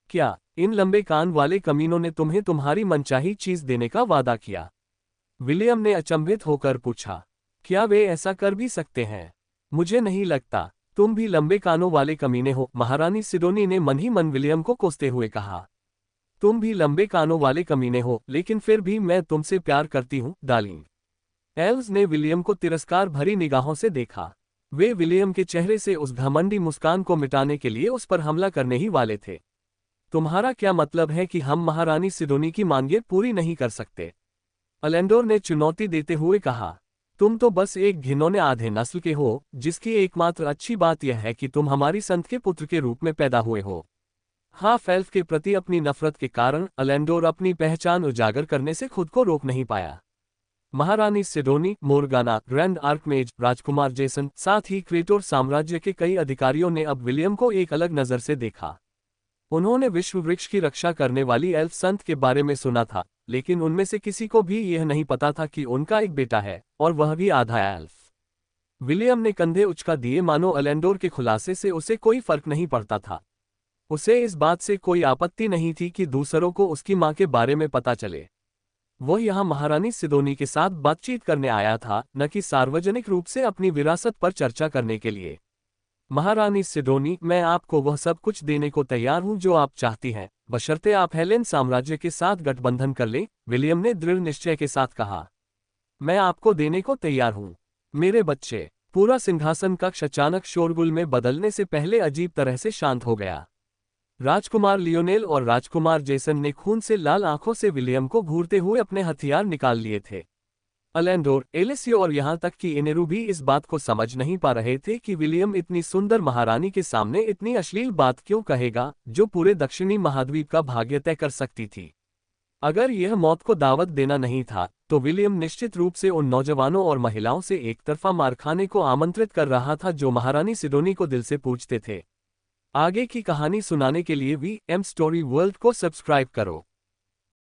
क्या इन लंबे कान वाले कमीनों ने तुम्हें तुम्हारी मनचाही चीज देने का वादा किया? विलियम ने अचंभित होकर पूछा। क्या वे ऐसा कर भी सकते हैं? मुझे नहीं लगता। तुम भी लंबे कानों वाले कमीने हो, महारानी सिडोनी ने मन ही मन विलियम को कोसते हुए कहा। तुम भी लंबे कानों वाले कमीने हो, लेकिन फिर भी मैं तुमसे प्यार करती हूँ, डार्लिंग। एल्व्स ने विलियम को तिरस्कार भरी निगाहों से देखा। वे विलियम के चेहरे से उस घमंडी मुस्कान को मिटाने के लिए उस पर हमला करने ही वाले थे। तुम्हारा क्या मतलब है कि हम महारानी सिडोनी की मांगें पूरी नहीं कर सकते? अलेंडोर ने चुनौती देते हुए कहा। तुम तो बस एक घिनौने आधे नस्ल के हो, जिसकी एकमात्र अच्छी बात यह है कि तुम हमारी संत के पुत्र के रूप में पैदा हुए हो। हाफ एल्फ के प्रति अपनी नफरत के कारण अलेंडोर अपनी पहचान उजागर करने से खुद को रोक नहीं पाया। महारानी सिडोनी, मोरगाना, ग्रैंड आर्कमेज, राजकुमार जेसन, साथ ही क्रेटोर साम्राज्य के कई अधिकारियों ने अब विलियम को एक अलग नजर से देखा। उन्होंने विश्व वृक्ष की रक्षा करने वाली एल्फ संत के बारे में सुना था, लेकिन उनमें से किसी को भी यह नहीं पता था कि उनका एक बेटा है, और वह भी आधा एल्फ। विलियम ने कंधे उचका दिए, मानो अलेंडोर के खुलासे से उसे कोई फर्क नहीं पड़ता था। उसे इस बात से कोई आपत्ति नहीं थी कि दूसरों को उसकी मां के बारे में पता चले। वह यहाँ महारानी सिडोनी के साथ बातचीत करने आया था, न कि सार्वजनिक रूप से अपनी विरासत पर चर्चा करने के लिए। महारानी सिडोनी, मैं आपको वह सब कुछ देने को तैयार हूं जो आप चाहती हैं, बशर्ते आप हेलेन साम्राज्य के साथ गठबंधन कर लें, विलियम ने दृढ़ निश्चय के साथ कहा। मैं आपको देने को तैयार हूं, मेरे बच्चे। पूरा सिंहासन कक्ष अचानक शोरगुल में बदलने से पहले अजीब तरह से शांत हो गया। राजकुमार लियोनेल और राजकुमार जेसन ने खून से लाल आंखों से विलियम को घूरते हुए अपने हथियार निकाल लिए थे। अलेंडोर, एलिसियो और यहाँ तक कि एनेरू भी इस बात को समझ नहीं पा रहे थे कि विलियम इतनी सुंदर महारानी के सामने इतनी अश्लील बात क्यों कहेगा, जो पूरे दक्षिणी महाद्वीप का भाग्य तय कर सकती थी। अगर यह मौत को दावत देना नहीं था, तो विलियम निश्चित रूप से उन नौजवानों और महिलाओं से एक तरफा मार खाने को आमंत्रित कर रहा था जो महारानी सिडोनी को दिल से पूछते थे। आगे की कहानी सुनाने के लिए VM स्टोरी वर्ल्ड को सब्सक्राइब करो।